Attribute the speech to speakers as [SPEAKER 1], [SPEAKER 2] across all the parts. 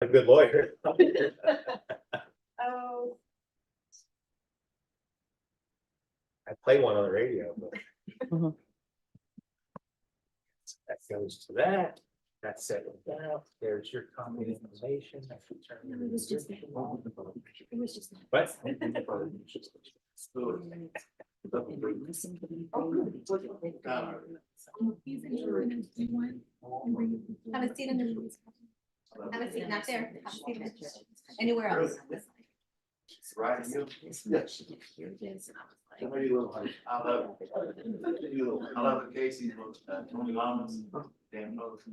[SPEAKER 1] A good lawyer.
[SPEAKER 2] Oh.
[SPEAKER 1] I play one on the radio, but.
[SPEAKER 3] Mhm.
[SPEAKER 1] That goes to that. That's settled down. There's your copy of information. That's returned.
[SPEAKER 2] It was just that. It was just that.
[SPEAKER 1] What?
[SPEAKER 2] Have a seat in the. Have a seat, not there. Have a seat anywhere else.
[SPEAKER 4] Right, you. Yes. I love the Casey's books, Tony Lamas, Dan Post.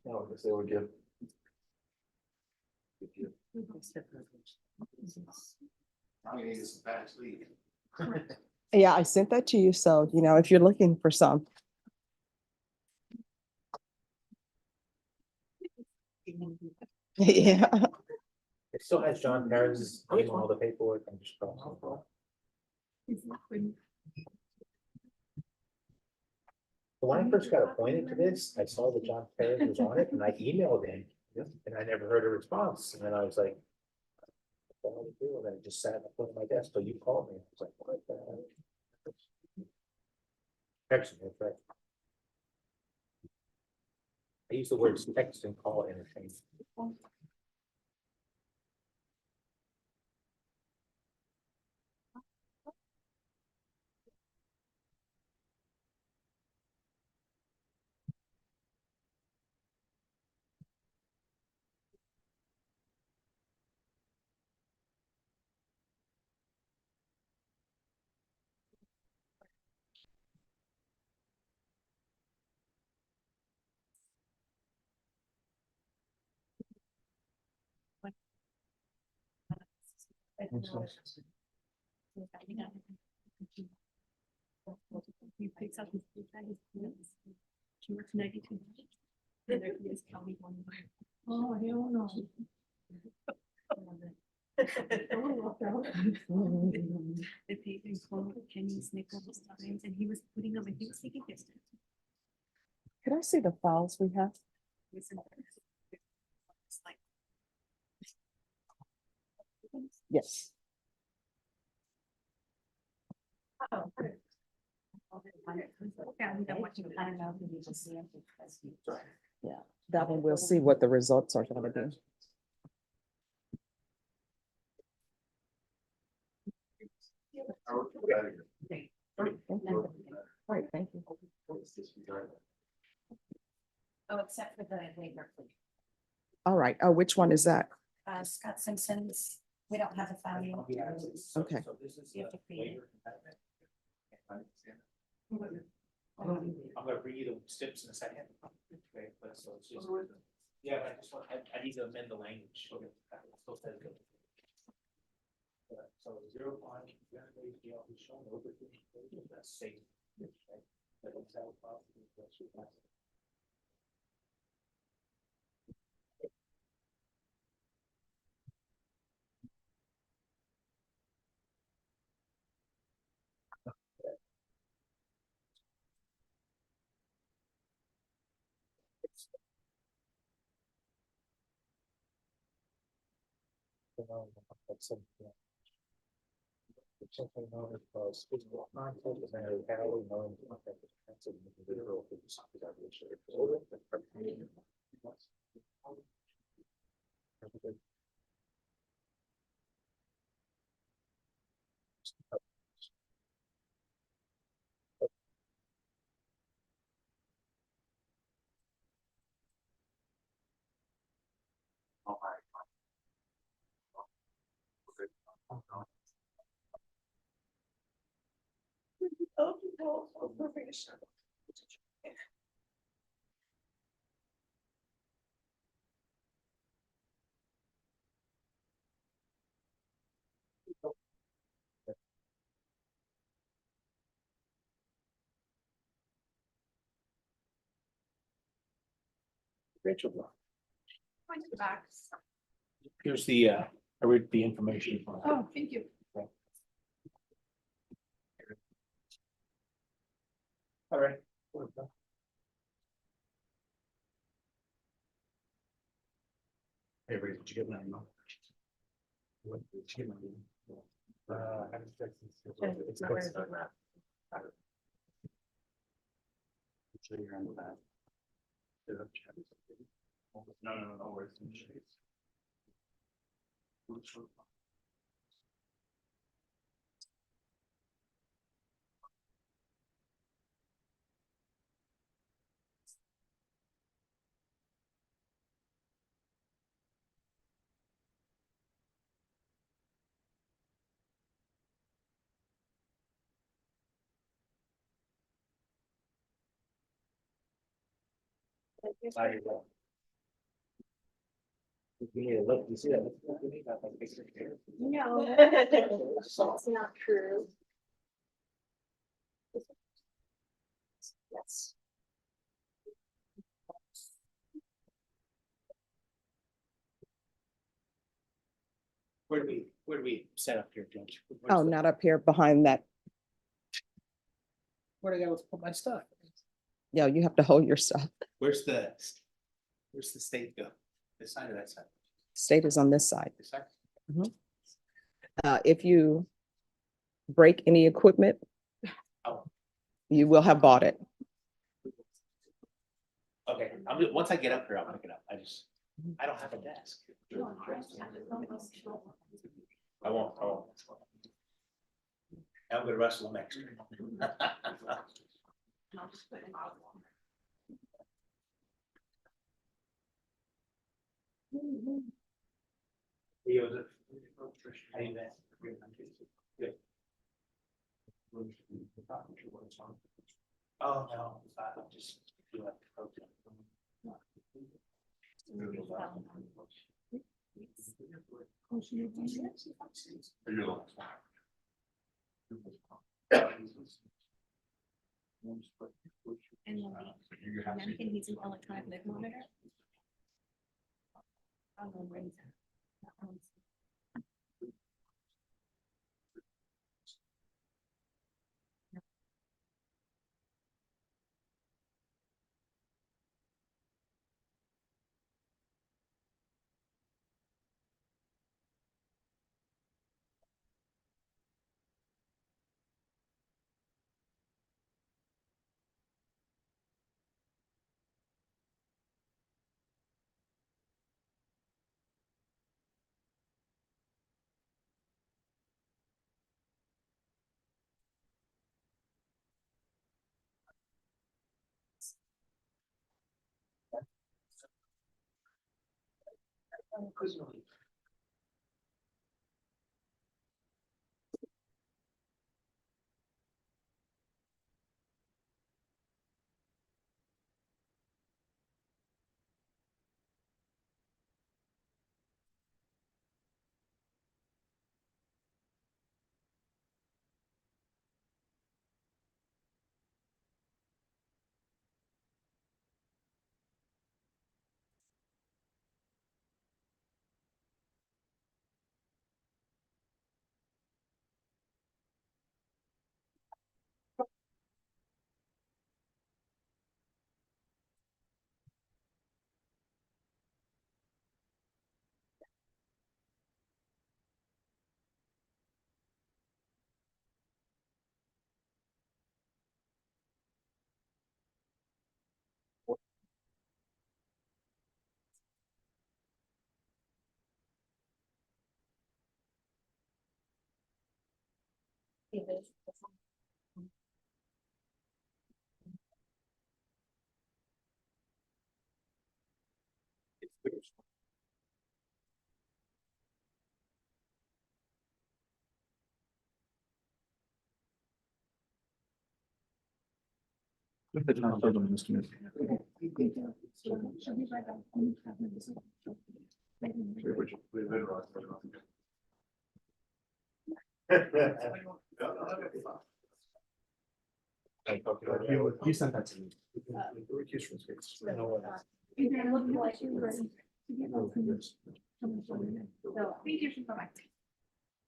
[SPEAKER 4] No, because they would give. I mean, it's a fast lead.
[SPEAKER 3] Yeah, I sent that to you, so you know, if you're looking for some. Yeah.
[SPEAKER 1] It still has John Perez's name on all the paperwork. I'm just. When I first got appointed to this, I saw that John Perez was on it and I emailed him and I never heard a response. And then I was like, what do I do? And then I just sat up on my desk till you called me. I was like, what the hell? Excellent, that's right. I use the words text and call interchange.
[SPEAKER 2] He picks up his notes. She works 92. And there he is counting one. Oh, hell no. They paid him for pennies, nickels, dimes, and he was putting them, and he was taking distance.
[SPEAKER 3] Could I see the files we have?
[SPEAKER 2] It's like,
[SPEAKER 3] Yes.
[SPEAKER 2] oh. Okay, I'm done watching. I don't know if you just see it.
[SPEAKER 3] Yeah, that one we'll see what the results are gonna be. All right, thank you.
[SPEAKER 2] Oh, except for the waiver, please.
[SPEAKER 3] All right, oh, which one is that?
[SPEAKER 2] Scott Simpson's, we don't have a file yet.
[SPEAKER 3] Okay.
[SPEAKER 2] You have to create it.
[SPEAKER 1] I'm gonna bring you the steps in a second. Okay, but so it's just, yeah, but I just want, I need to amend the language. Okay. So that's good. So 0.5, is shown over, that's safe. Right? But it's how possible, that's what happens. That's something. It's something known as physical contact, as matter of how we know in contact with defensive individual who is evaluation. Rachel Block.
[SPEAKER 2] Point to the back.
[SPEAKER 1] Here's the, I read the information.
[SPEAKER 2] Oh, thank you.
[SPEAKER 1] All right. Hey, Ray, did you get my email? What, did you get my email? I haven't checked since- it's posted on that. Sure you're on the back. No, where's the shades? Look, you see that?
[SPEAKER 2] No. That's not true. Yes.
[SPEAKER 1] Where do we set up here, Judge?
[SPEAKER 3] Oh, not up here behind that.
[SPEAKER 1] Where do I gotta put my stuff?
[SPEAKER 3] Yeah, you have to hold your stuff.
[SPEAKER 1] Where's the state go? This side or that side?
[SPEAKER 3] State is on this side.
[SPEAKER 1] This side?
[SPEAKER 3] If you break any equipment,
[SPEAKER 1] Oh.
[SPEAKER 3] you will have bought it.
[SPEAKER 1] Okay, once I get up here, I'll pick it up. I don't have a desk. I won't. I'm gonna wrestle next. How you been? Good. Oh, no, I'm just doing protein.
[SPEAKER 2] And American, he's an electronic leg monitor. I'm gonna raise that. You sent that to me.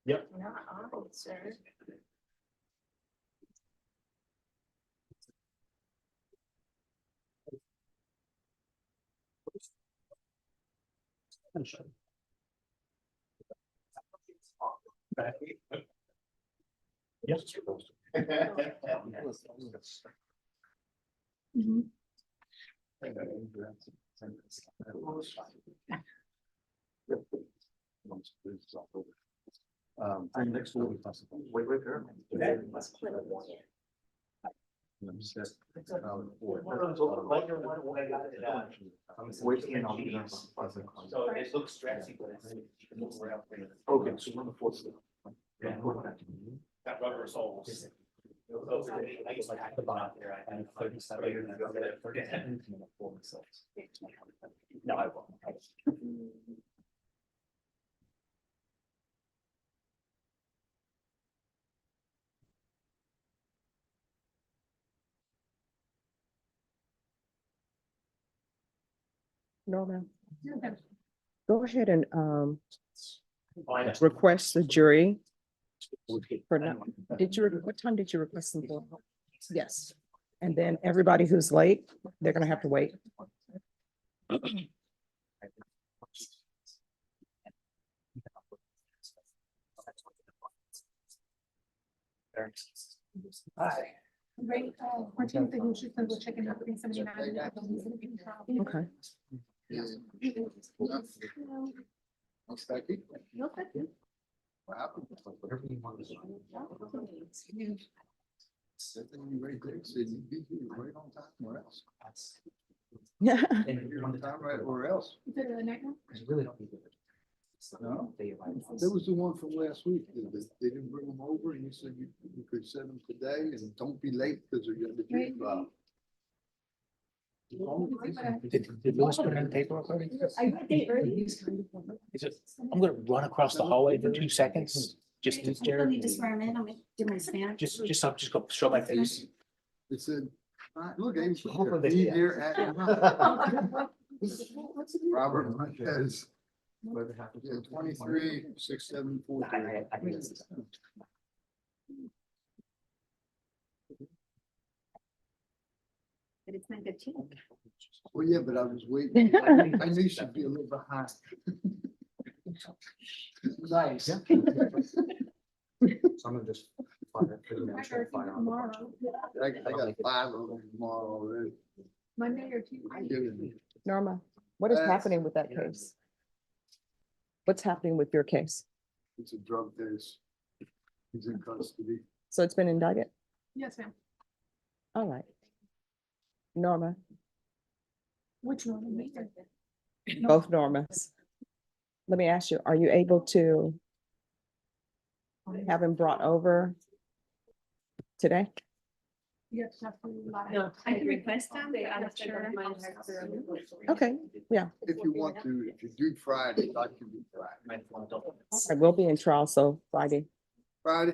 [SPEAKER 2] Yep. Not on, sir.
[SPEAKER 1] Yes.
[SPEAKER 2] Mhm.
[SPEAKER 4] I'm next to it. Wait, wait there. Waiting on the.
[SPEAKER 1] So it looks stressy, but it's.
[SPEAKER 4] Okay, so we're on the fourth.
[SPEAKER 1] Got rubber soles. I guess like at the bottom there, I had 37. No, I won't.
[SPEAKER 3] Norma,
[SPEAKER 2] Okay.
[SPEAKER 3] go ahead and
[SPEAKER 1] Fine.
[SPEAKER 3] request the jury for now. What time did you request them for? Yes. And then everybody who's late, they're gonna have to wait.
[SPEAKER 1] Hi.
[SPEAKER 2] Right, Martin said you should go check it out, 379.
[SPEAKER 3] Okay.
[SPEAKER 2] No, thank you.
[SPEAKER 4] What happened? Whatever you want to do. Said that you right there, said you'd be here right on time, or else.
[SPEAKER 3] Yeah.
[SPEAKER 4] You're on time, right, or else.
[SPEAKER 2] Is it a night now?
[SPEAKER 1] I really don't need it.
[SPEAKER 4] No, that was the one from last week. They didn't bring them over and you said you could send them today and don't be late because of the jury file.
[SPEAKER 1] Did Louis put in the paperwork already?
[SPEAKER 2] I got the early.
[SPEAKER 1] Is it, I'm gonna run across the hallway for 2 seconds, just to
[SPEAKER 5] I still need to swear him in. I'm gonna do my scan.
[SPEAKER 1] I'll just go show my face.
[SPEAKER 4] It said, look, Amy,
[SPEAKER 1] Hopefully they-
[SPEAKER 4] be here at. Robert Marquez. Yeah, 23, 6, 7, 4.
[SPEAKER 5] But it's not good too.
[SPEAKER 4] Well, yeah, but I was waiting. I knew she'd be a little behind.
[SPEAKER 1] Nice. So I'm gonna just.
[SPEAKER 2] Tomorrow,
[SPEAKER 4] I got 5 of them tomorrow already.
[SPEAKER 2] Monday or Tuesday.
[SPEAKER 3] Norma, what is happening with that case? What's happening with your case?
[SPEAKER 4] It's a drug case. He's in custody.
[SPEAKER 3] So it's been indicted?
[SPEAKER 2] Yes, ma'am.
[SPEAKER 3] All right. Norma,
[SPEAKER 2] Which one?
[SPEAKER 3] both Normas. Let me ask you, are you able to have him brought over today?
[SPEAKER 2] Yes, definitely.
[SPEAKER 5] No, I can request them, but I'm not sure.
[SPEAKER 3] Okay, yeah,
[SPEAKER 4] If you want to, if you do Friday, I can do Friday.
[SPEAKER 3] I will be in trial, so Friday.
[SPEAKER 4] Friday?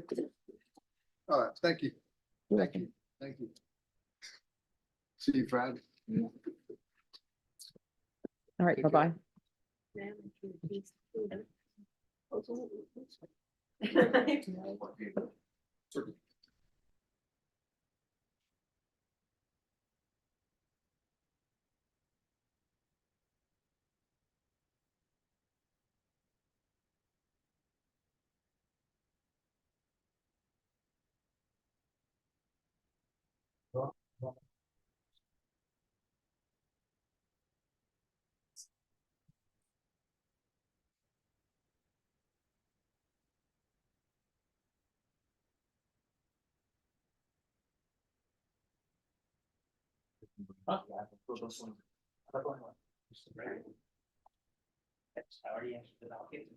[SPEAKER 4] All right, thank you.
[SPEAKER 3] You're
[SPEAKER 4] Thank you. Thank you. See you Friday.
[SPEAKER 3] All right,
[SPEAKER 4] Take
[SPEAKER 3] bye-bye.
[SPEAKER 1] I already answered the docket.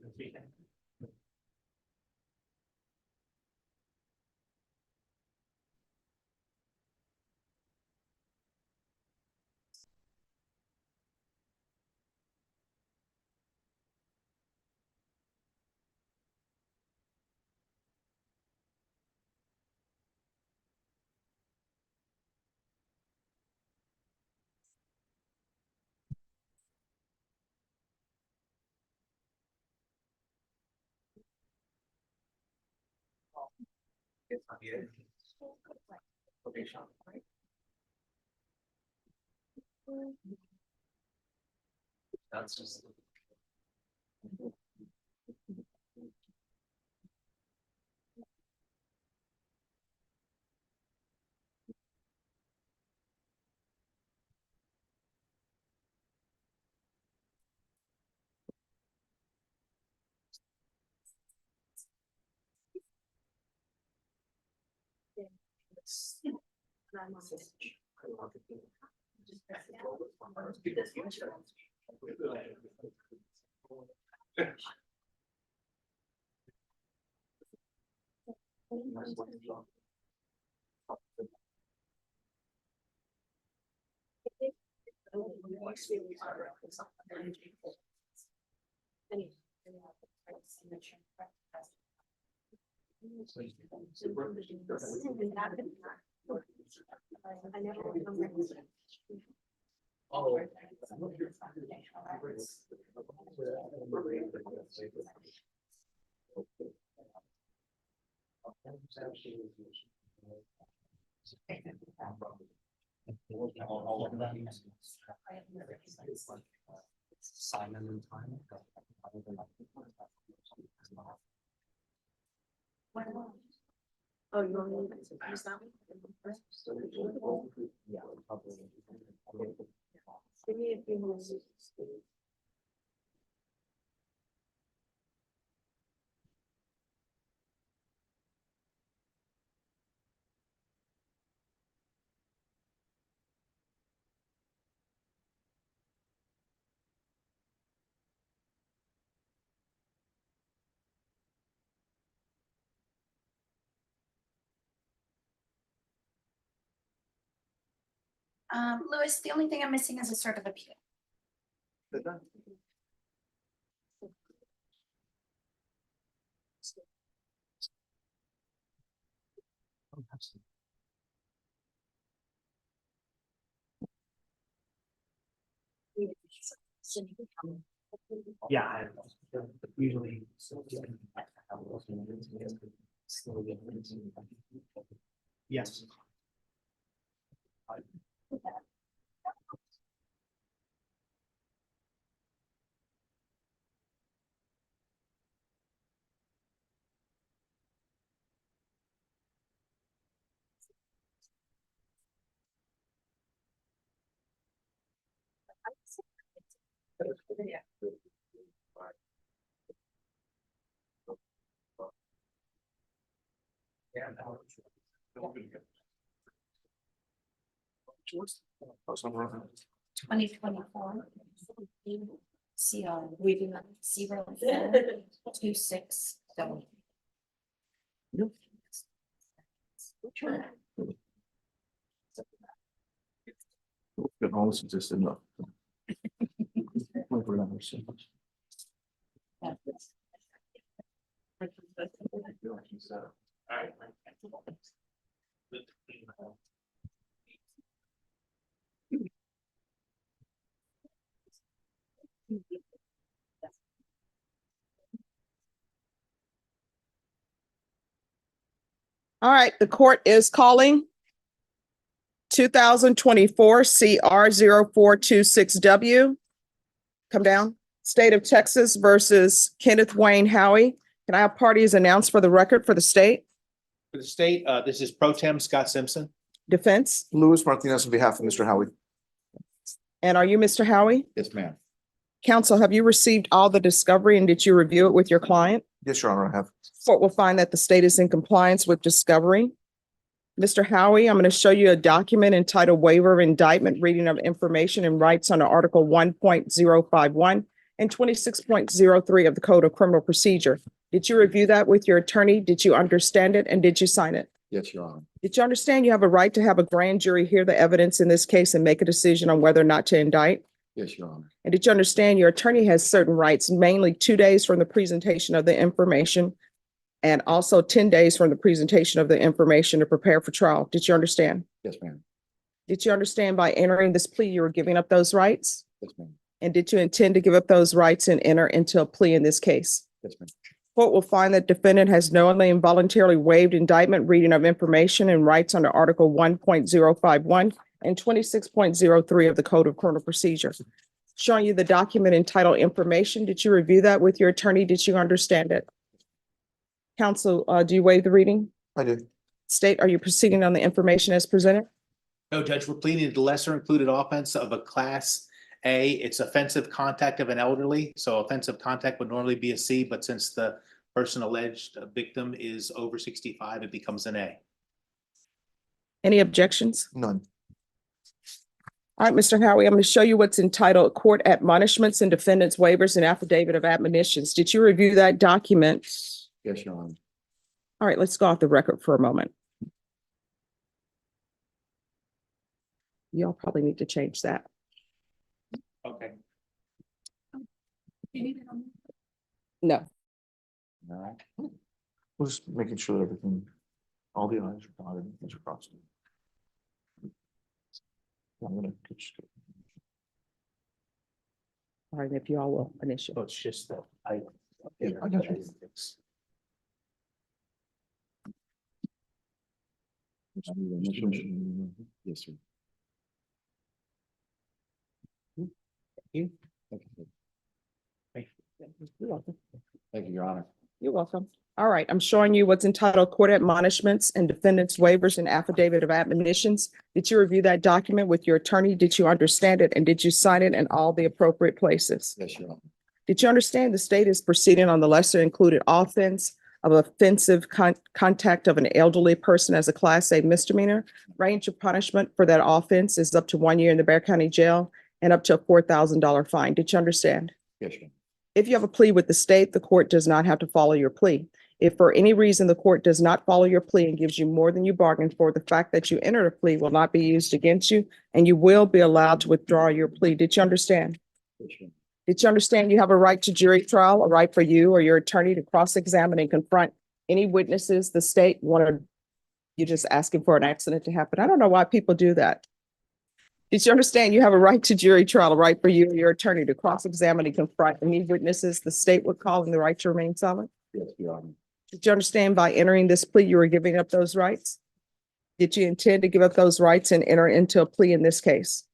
[SPEAKER 1] That's just.
[SPEAKER 6] Simon and time.
[SPEAKER 5] Oh, you want me to use that one?
[SPEAKER 1] Yeah, probably.
[SPEAKER 5] Give me a few minutes. Louis, the only thing I'm missing is a sort of appeal.
[SPEAKER 6] Yeah. Usually. Yes.
[SPEAKER 5] Twenty CR reading 0426W.
[SPEAKER 7] Good almost just enough.
[SPEAKER 3] All right, the court is calling 2024 CR 0426W. Come down. State of Texas versus Kenneth Wayne Howie. Can I have parties announced for the record for the state?
[SPEAKER 1] For the state, this is Pro Tem Scott Simpson.
[SPEAKER 3] Defense?
[SPEAKER 7] Louis Martinez on behalf of Mr. Howie.
[SPEAKER 3] And are you Mr. Howie?
[SPEAKER 7] Yes, ma'am.
[SPEAKER 3] Counsel, have you received all the discovery and did you review it with your client?
[SPEAKER 7] Yes, Your Honor, I have.
[SPEAKER 3] Court will find that the state is in compliance with discovery. Mr. Howie, I'm going to show you a document entitled Waiver of Indictment, Reading of Information and Rights under Article 1.051 and 26.03 of the Code of Criminal Procedure. Did you review that with your attorney? Did you understand it and did you sign it?
[SPEAKER 7] Yes, Your Honor.
[SPEAKER 3] Did you understand you have a right to have a grand jury hear the evidence in this case and make a decision on whether or not to indict?
[SPEAKER 7] Yes, Your Honor.
[SPEAKER 3] And did you understand your attorney has certain rights, mainly 2 days from the presentation of the information and also 10 days from the presentation of the information to prepare for trial? Did you understand?
[SPEAKER 7] Yes, ma'am.
[SPEAKER 3] Did you understand by entering this plea, you were giving up those rights?
[SPEAKER 7] Yes, ma'am.
[SPEAKER 3] And did you intend to give up those rights and enter into a plea in this case?
[SPEAKER 7] Yes, ma'am.
[SPEAKER 3] Court will find that defendant has knowingly and voluntarily waived indictment, reading of information and rights under Article 1.051 and 26.03 of the Code of Criminal Procedure. Showing you the document entitled Information. Did you review that with your attorney? Did you understand it? Counsel, do you waive the reading?
[SPEAKER 7] I do.
[SPEAKER 3] State, are you proceeding on the information as presented?
[SPEAKER 1] No, Judge, we're pleading the lesser included offense of a class A. It's offensive contact of an elderly, so offensive contact would normally be a C, but since the person alleged victim is over 65, it becomes an A.
[SPEAKER 3] Any objections?
[SPEAKER 7] None.
[SPEAKER 3] All right, Mr. Howie, I'm going to show you what's entitled Court Admonishments and Defendants Waivers and Affidavit of Admonitions. Did you review that document?
[SPEAKER 7] Yes, Your Honor.
[SPEAKER 3] All right, let's go off the record for a moment. Y'all probably need to change that.
[SPEAKER 1] Okay.
[SPEAKER 2] You need it on.
[SPEAKER 3] No.
[SPEAKER 7] All right. We're just making sure that everything, all the I's are dotted and T's are crossed. I'm gonna get you.
[SPEAKER 3] All right, if you all will initial.
[SPEAKER 1] So it's just the item.
[SPEAKER 7] Yeah, I got you. Yes, sir.
[SPEAKER 1] You?
[SPEAKER 3] You're welcome.
[SPEAKER 7] Thank you, Your Honor.
[SPEAKER 3] You're welcome. All right, I'm showing you what's entitled Court Admonishments and Defendants Waivers and Affidavit of Admonitions. Did you review that document with your attorney? Did you understand it? And did you sign it in all the appropriate places?
[SPEAKER 7] Yes, Your Honor.
[SPEAKER 3] Did you understand the state is proceeding on the lesser included offense of offensive contact of an elderly person as a Class A misdemeanor? Range of punishment for that offense is up to 1 year in the Bexar County Jail and up to a $4,000 fine. Did you understand?
[SPEAKER 7] Yes, Your Honor.
[SPEAKER 3] If you have a plea with the state, the court does not have to follow your plea. If for any reason the court does not follow your plea and gives you more than you bargained for, the fact that you entered a plea will not be used against you, and you will be allowed to withdraw your plea. Did you understand?
[SPEAKER 7] Yes, Your Honor.
[SPEAKER 3] Did you understand you have a right to jury trial, a right for you or your attorney to cross-examine and confront any witnesses the state wanted? You're just asking for an accident to happen. I don't know why people do that. Did you understand you have a right to jury trial, a right for you or your attorney to cross-examine and confront any witnesses the state would call in the right to remain silent?
[SPEAKER 7] Yes, Your Honor.
[SPEAKER 3] Did you understand by entering this plea, you were giving up those rights? Did you intend to give up those rights and enter into a plea in this case?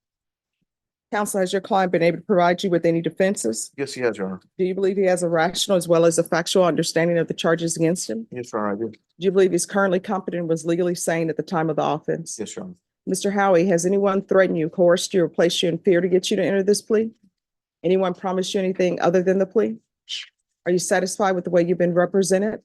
[SPEAKER 3] Counsel, has your client been able to provide you with any defenses?
[SPEAKER 7] Yes, he has, Your Honor.
[SPEAKER 3] Do you believe he has a rational as well as a factual understanding of the charges against him?
[SPEAKER 7] Yes, Your Honor, I do.
[SPEAKER 3] Do you believe he's currently competent and was legally sane at the time of the offense?
[SPEAKER 7] Yes, Your Honor.
[SPEAKER 3] Mr. Howie, has anyone threatened you, coerced you, or placed you in fear to get you to enter this plea? Anyone promised you anything other than the plea? Are you satisfied with the way you've been represented?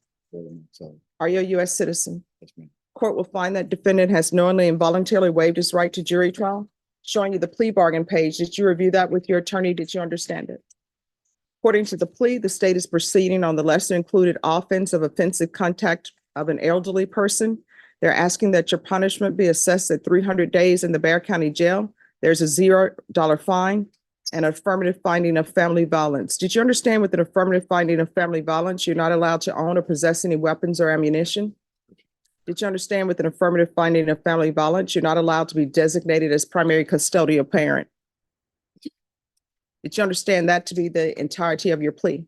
[SPEAKER 7] So,
[SPEAKER 3] Are you a U.S. citizen?
[SPEAKER 7] yes, ma'am.
[SPEAKER 3] Court will find that defendant has knowingly and voluntarily waived his right to jury trial. Showing you the plea bargain page. Did you review that with your attorney? Did you understand it? According to the plea, the state is proceeding on the lesser included offense of offensive contact of an elderly person. They're asking that your punishment be assessed at 300 days in the Bexar County Jail. There's a $0 fine and affirmative finding of family violence. Did you understand with an affirmative finding of family violence, you're not allowed to own or possess any weapons or ammunition? Did you understand with an affirmative finding of family violence, you're not allowed to be designated as primary custodial parent? Did you understand that to be the entirety of your plea?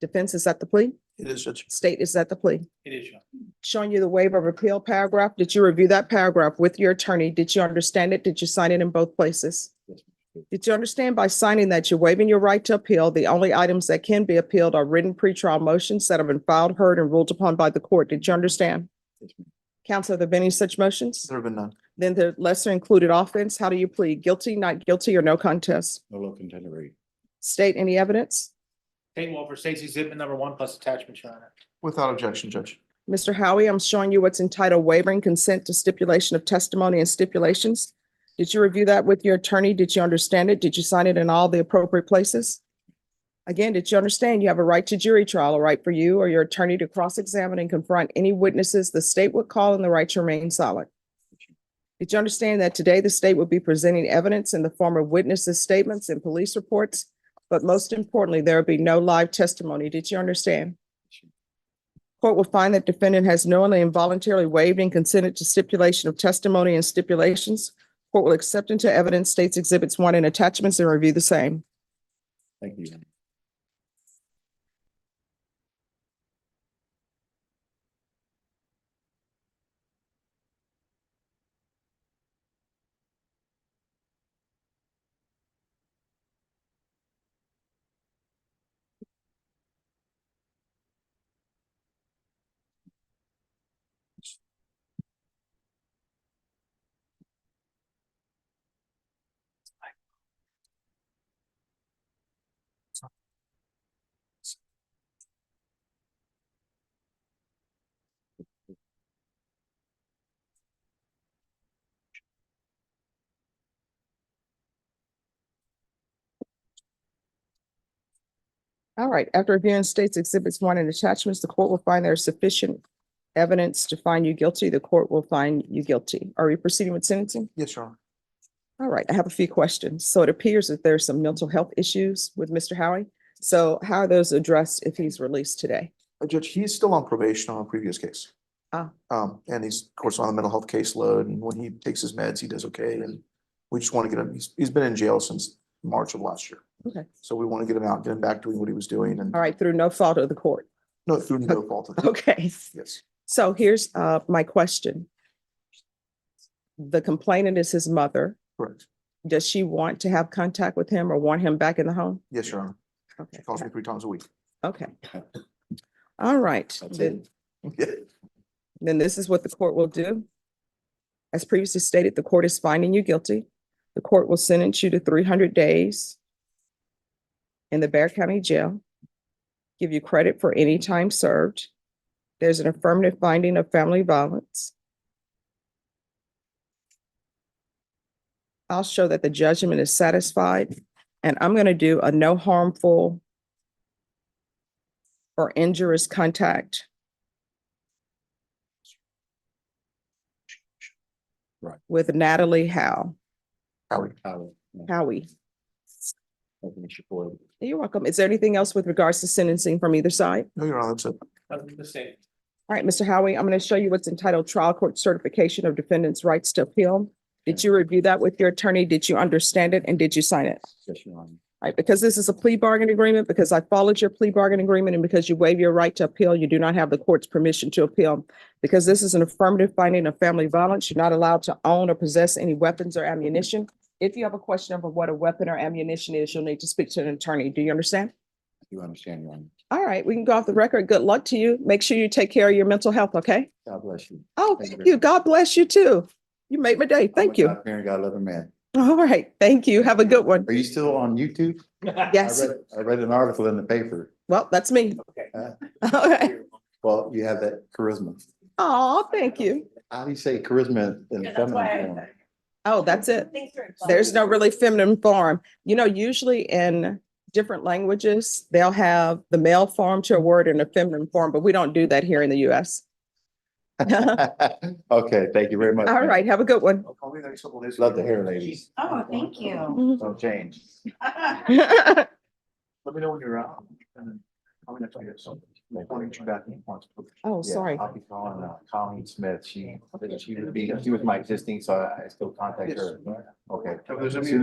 [SPEAKER 3] Defense is at the plea?
[SPEAKER 7] It is, Judge.
[SPEAKER 3] State is at the plea.
[SPEAKER 1] It is, Your Honor.
[SPEAKER 3] Showing you the waiver of appeal paragraph. Did you review that paragraph with your attorney? Did you understand it? Did you sign it in both places?
[SPEAKER 7] Yes, ma'am.
[SPEAKER 3] Did you understand by signing that you're waiving your right to appeal? The only items that can be appealed are written pretrial motions that have been filed, heard, and ruled upon by the court. Did you understand?
[SPEAKER 7] Yes, ma'am.
[SPEAKER 3] Counsel, have there been any such motions?
[SPEAKER 7] There have been none.
[SPEAKER 3] Then the lesser included offense, how do you plead? Guilty, not guilty, or no contest?
[SPEAKER 7] No low contender.
[SPEAKER 3] State any evidence?
[SPEAKER 1] State will for State's Exhibit number 1 plus attachment, Your Honor.
[SPEAKER 7] Without objection, Judge.
[SPEAKER 3] Mr. Howie, I'm showing you what's entitled waiving consent to stipulation of testimony and stipulations. Did you review that with your attorney? Did you understand it? Did you sign it in all the appropriate places? Again, did you understand you have a right to jury trial, a right for you or your attorney to cross-examine and confront any witnesses the state would call and the right to remain silent? Did you understand that today the state will be presenting evidence in the form of witnesses' statements and police reports? But most importantly, there will be no live testimony. Did you understand? Court will find that defendant has knowingly and voluntarily waived and consented to stipulation of testimony and stipulations. Court will accept into evidence State's Exhibits 1 and attachments and review the same.
[SPEAKER 7] Thank you.
[SPEAKER 3] All right, after reviewing states exhibits 1 and attachments, the court will find there is sufficient evidence to find you guilty. The court will find you guilty. Are we proceeding with sentencing?
[SPEAKER 7] Yes, Your Honor.
[SPEAKER 3] All right, I have a few questions. So it appears that there's some mental health issues with Mr. Howie. So how are those addressed if he's released today?
[SPEAKER 7] Judge, he's still on probation on a previous case.
[SPEAKER 3] Ah.
[SPEAKER 7] And he's, of course, on a mental health caseload, and when he takes his meds, he does okay, and we just want to get him, he's been in jail since March of last year.
[SPEAKER 3] Okay.
[SPEAKER 7] So we want to get him out, get him back doing what he was doing, and
[SPEAKER 3] All right, through no fault of the court.
[SPEAKER 7] no, through no fault of his.
[SPEAKER 3] Okay,
[SPEAKER 7] Yes,
[SPEAKER 3] so here's my question. The complainant is his mother.
[SPEAKER 7] correct.
[SPEAKER 3] Does she want to have contact with him or want him back in the home?
[SPEAKER 7] Yes, Your Honor.
[SPEAKER 3] Okay,
[SPEAKER 7] He calls me 3 times a week.
[SPEAKER 3] okay. All right, then,
[SPEAKER 7] Yeah.
[SPEAKER 3] then this is what the court will do. As previously stated, the court is finding you guilty. The court will sentence you to 300 days in the Bexar County Jail, give you credit for any time served. There's an affirmative finding of family violence. I'll show that the judgment is satisfied, and I'm going to do a no harmful or injurious contact.
[SPEAKER 7] Right.
[SPEAKER 3] With Natalie Howe.
[SPEAKER 7] Howie.
[SPEAKER 3] Howie. You're welcome. Is there anything else with regards to sentencing from either side?
[SPEAKER 7] No, Your Honor, that's it.
[SPEAKER 3] All right, Mr. Howie, I'm going to show you what's entitled Trial Court Certification of Defendant's Rights to Appeal. Did you review that with your attorney? Did you understand it? And did you sign it?
[SPEAKER 8] Yes, Your Honor.
[SPEAKER 3] All right, because this is a plea bargain agreement, because I followed your plea bargain agreement, and because you waive your right to appeal, you do not have the court's permission to appeal. Because this is an affirmative finding of family violence, you're not allowed to own or possess any weapons or ammunition. If you have a question of what a weapon or ammunition is, you'll need to speak to an attorney. Do you understand?
[SPEAKER 8] You understand, Your Honor.
[SPEAKER 3] All right, we can go off the record. Good luck to you. Make sure you take care of your mental health, okay?
[SPEAKER 8] God bless you.
[SPEAKER 3] Oh,
[SPEAKER 8] Thank you
[SPEAKER 3] thank
[SPEAKER 8] very
[SPEAKER 3] you. God bless you too. You made my day. Thank you.
[SPEAKER 8] Parent, God love a man.
[SPEAKER 3] All right, thank you. Have a good one.
[SPEAKER 8] Are you still on YouTube?
[SPEAKER 3] Yes,
[SPEAKER 8] I read an article in the paper.
[SPEAKER 3] well, that's me.
[SPEAKER 8] Uh,
[SPEAKER 3] All right.
[SPEAKER 8] Well, you have that charisma.
[SPEAKER 3] Oh, thank you.
[SPEAKER 8] How do you say charisma in feminine form?
[SPEAKER 3] Oh, that's it. There's no really feminine form. You know, usually in different languages, they'll have the male form to a word and a feminine form, but we don't do that here in the US.
[SPEAKER 8] Okay, thank you very much.
[SPEAKER 3] All
[SPEAKER 8] ma'am.
[SPEAKER 3] right, have a good one.
[SPEAKER 7] I'll call me the next couple of days.
[SPEAKER 8] Love the hair, ladies.
[SPEAKER 5] Oh, thank you.
[SPEAKER 3] Mhm.
[SPEAKER 8] Don't change.
[SPEAKER 7] Let me know when you're out. And then I'll be next to you. So, I'll get you back in once.
[SPEAKER 3] Oh,
[SPEAKER 8] Yeah,
[SPEAKER 3] sorry.
[SPEAKER 8] I'll be calling Colleen Smith. She was my existing, so I still contact her. Okay.
[SPEAKER 7] If there's any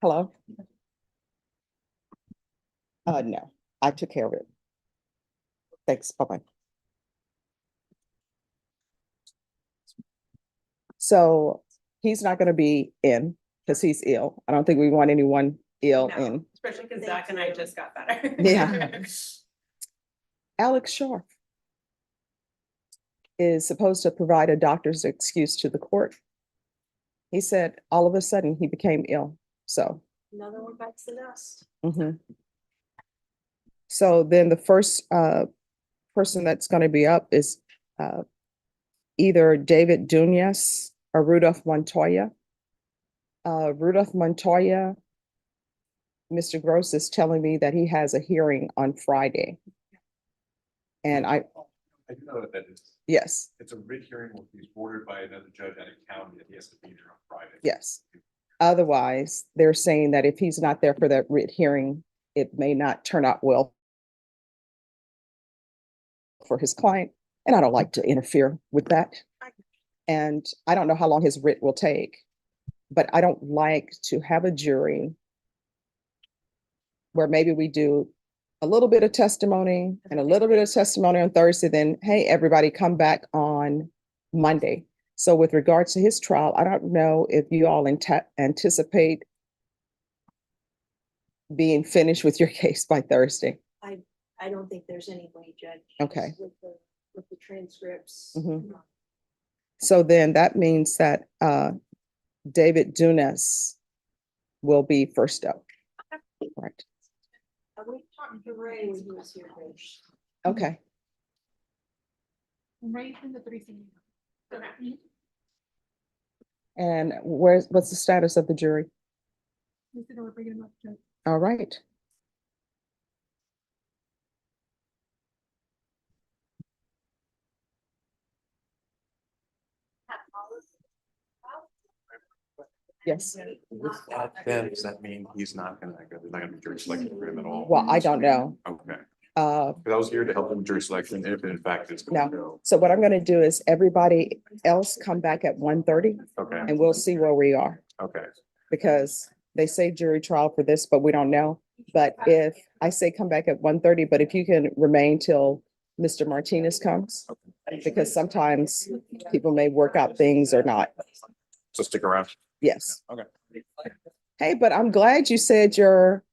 [SPEAKER 3] Hello? No, I took care of it. Thanks, bye-bye. So he's not gonna be in because he's ill. I don't think we want anyone ill
[SPEAKER 9] No.
[SPEAKER 3] in.
[SPEAKER 9] Especially because Zach and I just got better.
[SPEAKER 3] Yeah. Alex Sharp is supposed to provide a doctor's excuse to the court. He said all of a sudden he became ill, so.
[SPEAKER 9] Another one bites the dust.
[SPEAKER 3] Mhm. So then the first person that's gonna be up is either David Duenas or Rudolph Montoya. Rudolph Montoya, Mr. Gross is telling me that he has a hearing on Friday. And
[SPEAKER 10] I do know that that is,
[SPEAKER 3] yes,
[SPEAKER 10] it's a writ hearing where he's ordered by another judge at a county that he has to be there on Friday.
[SPEAKER 3] yes. Otherwise, they're saying that if he's not there for that writ hearing, it may not turn out well for his client. And I don't like to interfere with that. And I don't know how long his writ will take, but I don't like to have a jury where maybe we do a little bit of testimony and a little bit of testimony on Thursday, then, hey, everybody come back on Monday. So with regards to his trial, I don't know if you all anticipate being finished with your case by Thursday.
[SPEAKER 9] I don't think there's any way, Judge.
[SPEAKER 3] Okay.
[SPEAKER 9] With the transcripts.
[SPEAKER 3] Mhm. So then that means that David Duenas will be first up. Right.
[SPEAKER 9] We talked to Ray when he was here first.
[SPEAKER 3] Okay.
[SPEAKER 2] Right in the 3
[SPEAKER 9] Okay.
[SPEAKER 3] And what's the status of the jury?
[SPEAKER 2] We said we're bringing them up, Judge.
[SPEAKER 3] All right. Yes.
[SPEAKER 10] With that, then, does that mean he's not gonna go, there's not gonna be jury selection for him at all?
[SPEAKER 3] Well, I don't know.
[SPEAKER 10] Okay,
[SPEAKER 3] Uh,
[SPEAKER 10] but I was here to help him with jury selection, if in fact it's gonna go.
[SPEAKER 3] so what I'm gonna do is everybody else come back at 1:30
[SPEAKER 10] Okay,
[SPEAKER 3] and we'll see where we are.
[SPEAKER 10] okay,
[SPEAKER 3] Because they say jury trial for this, but we don't know. But if I say come back at 1:30, but if you can remain till Mr. Martinez comes, because sometimes people may work out things or not.
[SPEAKER 10] so stick around.
[SPEAKER 3] Yes.
[SPEAKER 10] Okay.
[SPEAKER 3] Hey, but I'm glad you said your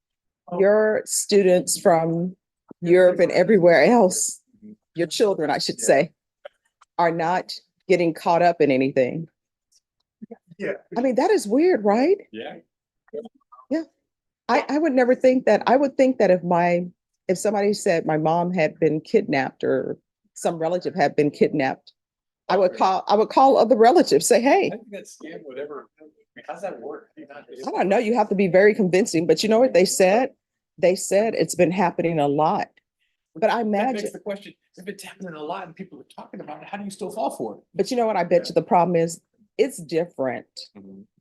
[SPEAKER 3] students from Europe and everywhere else, your children, I should say, are not getting caught up in anything.
[SPEAKER 10] Yeah.
[SPEAKER 3] I mean, that is weird, right?
[SPEAKER 10] Yeah.
[SPEAKER 3] I would never think that. I would think that if somebody said my mom had been kidnapped or some relative had been kidnapped, I would call other relatives, say, hey,
[SPEAKER 10] I think that's scam, whatever. How's that work?
[SPEAKER 3] I don't know, you have to be very convincing, but you know what they said? They said it's been happening a lot. But I
[SPEAKER 10] That
[SPEAKER 3] imagine,
[SPEAKER 10] begs the question, if it's happening a lot and people are talking about it, how do you still fall for it?
[SPEAKER 3] but you know what, I bet you the problem is, it's different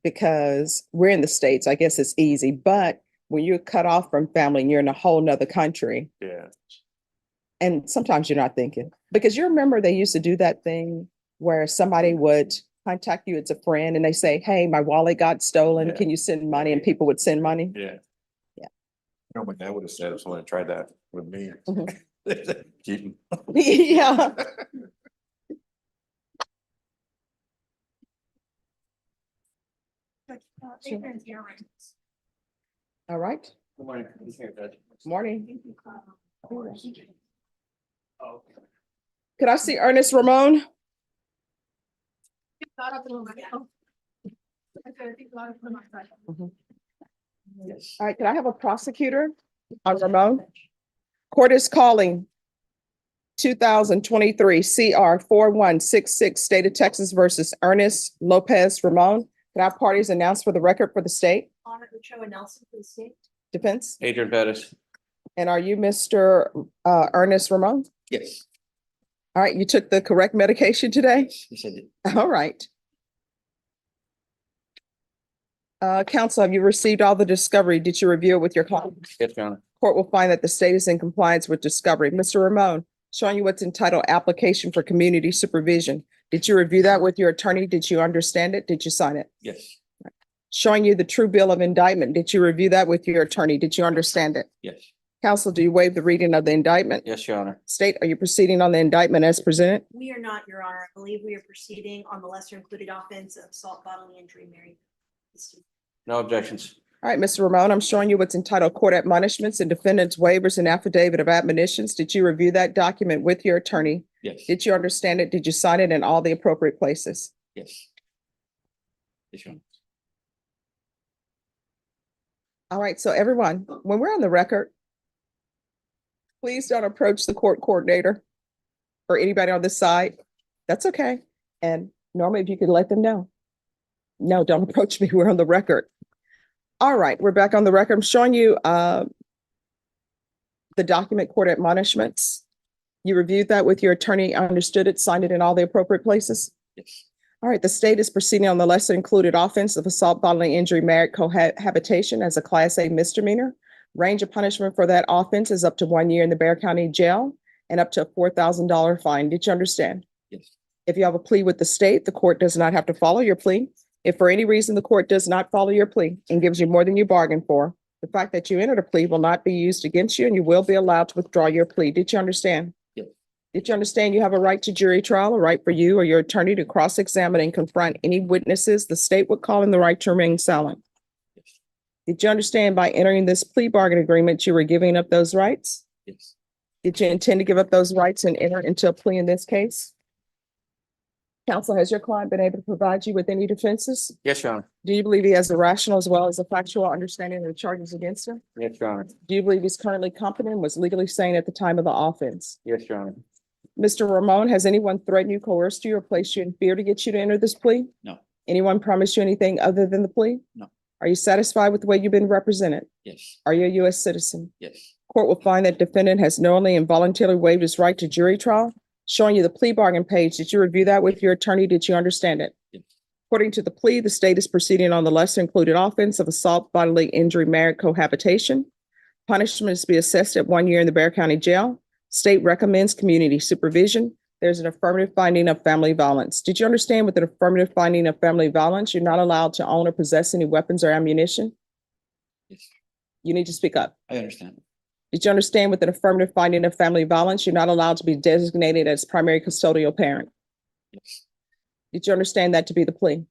[SPEAKER 3] because we're in the States, I guess it's easy, but when you're cut off from family and you're in a whole nother country,
[SPEAKER 10] Yeah.
[SPEAKER 3] and sometimes you're not thinking, because you remember they used to do that thing where somebody would contact you as a friend and they say, hey, my wallet got stolen.
[SPEAKER 10] Yeah.
[SPEAKER 3] Can you send money? And people would send money.
[SPEAKER 10] Yeah.
[SPEAKER 3] Yeah.
[SPEAKER 10] You know, my dad would have said if someone had tried that with me.
[SPEAKER 3] Mhm.
[SPEAKER 10] Cheating.
[SPEAKER 3] Yeah.
[SPEAKER 2] Adrian's here, right?
[SPEAKER 3] All right.
[SPEAKER 8] Good morning. He's here, Judge.
[SPEAKER 3] Morning. Could I see Ernest Ramon?
[SPEAKER 2] Got up a little bit. Okay, I think a lot of them are right.
[SPEAKER 8] Yes.
[SPEAKER 3] All right, can I have a prosecutor on Ramon? Court is calling 2023 CR 4166 State of Texas versus Ernest Lopez Ramon. Can our parties announce for the record for the state
[SPEAKER 9] Honor Ochoa Nelson for the state.
[SPEAKER 3] defense?
[SPEAKER 8] Adrian Pettis.
[SPEAKER 3] And are you Mr. Ernest Ramon?
[SPEAKER 8] Yes.
[SPEAKER 3] All right, you took the correct medication today?
[SPEAKER 8] Yes, I did.
[SPEAKER 3] All right. Counsel, have you received all the discovery? Did you review it with your client?
[SPEAKER 8] Yes, Your Honor.
[SPEAKER 3] Court will find that the state is in compliance with discovery. Mr. Ramon, showing you what's entitled application for community supervision. Did you review that with your attorney? Did you understand it? Did you sign it?
[SPEAKER 8] Yes.
[SPEAKER 3] Showing you the true bill of indictment. Did you review that with your attorney? Did you understand it?
[SPEAKER 8] Yes.
[SPEAKER 3] Counsel, do you waive the reading of the indictment?
[SPEAKER 8] Yes, Your Honor.
[SPEAKER 3] State, are you proceeding on the indictment as presented?
[SPEAKER 9] We are not, Your Honor. I believe we are proceeding on the lesser included offense of assault, bodily injury, Mary.
[SPEAKER 8] No objections.
[SPEAKER 3] All right, Mr. Ramon, I'm showing you what's entitled Court Admonishments and Defendant's Waivers and Affidavit of Admonitions. Did you review that document with your attorney?
[SPEAKER 8] Yes.
[SPEAKER 3] Did you understand it? Did you sign it in all the appropriate places?
[SPEAKER 8] Yes. Yes, Your Honor.
[SPEAKER 3] All right, so everyone, when we're on the record, please don't approach the court coordinator or anybody on this side. That's okay. And normally if you could let them know. No, don't approach me. We're on the record. All right, we're back on the record. I'm showing you the document Court Admonishments. You reviewed that with your attorney, understood it, signed it in all the appropriate places?
[SPEAKER 8] Yes.
[SPEAKER 3] All right, the state is proceeding on the lesser included offense of assault, bodily injury, married cohabitation as a Class A misdemeanor. Range of punishment for that offense is up to 1 year in the Bexar County Jail and up to a $4,000 fine. Did you understand?
[SPEAKER 8] Yes.
[SPEAKER 3] If you have a plea with the state, the court does not have to follow your plea. If for any reason the court does not follow your plea and gives you more than you bargained for, the fact that you entered a plea will not be used against you and you will be allowed to withdraw your plea. Did you understand?
[SPEAKER 8] Yes.
[SPEAKER 3] Did you understand you have a right to jury trial, a right for you or your attorney to cross-examine and confront any witnesses the state would call in the right to remain silent?
[SPEAKER 8] Yes.
[SPEAKER 3] Did you understand by entering this plea bargain agreement, you were giving up those rights?
[SPEAKER 8] Yes.
[SPEAKER 3] Did you intend to give up those rights and enter into a plea in this case? Counsel, has your client been able to provide you with any defenses?
[SPEAKER 8] Yes, Your Honor.
[SPEAKER 3] Do you believe he has a rational as well as a factual understanding of the charges against him?
[SPEAKER 8] Yes, Your Honor.
[SPEAKER 3] Do you believe he's currently competent and was legally sane at the time of the offense?
[SPEAKER 8] Yes, Your Honor.
[SPEAKER 3] Mr. Ramon, has anyone threatened you, coerced you, or placed you in fear to get you to enter this plea?
[SPEAKER 8] No.
[SPEAKER 3] Anyone promised you anything other than the plea?
[SPEAKER 8] No.
[SPEAKER 3] Are you satisfied with the way you've been represented?
[SPEAKER 8] Yes.
[SPEAKER 3] Are you a U.S. citizen?
[SPEAKER 8] Yes.
[SPEAKER 3] Court will find that defendant has knowingly and voluntarily waived his right to jury trial. Showing you the plea bargain page. Did you review that with your attorney? Did you understand it?
[SPEAKER 8] Yes.
[SPEAKER 3] According to the plea, the state is proceeding on the lesser included offense of assault, bodily injury, married cohabitation. Punishment is to be assessed at 1 year in the Bexar County Jail. State recommends community supervision. There's an affirmative finding of family violence. Did you understand with an affirmative finding of family violence, you're not allowed to own or possess any weapons or ammunition?
[SPEAKER 8] Yes.
[SPEAKER 3] You need to speak up.
[SPEAKER 8] I understand.
[SPEAKER 3] Did you understand with an affirmative finding of family violence, you're not allowed to be designated as primary custodial parent?
[SPEAKER 8] Yes.
[SPEAKER 3] Did you understand that to be the plea?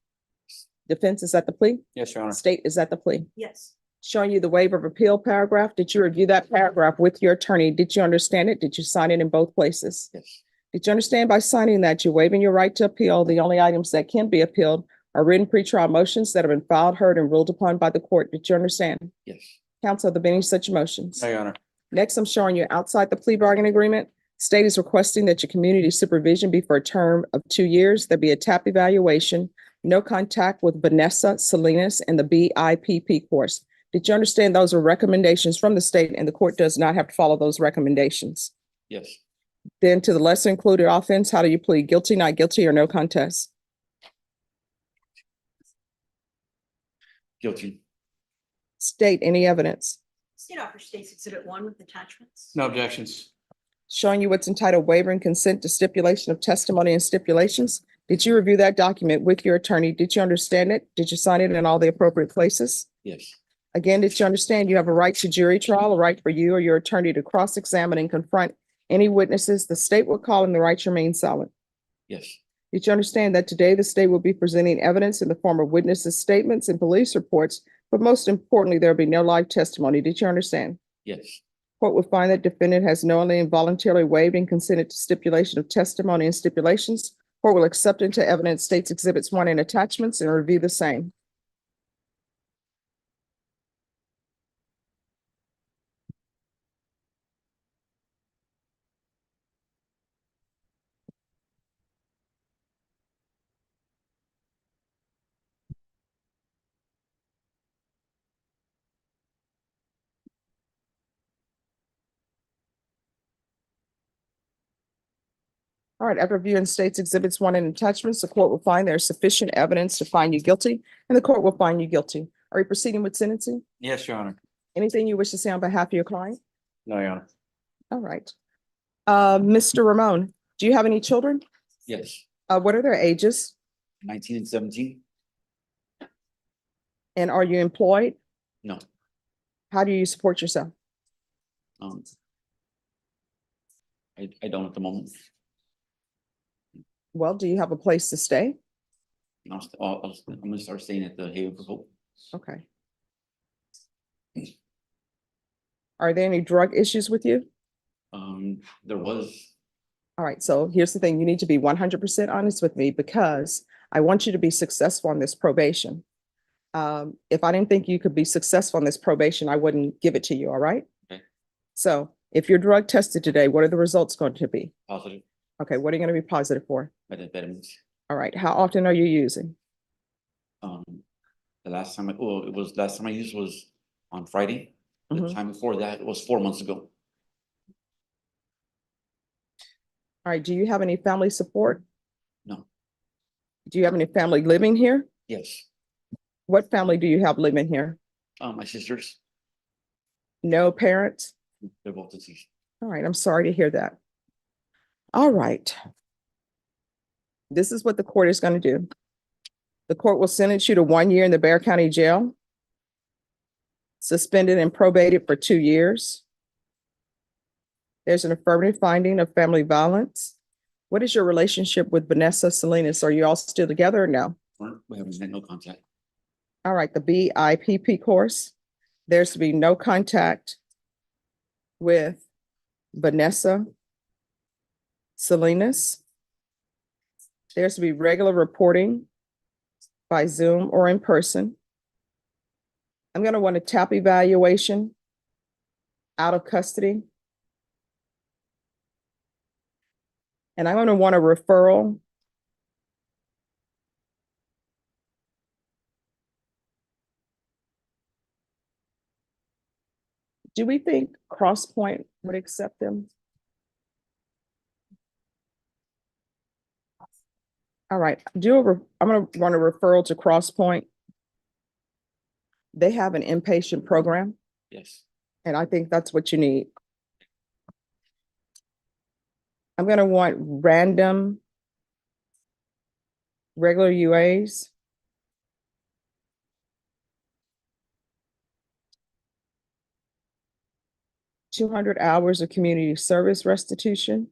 [SPEAKER 3] Defense is at the plea?
[SPEAKER 8] Yes, Your Honor.
[SPEAKER 3] State is at the plea.
[SPEAKER 9] Yes.
[SPEAKER 3] Showing you the waiver of appeal paragraph. Did you review that paragraph with your attorney? Did you understand it? Did you sign it in both places?
[SPEAKER 8] Yes.
[SPEAKER 3] Did you understand by signing that you're waiving your right to appeal? The only items that can be appealed are written pretrial motions that have been filed, heard, and ruled upon by the court. Did you understand?
[SPEAKER 8] Yes.
[SPEAKER 3] Counsel, have there been any such motions?
[SPEAKER 8] No, Your Honor.
[SPEAKER 3] Next, I'm showing you outside the plea bargain agreement. State is requesting that your community supervision be for a term of 2 years. There be a TAP evaluation, no contact with Vanessa Salinas and the BIPP course. Did you understand those are recommendations from the state and the court does not have to follow those recommendations?
[SPEAKER 8] Yes.
[SPEAKER 3] Then to the lesser included offense, how do you plead? Guilty, not guilty, or no contest?
[SPEAKER 8] Guilty.
[SPEAKER 3] State any evidence.
[SPEAKER 9] State offers State's Exhibit 1 with attachments.
[SPEAKER 8] No objections.
[SPEAKER 3] Showing you what's entitled waiver and consent to stipulation of testimony and stipulations. Did you review that document with your attorney? Did you understand it? Did you sign it in all the appropriate places?
[SPEAKER 8] Yes.
[SPEAKER 3] Again, did you understand you have a right to jury trial, a right for you or your attorney to cross-examine and confront any witnesses the state will call in the right to remain silent?
[SPEAKER 8] Yes.
[SPEAKER 3] Did you understand that today the state will be presenting evidence in the form of witnesses' statements and police reports, but most importantly, there will be no live testimony? Did you understand?
[SPEAKER 8] Yes.
[SPEAKER 3] Court will find that defendant has knowingly and voluntarily waived and consented to stipulation of testimony and stipulations. Court will accept into evidence State's Exhibits 1 and attachments and review the same. All right, after reviewing State's Exhibits 1 and attachments, the court will find there is sufficient evidence to find you guilty, and the court will find you guilty. Are you proceeding with sentencing?
[SPEAKER 8] Yes, Your Honor.
[SPEAKER 3] Anything you wish to say on behalf of your client?
[SPEAKER 8] No, Your Honor.
[SPEAKER 3] All right. Mr. Ramon, do you have any children?
[SPEAKER 8] Yes.
[SPEAKER 3] What are their ages?
[SPEAKER 8] 19 and 17.
[SPEAKER 3] And are you employed?
[SPEAKER 10] No.
[SPEAKER 3] How do you support yourself?
[SPEAKER 10] Um. I don't at the moment.
[SPEAKER 3] Well, do you have a place to stay?
[SPEAKER 10] I'm gonna start staying at the Haven for Hope.
[SPEAKER 3] Okay. Are there any drug issues with you?
[SPEAKER 10] There was,
[SPEAKER 3] All right, so here's the thing, you need to be 100% honest with me because I want you to be successful on this probation. If I didn't think you could be successful on this probation, I wouldn't give it to you, all right?
[SPEAKER 10] Okay.
[SPEAKER 3] So if you're drug tested today, what are the results going to be?
[SPEAKER 10] positive
[SPEAKER 3] Okay, what are you going to be positive for?
[SPEAKER 10] methamphetamines.
[SPEAKER 3] All right, how often are you using?
[SPEAKER 10] The last time, last time I used was on Friday. The
[SPEAKER 3] Mhm.
[SPEAKER 10] time before that was 4 months ago.
[SPEAKER 3] All right, do you have any family support?
[SPEAKER 10] No.
[SPEAKER 3] Do you have any family living here?
[SPEAKER 10] Yes.
[SPEAKER 3] What family do you have living here?
[SPEAKER 10] My sisters,
[SPEAKER 3] No parents?
[SPEAKER 10] they're both deceased.
[SPEAKER 3] All right, I'm sorry to hear that. All right. This is what the court is going to do. The court will sentence you to 1 year in the Bexar County Jail, suspended and probated for 2 years. There's an affirmative finding of family violence. What is your relationship with Vanessa Salinas? Are you all still together or no?
[SPEAKER 10] We haven't had no contact.
[SPEAKER 3] All right, the BIPP course, there's to be no contact with Vanessa Salinas. There's to be regular reporting by Zoom or in person. I'm going to want a TAP evaluation out of custody. And I'm going to want a referral do we think Cross Point would accept them? All right, I'm going to want a referral to Cross Point. They have an inpatient program,
[SPEAKER 10] Yes.
[SPEAKER 3] and I think that's what you need. I'm going to want random regular UAs. $200 hours of community service restitution.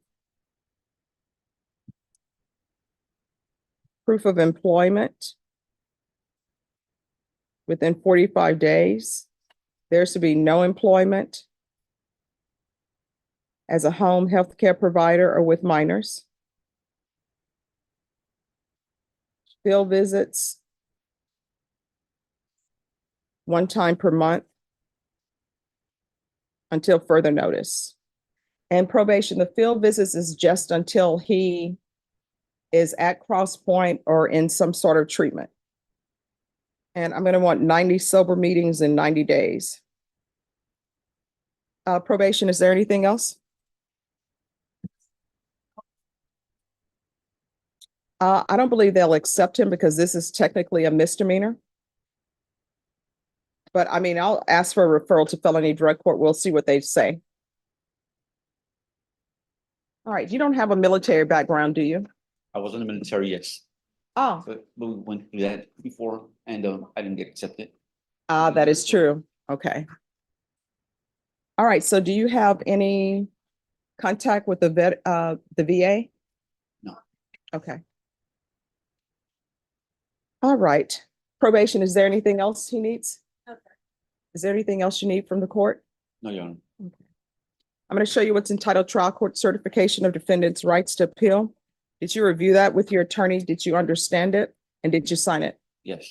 [SPEAKER 3] Proof of employment within 45 days. There's to be no employment as a home healthcare provider or with minors. Field visits 1 time per month until further notice. And probation, the field visits is just until he is at Cross Point or in some sort of treatment. And I'm going to want 90 sober meetings in 90 days. Probation, is there anything else? I don't believe they'll accept him because this is technically a misdemeanor. But I mean, I'll ask for a referral to felony drug court. We'll see what they say. All right, you don't have a military background, do you?
[SPEAKER 10] I was in the military, yes,
[SPEAKER 3] Oh,
[SPEAKER 10] but we went through that before and I didn't get accepted.
[SPEAKER 3] that is true. Okay. All right, so do you have any contact with the VA?
[SPEAKER 10] No.
[SPEAKER 3] Okay. All right. Probation, is there anything else he needs?
[SPEAKER 9] Okay.
[SPEAKER 3] Is there anything else you need from the court?
[SPEAKER 10] No, Your Honor.
[SPEAKER 3] I'm going to show you what's entitled Trial Court Certification of Defendant's Rights to Appeal. Did you review that with your attorney? Did you understand it? And did you sign it?
[SPEAKER 10] Yes.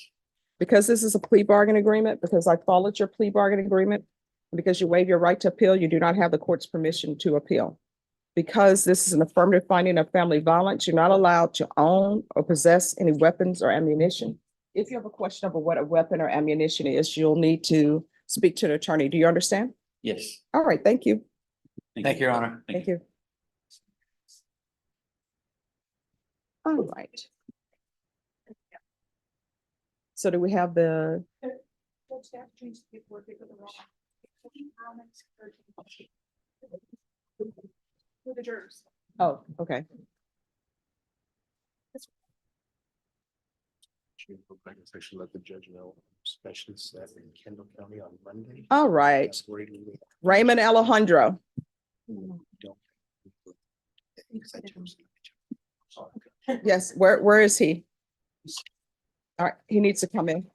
[SPEAKER 3] Because this is a plea bargain agreement, because I followed your plea bargain agreement, and because you waive your right to appeal, you do not have the court's permission to appeal. Because this is an affirmative finding of family violence, you're not allowed to own or possess any weapons or ammunition. If you have a question about what a weapon or ammunition is, you'll need to speak to an attorney. Do you understand?
[SPEAKER 10] Yes.
[SPEAKER 3] All right, thank you.
[SPEAKER 8] Thank you, Your Honor.
[SPEAKER 3] Thank you. All right. So do we have the,
[SPEAKER 2] For the jurors.
[SPEAKER 3] oh, okay.
[SPEAKER 1] I guess I should let the judge know, especially set in Kendall County on Monday.
[SPEAKER 3] All right,
[SPEAKER 1] That's where he will-
[SPEAKER 3] Raymond Alejandro.
[SPEAKER 1] Don't-
[SPEAKER 3] Yes, where is he? All right, he needs to come in.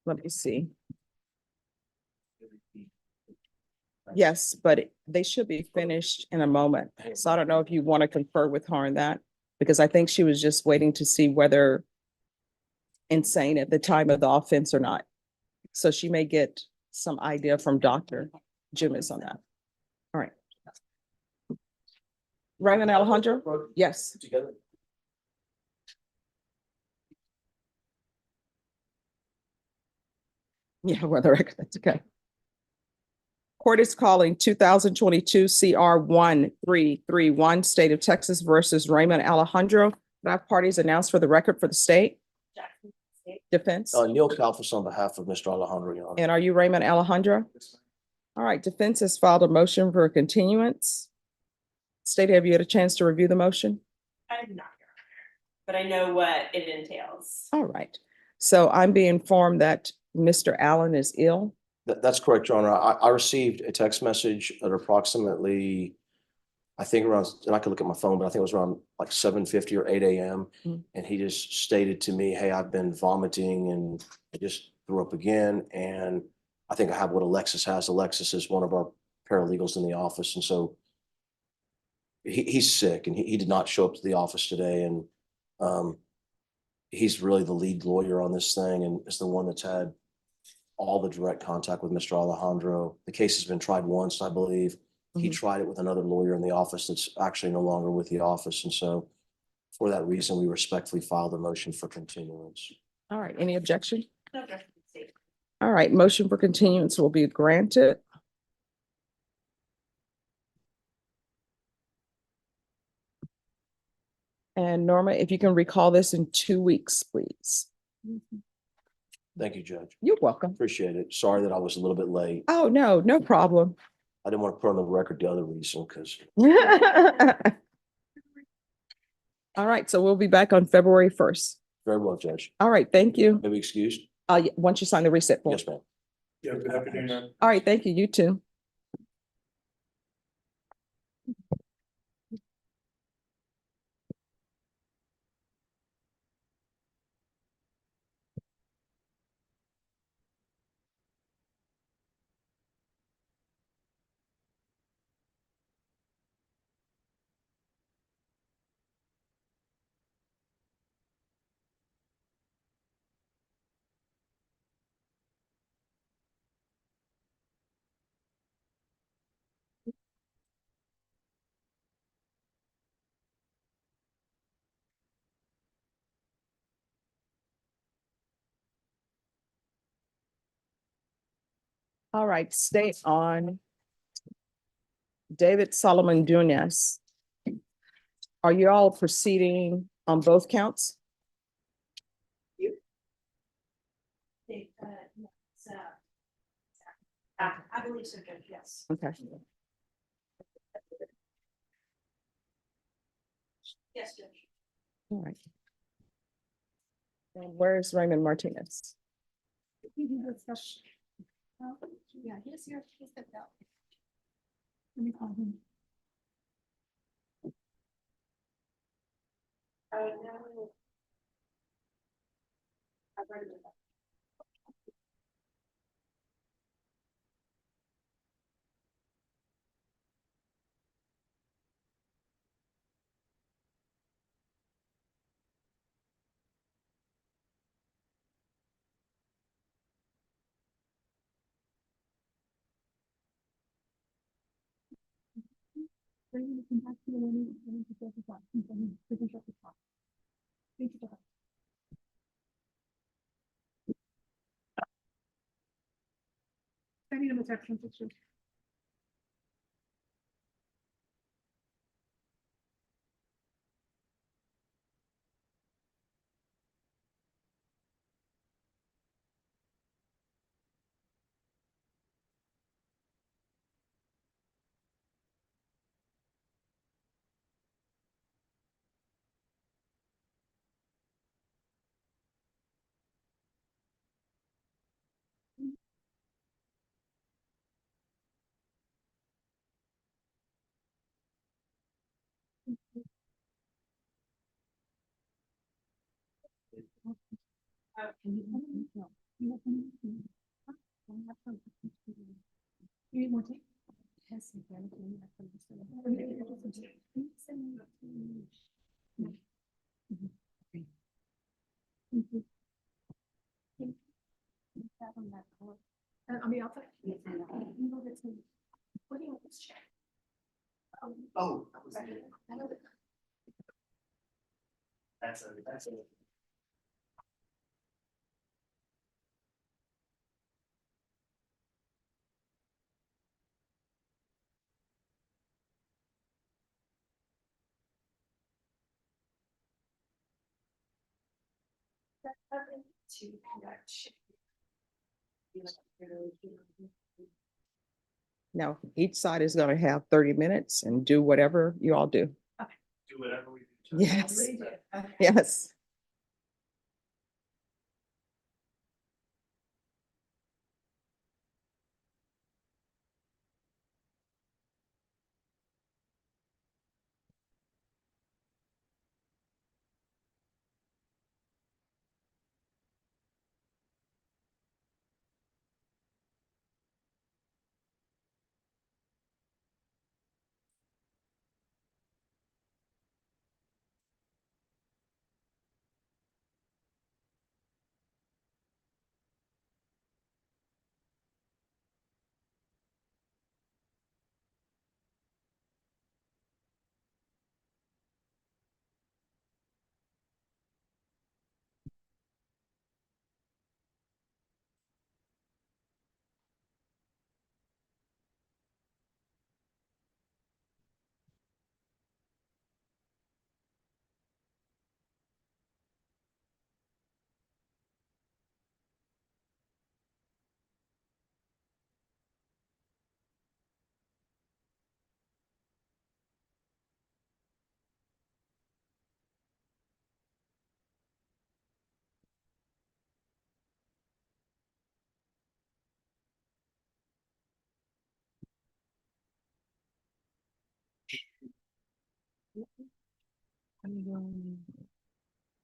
[SPEAKER 3] Let me see. Yes, but they should be finished in a moment. So I don't know if you want to confer with her on that, because I think she was just waiting to see whether insane at the time of the offense or not. So she may get some idea from Dr. Duenas on that. All right. Raymond Alejandro? Yes.
[SPEAKER 7] Together.
[SPEAKER 3] Yeah, whether that's okay. Court is calling 2022 CR 1331, State of Texas versus Raymond Alejandro. That party is announced for the record for the state. Defense.
[SPEAKER 7] Neil Kalfas on behalf of Mr. Alejandro, Your Honor.
[SPEAKER 3] And are you Raymond Alejandro? All right, defense has filed a motion for a continuance. State, have you had a chance to review the motion?
[SPEAKER 11] I did not, Your Honor, but I know what it entails.
[SPEAKER 3] All right, so I'm being informed that Mr. Allen is ill.
[SPEAKER 7] That's correct, Your Honor. I received a text message at approximately, I think around, and I could look at my phone, but I think it was around like 7:50 or 8 a.m.
[SPEAKER 3] Mm.
[SPEAKER 7] And he just stated to me, hey, I've been vomiting and I just threw up again. And I think I have what Alexis has. Alexis is one of our paralegals in the office. And so he's sick and he did not show up to the office today. And he's really the lead lawyer on this thing and is the one that's had all the direct contact with Mr. Alejandro. The case has been tried once, I believe. He
[SPEAKER 3] Mhm.
[SPEAKER 7] tried it with another lawyer in the office that's actually no longer with the office. And so for that reason, we respectfully filed a motion for continuance.
[SPEAKER 3] All right, any objection?
[SPEAKER 11] No objection to the state.
[SPEAKER 3] All right, motion for continuance will be granted. And Norma, if you can recall this in 2 weeks, please.
[SPEAKER 7] Thank you, Judge.
[SPEAKER 3] You're welcome.
[SPEAKER 7] Appreciate it. Sorry that I was a little bit late.
[SPEAKER 3] Oh, no, no problem.
[SPEAKER 7] I didn't want to put on the record the other reason because
[SPEAKER 3] All right, so we'll be back on February 1st.
[SPEAKER 7] very well, Judge.
[SPEAKER 3] All right, thank you.
[SPEAKER 7] Maybe excused?
[SPEAKER 3] Once you sign the reset form.
[SPEAKER 7] Yes, ma'am.
[SPEAKER 10] Yeah, good afternoon.
[SPEAKER 3] All right, thank you, you too. All right, stay on. David Solomon Duenas. Are you all proceeding on both counts?
[SPEAKER 9] They, no, it's, I believe so, Judge, yes.
[SPEAKER 3] Okay.
[SPEAKER 9] Yes, Judge.
[SPEAKER 3] All right. And where's Raymond Martinez?
[SPEAKER 2] Yeah, he's here, he stepped out. Let me call him.
[SPEAKER 9] No. I've read it.
[SPEAKER 2] Bring him back to the room, and to get the clock, and then we can shut the clock. Thank you. I need a protection picture. You need more tape? Yes. On the outside? What do you want this check?
[SPEAKER 6] Oh. That's a.
[SPEAKER 2] To conduct.
[SPEAKER 3] Now, each side is going to have 30 minutes and do whatever you all do.
[SPEAKER 6] Do whatever we.
[SPEAKER 3] Yes, yes.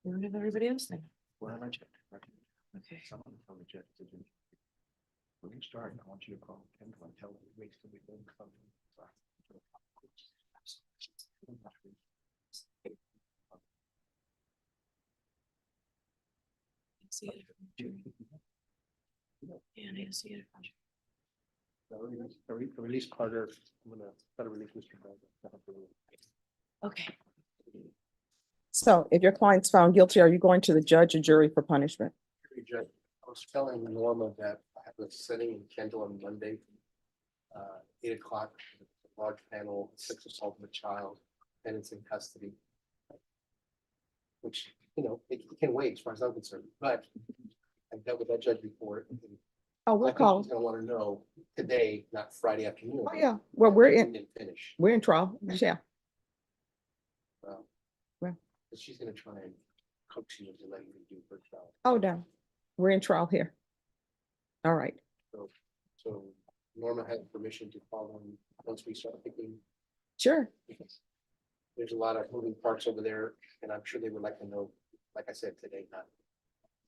[SPEAKER 2] Where did everybody else think?
[SPEAKER 10] Where am I checked?
[SPEAKER 2] Okay.
[SPEAKER 10] Someone from the jet to do. When you start, I want you to call Kendall and tell her we wasted the good something.
[SPEAKER 2] See it. Yeah, I need to see it.
[SPEAKER 6] Release Carter, I'm gonna try to release Mr. Bell.
[SPEAKER 2] Okay.
[SPEAKER 3] So if your client's found guilty, are you going to the judge or jury for punishment?
[SPEAKER 1] Judge, I was telling Norma that I have a sitting in Kendall on Monday, 8 o'clock, a large panel, sex assault of a child, and it's in custody. Which, you know, it can wait as far as I'm concerned, but I've dealt with that judge before. And
[SPEAKER 3] Oh,
[SPEAKER 1] I
[SPEAKER 3] we'll
[SPEAKER 1] think
[SPEAKER 3] call.
[SPEAKER 1] he's gonna wanna know today, not Friday afternoon.
[SPEAKER 3] Oh, yeah. Well, we're in,
[SPEAKER 1] Didn't finish.
[SPEAKER 3] we're in trial. Yeah.
[SPEAKER 1] But she's gonna try and coax you into letting me do her trial.
[SPEAKER 3] Oh, no. We're in trial here. All right.
[SPEAKER 1] So Norma had permission to follow him once we start picking.
[SPEAKER 3] Sure.
[SPEAKER 1] Because there's a lot of moving parts over there, and I'm sure they would like to know, like I said, today, not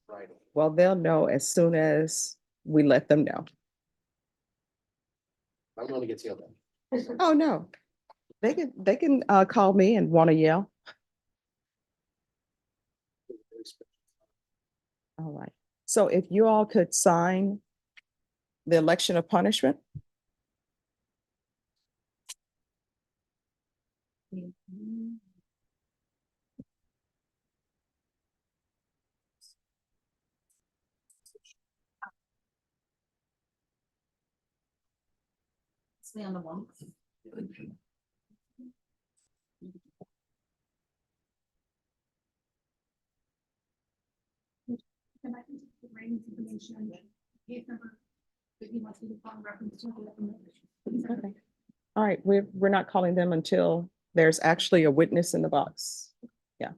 [SPEAKER 1] Friday.
[SPEAKER 3] Well, they'll know as soon as we let them know.
[SPEAKER 1] I'm gonna get yelled at.
[SPEAKER 3] Oh, no. They can call me and want to yell. All right. So if you all could sign the election of punishment.
[SPEAKER 5] Stay on the one.
[SPEAKER 2] And I can take the ratings information, case number, that he wants me to find reference to.
[SPEAKER 3] Okay. All right, we're not calling them until there's actually a witness in the box. Yeah.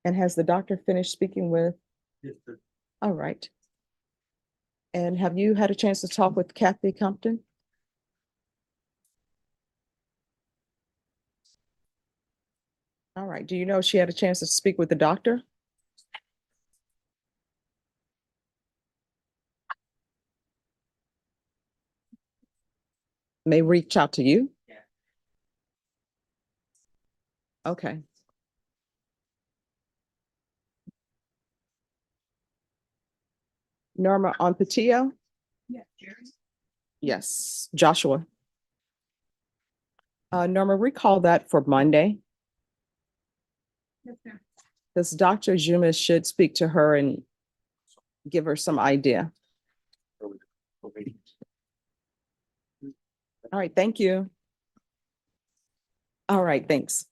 [SPEAKER 3] And has the doctor finished speaking with All right. And have you had a chance to talk with Kathy Compton? All right. Do you know if she had a chance to speak with the doctor? May reach out to you? Okay. Norma on Patillo?
[SPEAKER 2] Yeah, Jerry.
[SPEAKER 3] Yes, Joshua. Norma, recall that for Monday,
[SPEAKER 2] Yes, ma'am.
[SPEAKER 3] because Dr. Juma should speak to her and give her some idea. All right, thank you. All right, thanks.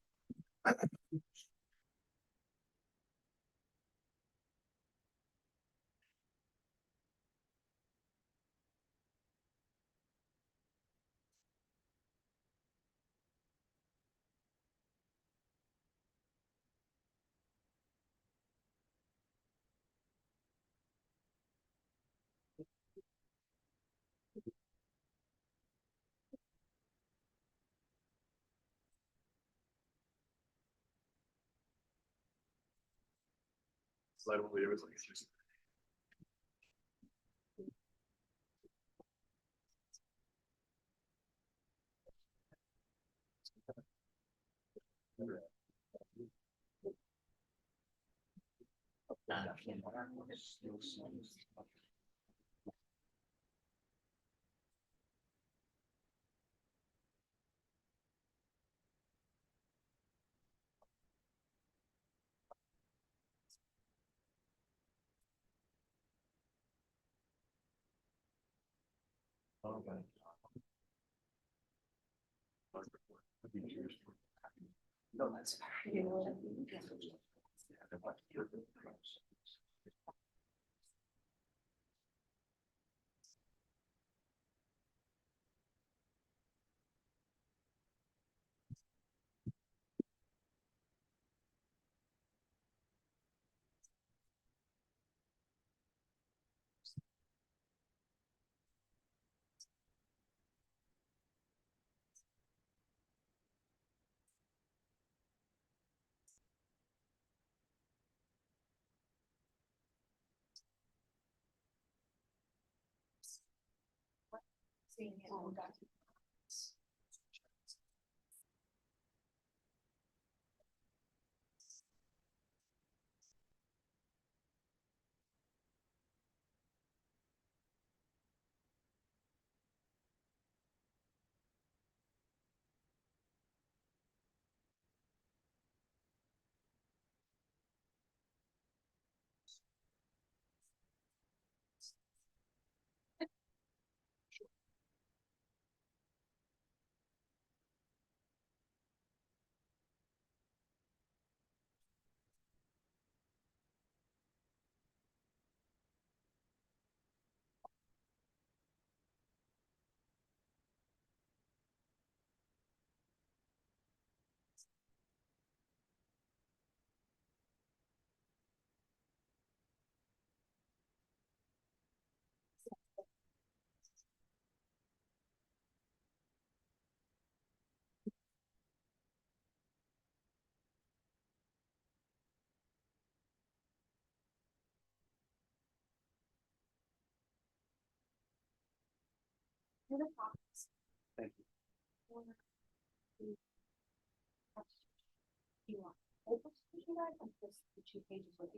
[SPEAKER 10] Thank you.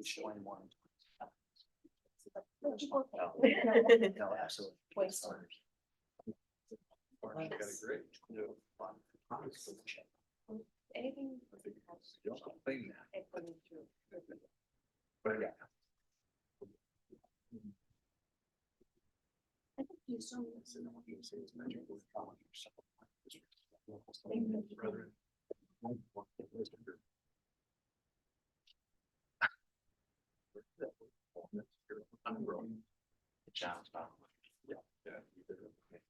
[SPEAKER 10] Showing one. No, absolutely.
[SPEAKER 2] Anything.
[SPEAKER 10] But yeah. I'm growing. The challenge. Yeah.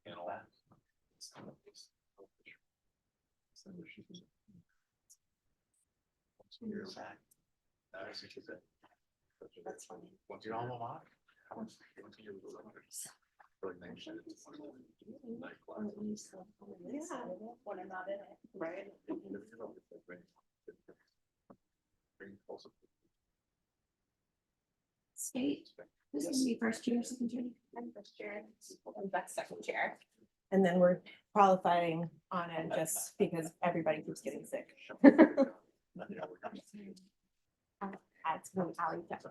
[SPEAKER 10] And all that.
[SPEAKER 9] That's funny.
[SPEAKER 10] What's your alma mater? Really nice.
[SPEAKER 9] Yeah, when I'm not in it, right?
[SPEAKER 5] State, this is gonna be first year, second year.
[SPEAKER 11] I'm first chair, and Beck's second chair.
[SPEAKER 9] And then we're qualifying on it just because everybody keeps getting sick. That's when Ally does.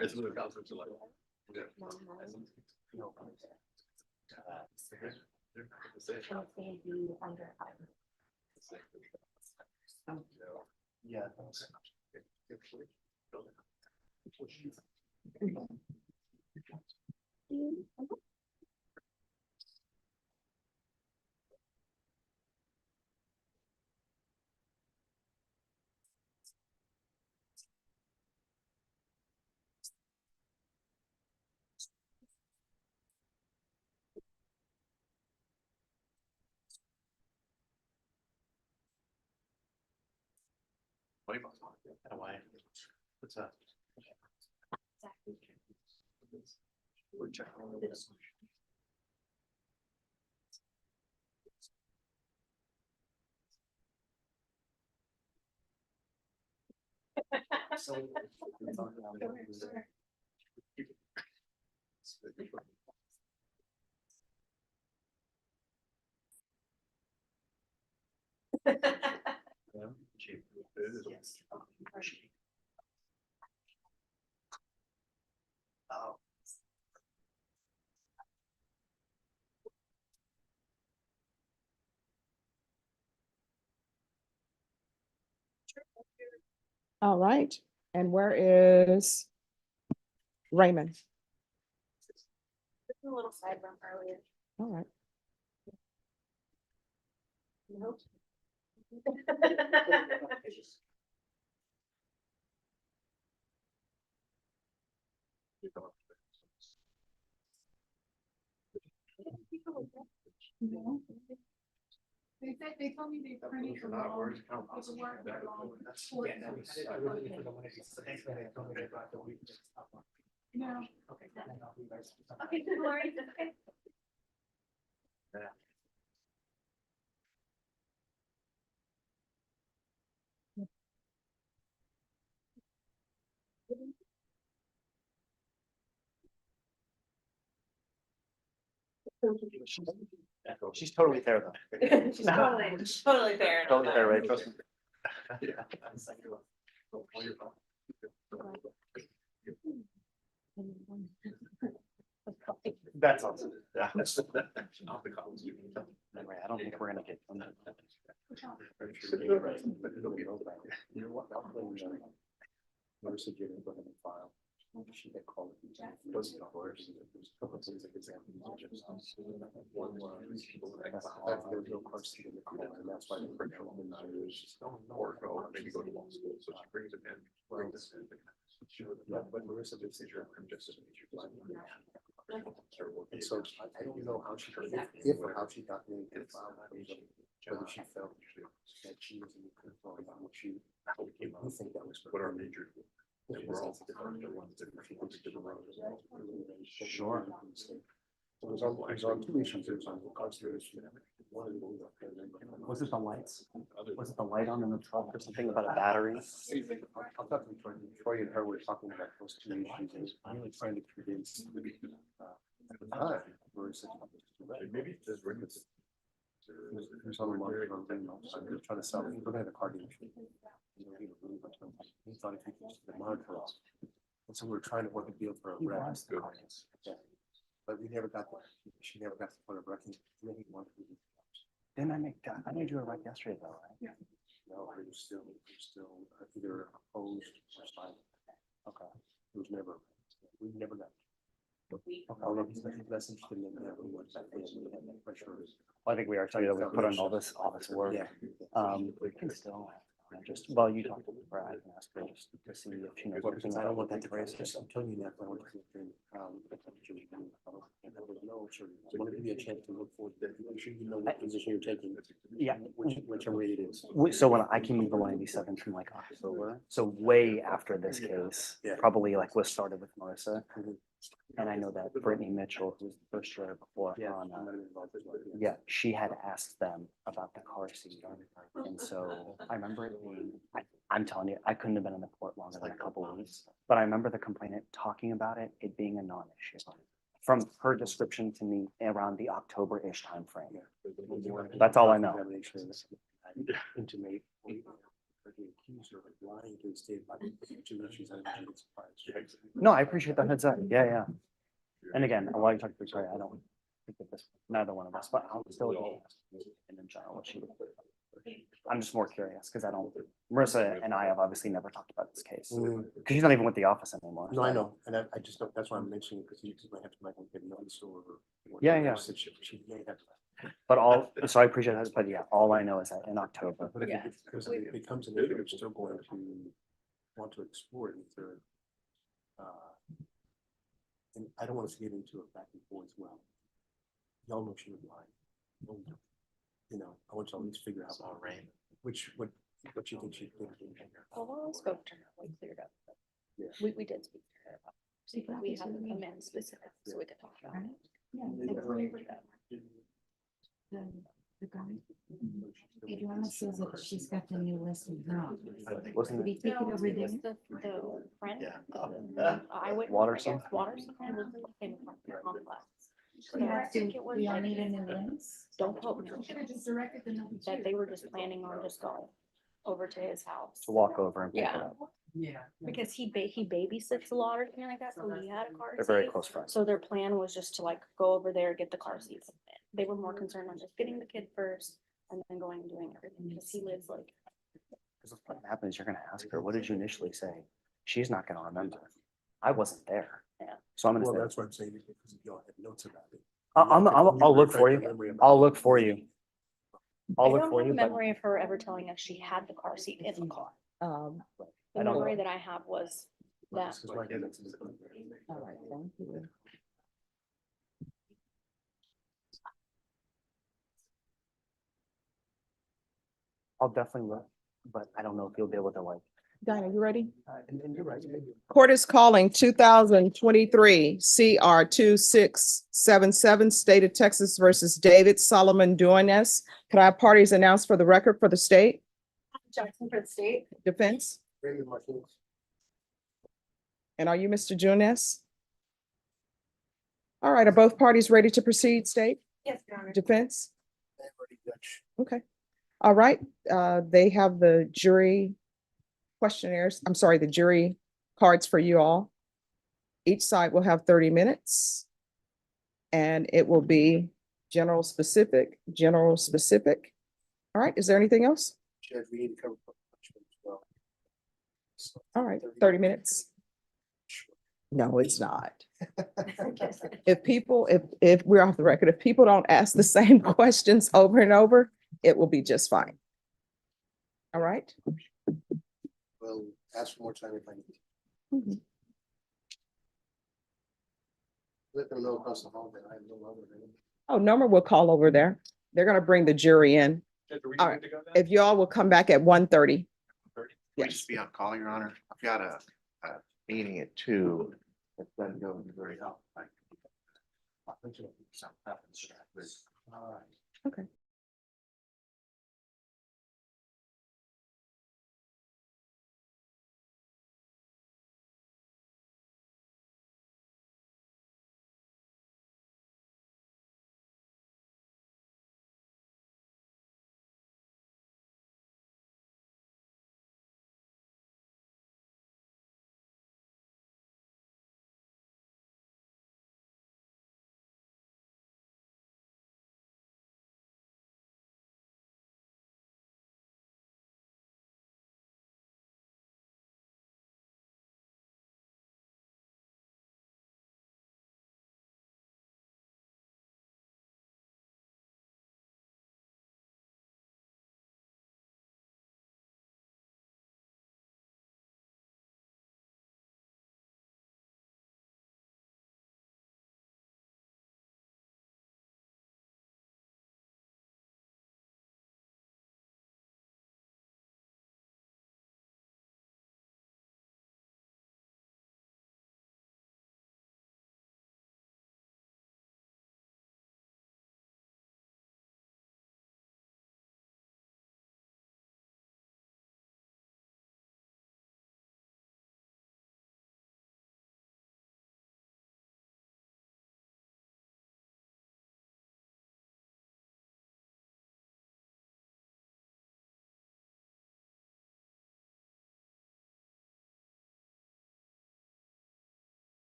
[SPEAKER 10] It's really concepts like.
[SPEAKER 6] Yeah.
[SPEAKER 10] Away. What's that? We're checking this. Oh.
[SPEAKER 3] All right, and where is Raymond?
[SPEAKER 11] A little side bump earlier.
[SPEAKER 3] All right.
[SPEAKER 11] Nope.
[SPEAKER 2] They told me they printed the wrong paperwork, the wrong report. No.
[SPEAKER 11] Okay, good, Lori, okay.
[SPEAKER 6] She's totally fair though.
[SPEAKER 11] She's totally fair.
[SPEAKER 6] Totally fair, right? Trust me. That's awesome. Yeah. Anyway, I don't think we're gonna get.
[SPEAKER 10] Notice if you're gonna put in a file. She had called. Was it course? There's a couple of things like examples. One was people like, there's no car seat in the car, and that's why the printer will not use. Or go, maybe go to law school, so she brings it in, brings this in. Yeah, but Marissa did say her, I'm just. And so I don't know how she, if or how she got me to file, whether she felt that she was in the control, what she, I think that was what our major. Sure. So there's on two issues, there's on the conservation.
[SPEAKER 6] Was it the lights? Was it the light on in the truck or something about a battery?
[SPEAKER 10] I'll talk to Troy and her, we're talking about those two issues, I'm really trying to convince. Maybe there's limits. There's other ones, I'm just trying to sell, we're gonna have a car dealership. He thought if he could just monitor us. And so we're trying to work a deal for a rep. Yeah. But we never got there. She never got to the point of wrecking.
[SPEAKER 6] Didn't I made you a right yesterday though, right?
[SPEAKER 10] Yeah. No, we're still either opposed or silent.
[SPEAKER 6] Okay.
[SPEAKER 10] It was never, we never got. Although he's less interested in that, we went back in, we had that pressure.
[SPEAKER 6] Well, I think we are telling you that we put on all this work.
[SPEAKER 10] Yeah.
[SPEAKER 6] We can still just, well, you talk to Brad and ask her just to see if she knows.
[SPEAKER 10] Well, because I don't want that to
[SPEAKER 6] raise.
[SPEAKER 10] raise, I'm telling you that, I want to. And there was no sure. I want to give you a chance to look forward to that. Make sure you know what position you're taking.
[SPEAKER 6] Yeah.
[SPEAKER 10] Whichever it is.
[SPEAKER 6] So when I came to the 187 from like October, so way after this case,
[SPEAKER 10] Yeah.
[SPEAKER 6] probably like was started with Marissa.
[SPEAKER 10] Mhm.
[SPEAKER 6] And I know that Brittany Mitchell, who's the first juror before,
[SPEAKER 10] Yeah.
[SPEAKER 6] on, yeah, she had asked them about the car seat. And so I remember it being, I'm telling you, I couldn't have been in the court longer than a couple of weeks. But I remember the complainant talking about it, it being a non-issue. From her description to me around the October-ish timeframe. That's all I know.
[SPEAKER 10] Intimate. The accuser of lying to the state about the issues.
[SPEAKER 6] No, I appreciate the heads up. Yeah, yeah. And again, while you're talking, sorry, I don't think that this, neither one of us, but I'll still go. And in general, what she would. I'm just more curious because I don't, Marissa and I have obviously never talked about this case. Because she's not even with the office anymore.
[SPEAKER 10] No, I know, and I just don't, that's why I'm mentioning, because you might have to make a notice or.
[SPEAKER 6] Yeah, yeah.
[SPEAKER 10] She may have to.
[SPEAKER 6] But all, so I appreciate that, but yeah, all I know is that in October.
[SPEAKER 10] But if because if it becomes an issue, we're still going to want to explore it if they're. And I don't want us to get into a back and forth as well. Y'all know she was lying. You know, I want y'all to at least figure out all right, what you think she did.
[SPEAKER 2] Well, I spoke to her, we cleared up.
[SPEAKER 10] Yeah.
[SPEAKER 2] We did speak to her about, see, we have a man specific, so we could talk about it.
[SPEAKER 12] The guy, Adriana says that she's got the new list of girls.
[SPEAKER 6] Wasn't
[SPEAKER 12] Did he take it over there?
[SPEAKER 2] The friend,
[SPEAKER 6] Waterson?
[SPEAKER 2] Waterson, and the came from the complex. So I think it was
[SPEAKER 12] We all
[SPEAKER 2] like,
[SPEAKER 12] need a new list.
[SPEAKER 2] don't quote me, that they were just planning on just going over to his house.
[SPEAKER 6] To walk over and pick it
[SPEAKER 2] Yeah.
[SPEAKER 6] up.
[SPEAKER 12] Yeah.
[SPEAKER 2] Because he babysits a lot or something like that, so he had a car
[SPEAKER 6] They're very
[SPEAKER 2] seat.
[SPEAKER 6] close friends.
[SPEAKER 2] So their plan was just to like go over there, get the car seat. They were more concerned on just getting the kid first and then going and doing everything, because he lives like.
[SPEAKER 6] Because what happens, you're gonna ask her, what did you initially say? She's not gonna remember. I wasn't there.
[SPEAKER 2] Yeah.
[SPEAKER 6] So I'm
[SPEAKER 10] Well,
[SPEAKER 6] gonna say,
[SPEAKER 10] that's what I'm saying, because y'all had notes about it.
[SPEAKER 6] I'll look for you. I'll look for you.
[SPEAKER 2] I
[SPEAKER 6] I'll look
[SPEAKER 2] don't
[SPEAKER 6] for
[SPEAKER 2] have
[SPEAKER 6] you,
[SPEAKER 2] a
[SPEAKER 6] but
[SPEAKER 2] memory of her ever telling us she had the car seat in the car. The
[SPEAKER 6] I don't
[SPEAKER 2] memory
[SPEAKER 6] know.
[SPEAKER 2] that I have was that.
[SPEAKER 12] All right, thank you.
[SPEAKER 6] I'll definitely look, but I don't know if you'll be able to like.
[SPEAKER 3] Dinah, you ready?
[SPEAKER 10] And you're right.
[SPEAKER 3] Court is calling 2023 CR 2677, State of Texas versus David Solomon Duenas. Could I have parties announced for the record for the state?
[SPEAKER 9] Jackson for the state.
[SPEAKER 3] Defense? And are you Mr. Duenas? All right, are both parties ready to proceed, state?
[SPEAKER 9] Yes, Your Honor.
[SPEAKER 3] Defense? Okay. All right, they have the jury questionnaires, I'm sorry, the jury cards for you all. Each side will have 30 minutes. And it will be general specific, general specific. All right, is there anything else?
[SPEAKER 10] Judge, we need to cover punishment as well.
[SPEAKER 3] All right, 30 minutes. No, it's not. If people, if we're off the record, if people don't ask the same questions over and over, it will be just fine. All right?
[SPEAKER 10] Well, ask for more time if I need.
[SPEAKER 3] Mhm.
[SPEAKER 10] Let them know across the hall that I have no longer.
[SPEAKER 3] Oh, Norma will call over there. They're gonna bring the jury in. All right, if y'all will come back at 1:30.
[SPEAKER 13] We'll just be on call, Your Honor. I've got a meeting at 2. That's gonna go very helpful.
[SPEAKER 3] Okay.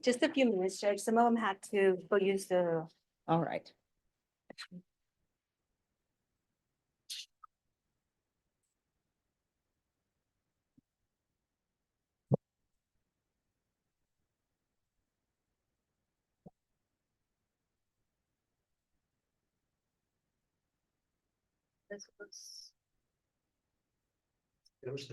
[SPEAKER 9] Just a few minutes, Judge. Some of them had to go use the.
[SPEAKER 3] All right.
[SPEAKER 9] This was.
[SPEAKER 1] It was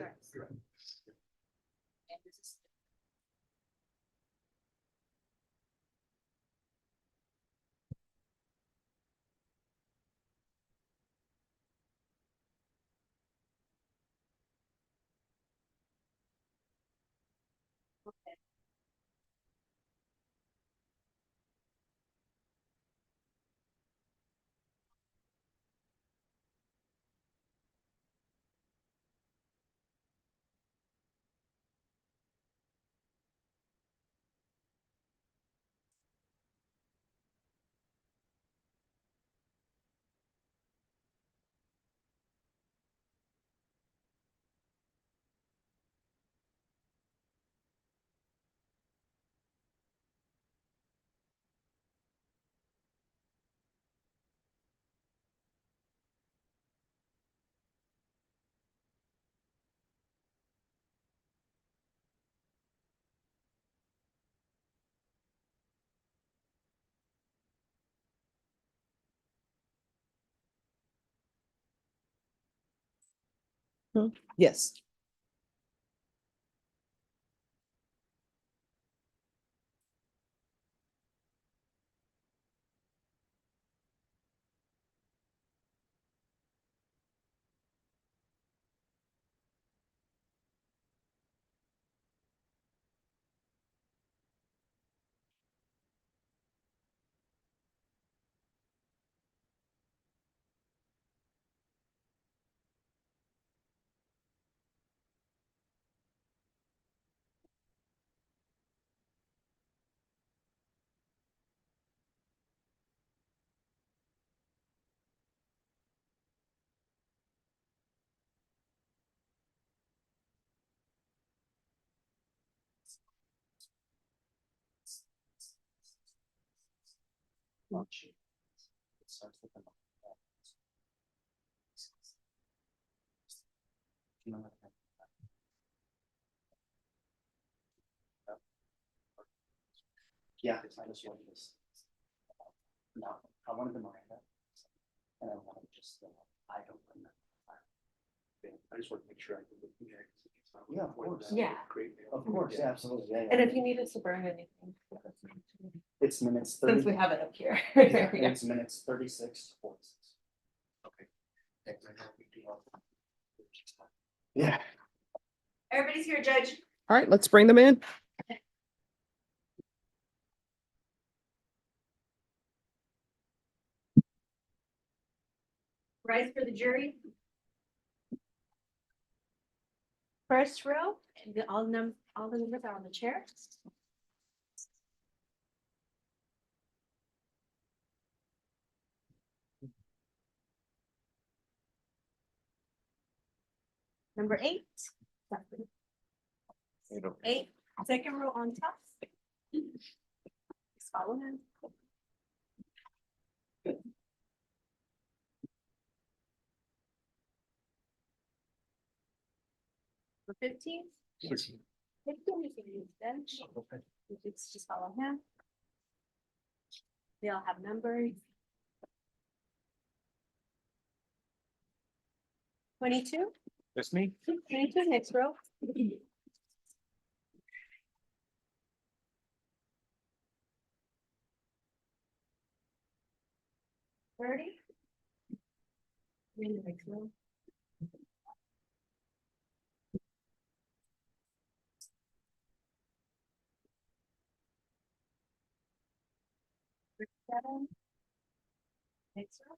[SPEAKER 3] Yes.
[SPEAKER 6] Yeah, it's minus one is. No, I wanted the Miranda. And I wanted just, I don't remember.
[SPEAKER 10] I just want to make sure I can.
[SPEAKER 6] Yeah, of course.
[SPEAKER 2] Yeah.
[SPEAKER 10] Great.
[SPEAKER 6] Of course, yeah, absolutely, yeah,
[SPEAKER 2] And
[SPEAKER 6] yeah.
[SPEAKER 2] if you need us to burn anything. let us know too.
[SPEAKER 6] It's minutes
[SPEAKER 2] Since
[SPEAKER 6] 30.
[SPEAKER 2] we have it up here.
[SPEAKER 6] Yeah, it's minutes 36 to 46. Yeah.
[SPEAKER 9] Everybody's here, Judge.
[SPEAKER 3] All right, let's bring them in.
[SPEAKER 9] Rise for the jury. First row, and all the numbers are on the chair. Number 8. Eight, second row on top. Just follow him. Number 15. 15, you can use bench. It's just follow him. They all have numbers. 22.
[SPEAKER 8] That's me.
[SPEAKER 9] 22, next row. 30. In the next row. 37. Next row.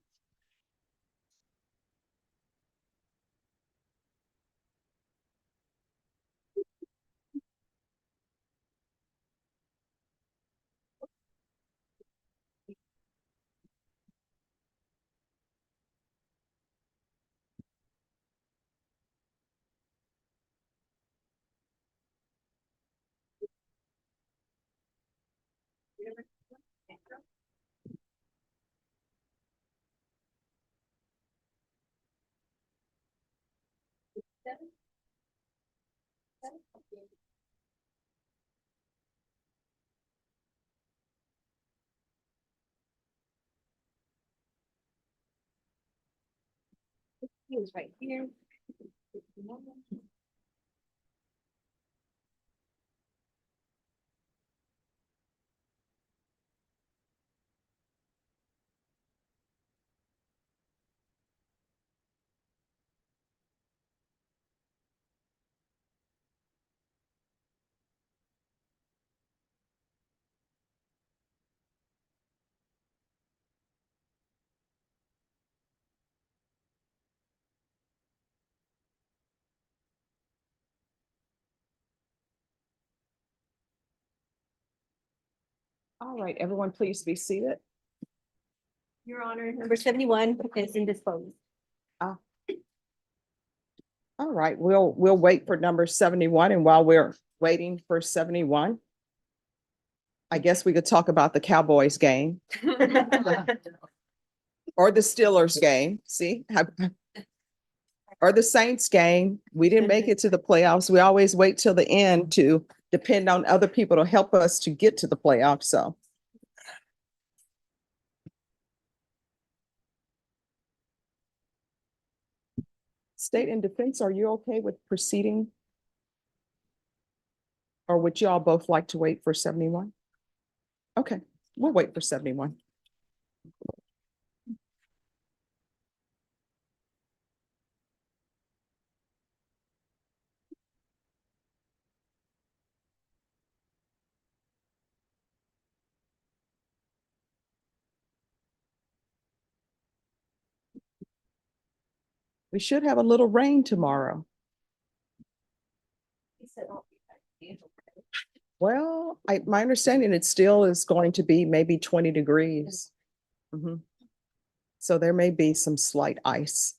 [SPEAKER 9] He was right here.
[SPEAKER 3] All right, everyone, please be seated.
[SPEAKER 9] Your Honor, number 71 is indisposed.
[SPEAKER 3] All right, we'll wait for number 71, and while we're waiting for 71, I guess we could talk about the Cowboys game or the Steelers game. See? Or the Saints game. We didn't make it to the playoffs. We always wait till the end to depend on other people to help us to get to the playoffs. So. State and Defense, are you okay with proceeding? Or would you all both like to wait for 71? Okay, we'll wait for 71. We should have a little rain tomorrow. Well, my understanding, it still is going to be maybe 20 degrees. Mhm. So there may be some slight ice.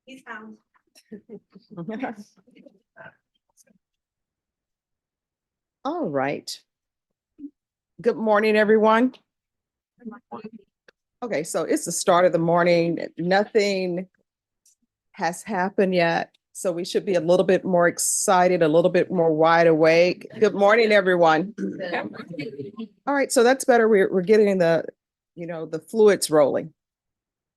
[SPEAKER 9] He's found.
[SPEAKER 3] All right. Good morning, everyone. Okay, so it's the start of the morning. Nothing has happened yet. So we should be a little bit more excited, a little bit more wide awake. Good morning, everyone. All right, so that's better. We're getting the fluids rolling.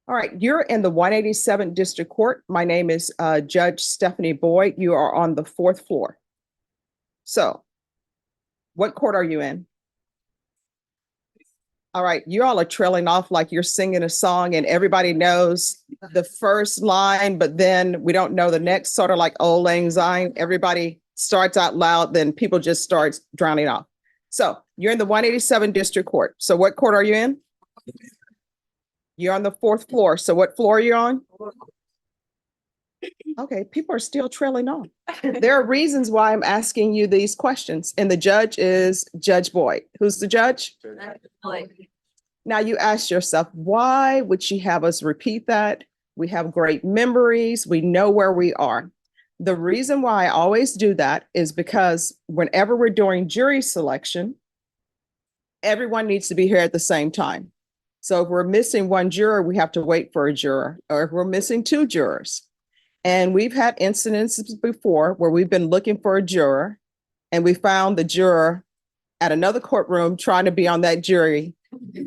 [SPEAKER 3] All right, you're in the 187th District Court. My name is Judge Stephanie Boyd. You are on the 4th floor. So what court are you in? All right, you all are trailing off like you're singing a song and everybody knows the first line, but then we don't know the next, sort of like Old Lang Syne. Everybody starts out loud, then people just start drowning off. So you're in the 187 District Court. So what court are you in? You're on the 4th floor. So what floor are you on? Okay, people are still trailing on. There are reasons why I'm asking you these questions. And the judge is Judge Boyd. Who's the judge? Now you ask yourself, why would she have us repeat that? We have great memories. We know where we are. The reason why I always do that is because whenever we're doing jury selection, everyone needs to be here at the same time. So if we're missing one juror, we have to wait for a juror, or if we're missing 2 jurors. And we've had incidences before where we've been looking for a juror and we found the juror at another courtroom trying to be on that jury.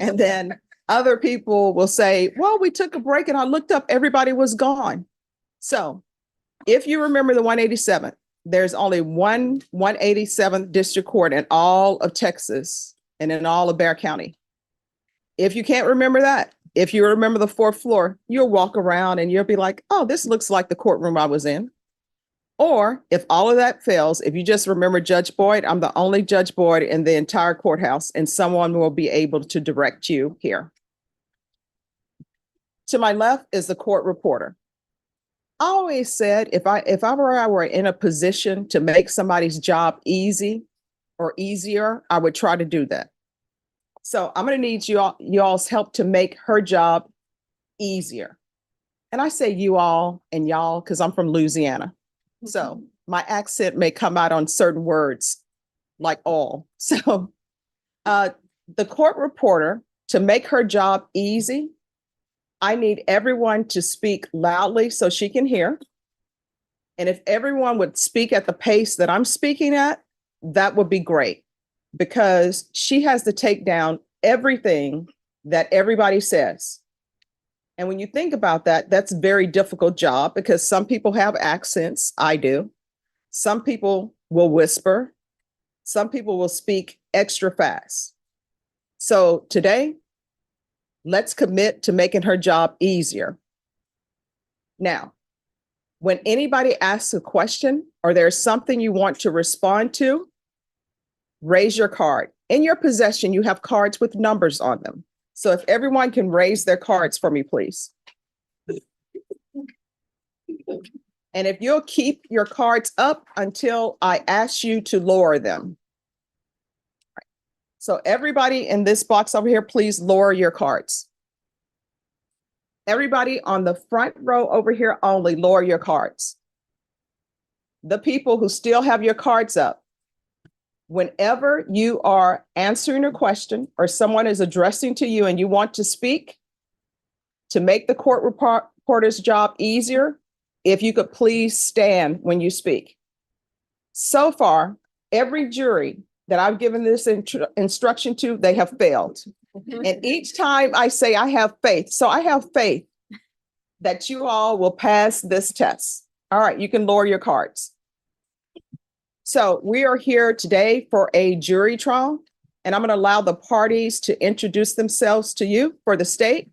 [SPEAKER 3] And then other people will say, well, we took a break and I looked up, everybody was gone. So if you remember the 187th, there's only one 187th District Court in all of Texas and in all of Bexar County. If you can't remember that, if you remember the 4th floor, you'll walk around and you'll be like, oh, this looks like the courtroom I was in. Or if all of that fails, if you just remember Judge Boyd, I'm the only Judge Boyd in the entire courthouse and someone will be able to direct you here. To my left is the court reporter. I always said, if I were in a position to make somebody's job easy or easier, I would try to do that. So I'm going to need y'all's help to make her job easier. And I say you all and y'all because I'm from Louisiana. So my accent may come out on certain words like all. So the court reporter, to make her job easy, I need everyone to speak loudly so she can hear. And if everyone would speak at the pace that I'm speaking at, that would be great because she has to take down everything that everybody says. And when you think about that, that's a very difficult job because some people have accents. I do. Some people will whisper. Some people will speak extra fast. So today, let's commit to making her job easier. Now, when anybody asks a question or there's something you want to respond to, raise your card. In your possession, you have cards with numbers on them. So if everyone can raise their cards for me, please. And if you'll keep your cards up until I ask you to lower them. So everybody in this box over here, please lower your cards. Everybody on the front row over here only, lower your cards. The people who still have your cards up, whenever you are answering a question or someone is addressing to you and you want to speak, to make the court reporter's job easier, if you could please stand when you speak. So far, every jury that I've given this instruction to, they have failed. And each time I say I have faith. So I have faith that you all will pass this test. All right, you can lower your cards. So we are here today for a jury trial, and I'm going to allow the parties to introduce themselves to you for the state.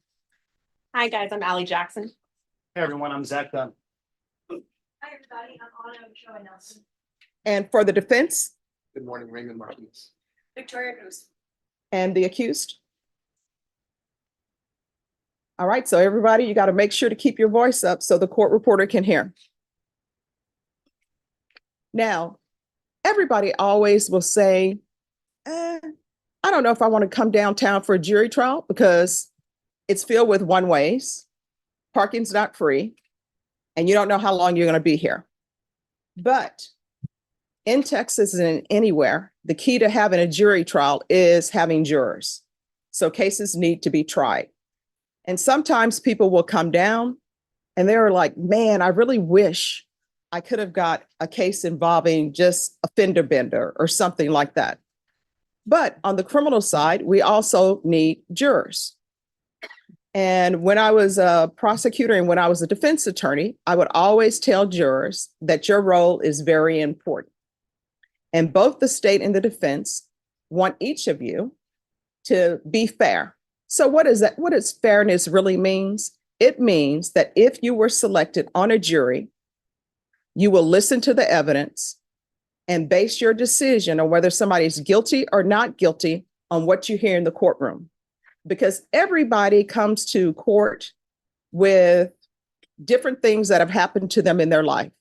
[SPEAKER 11] Hi, guys. I'm Allie Jackson.
[SPEAKER 14] Hey, everyone. I'm Zach Dunn.
[SPEAKER 5] Hi, everybody. I'm Anna Ochoa Nelson.
[SPEAKER 3] And for the defense.
[SPEAKER 10] Good morning, Raymond Martinez.
[SPEAKER 5] Victoria Cruz.
[SPEAKER 3] And the accused. All right, so everybody, you got to make sure to keep your voice up so the court reporter can hear. Now, everybody always will say, I don't know if I want to come downtown for a jury trial because it's filled with one-ways, parking's not free, and you don't know how long you're going to be here. But in Texas and anywhere, the key to having a jury trial is having jurors. So cases need to be tried. And sometimes people will come down and they're like, man, I really wish I could have got a case involving just a fender bender or something like that. But on the criminal side, we also need jurors. And when I was a prosecutor and when I was a defense attorney, I would always tell jurors that your role is very important. And both the state and the defense want each of you to be fair. So what is that? What does fairness really means? It means that if you were selected on a jury, you will listen to the evidence, and base your decision on whether somebody's guilty or not guilty on what you hear in the courtroom. Because everybody comes to court with different things that have happened to them in their life.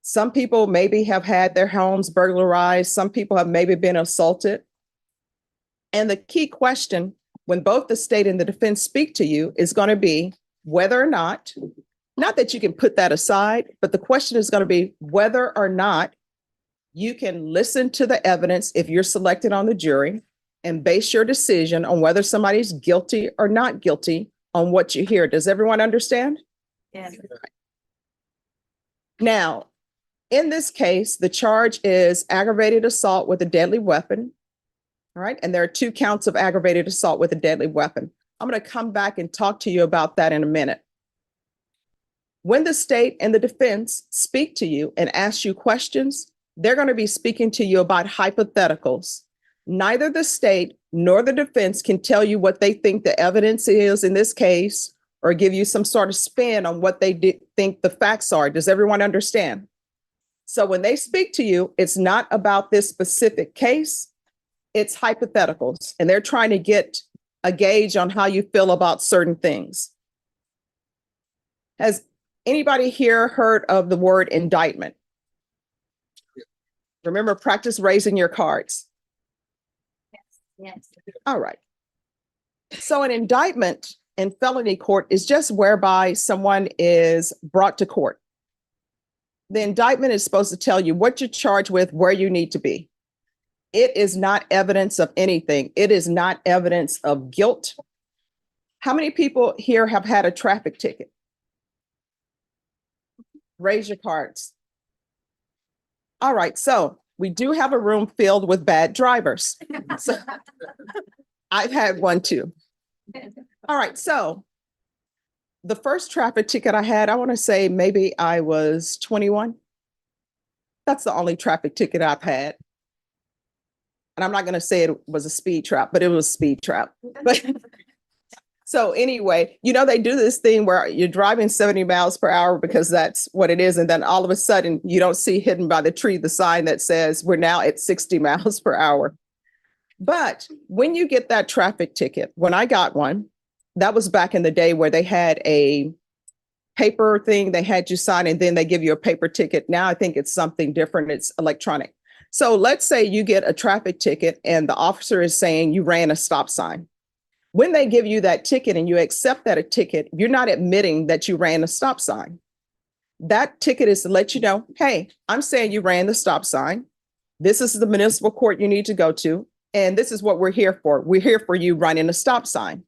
[SPEAKER 3] Some people maybe have had their homes burglarized. Some people have maybe been assaulted. And the key question when both the state and the defense speak to you is going to be whether or not that you can put that aside, but the question is going to be whether or not you can listen to the evidence if you're selected on the jury and base your decision on whether somebody's guilty or not guilty on what you hear. Does everyone understand?
[SPEAKER 9] Yes.
[SPEAKER 3] Now, in this case, the charge is aggravated assault with a deadly weapon. All right. And there are 2 counts of aggravated assault with a deadly weapon. I'm going to come back and talk to you about that in a minute. When the state and the defense speak to you and ask you questions, they're going to be speaking to you about hypotheticals. Neither the state nor the defense can tell you what they think the evidence is in this case or give you some sort of spin on what they think the facts are. Does everyone understand? So when they speak to you, it's not about this specific case, it's hypotheticals, and they're trying to get a gauge on how you feel about certain things. Has anybody here heard of the word indictment? Remember, practice raising your cards.
[SPEAKER 9] Yes.
[SPEAKER 3] All right. So an indictment in felony court is just whereby someone is brought to court. The indictment is supposed to tell you what you're charged with, where you need to be. It is not evidence of anything. It is not evidence of guilt. How many people here have had a traffic ticket? Raise your cards. All right, so we do have a room filled with bad drivers. So I've had one too. All right, so the first traffic ticket I had, I want to say maybe I was 21. That's the only traffic ticket I've had. And I'm not going to say it was a speed trap, but it was a speed trap. But so anyway, you know, they do this thing where you're driving 70 miles per hour because that's what it is. And then all of a sudden you don't see hidden by the tree the sign that says we're now at 60 miles per hour. But when you get that traffic ticket, when I got one, that was back in the day where they had a paper thing they had you sign and then they give you a paper ticket. Now I think it's something different. It's electronic. So let's say you get a traffic ticket and the officer is saying you ran a stop sign. When they give you that ticket and you accept that a ticket, you're not admitting that you ran a stop sign. That ticket is to let you know, hey, I'm saying you ran the stop sign. This is the municipal court you need to go to. And this is what we're here for. We're here for you running a stop sign.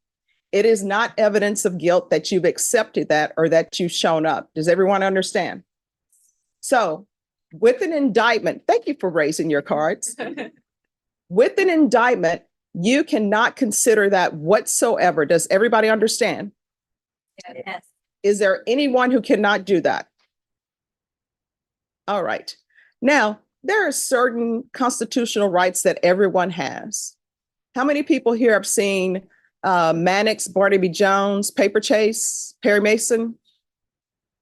[SPEAKER 3] It is not evidence of guilt that you've accepted that or that you've shown up. Does everyone understand? So with an indictment, thank you for raising your cards. With an indictment, you cannot consider that whatsoever. Does everybody understand?
[SPEAKER 9] Yes.
[SPEAKER 3] Is there anyone who cannot do that? All right. Now, there are certain constitutional rights that everyone has. How many people here have seen Mannix, Barnaby Jones, Paper Chase, Perry Mason?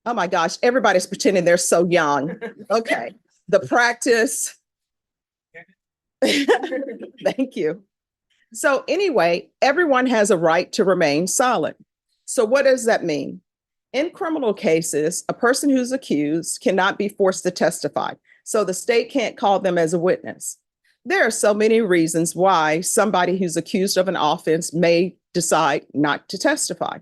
[SPEAKER 3] Oh my gosh, everybody's pretending they're so young. Okay. The Practice. Thank you. So anyway, everyone has a right to remain silent. So what does that mean? In criminal cases, a person who's accused cannot be forced to testify. So the state can't call them as a witness. There are so many reasons why somebody who's accused of an offense may decide not to testify.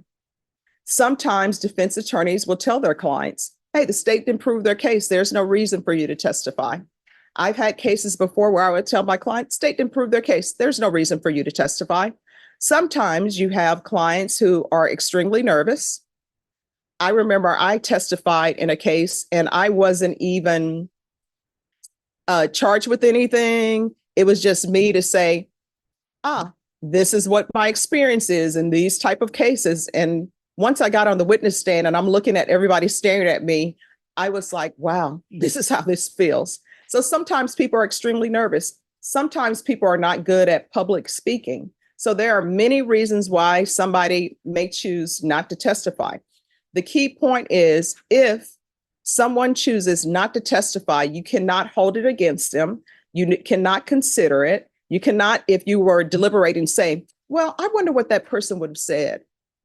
[SPEAKER 3] Sometimes defense attorneys will tell their clients, hey, the state didn't prove their case. There's no reason for you to testify. I've had cases before where I would tell my client, state didn't prove their case. There's no reason for you to testify. Sometimes you have clients who are extremely nervous. I remember I testified in a case and I wasn't even charged with anything. It was just me to say, this is what my experience is in these type of cases. And once I got on the witness stand and I'm looking at everybody staring at me, I was like, wow, this is how this feels. So sometimes people are extremely nervous. Sometimes people are not good at public speaking. So there are many reasons why somebody may choose not to testify. The key point is if someone chooses not to testify, you cannot hold it against them. You cannot consider it. You cannot, if you were deliberating, say, well, I wonder what that person would have said.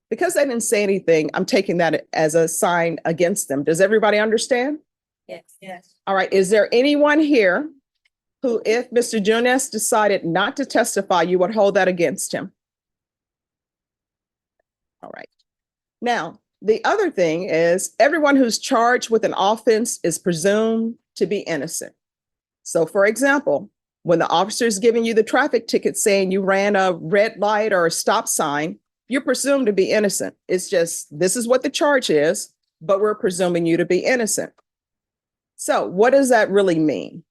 [SPEAKER 3] Because they didn't say anything, I'm taking that as a sign against them. Does everybody understand?
[SPEAKER 11] Yes. Yes.
[SPEAKER 3] All right. Is there anyone here who, if Mr. Duenas decided not to testify, you would hold that against him? All right. Now, the other thing is everyone who's charged with an offense is presumed to be innocent. So for example, when the officer is giving you the traffic ticket saying you ran a red light or a stop sign, you're presumed to be innocent. It's just, this is what the charge is, but we're presuming you to be innocent. So what does that really mean?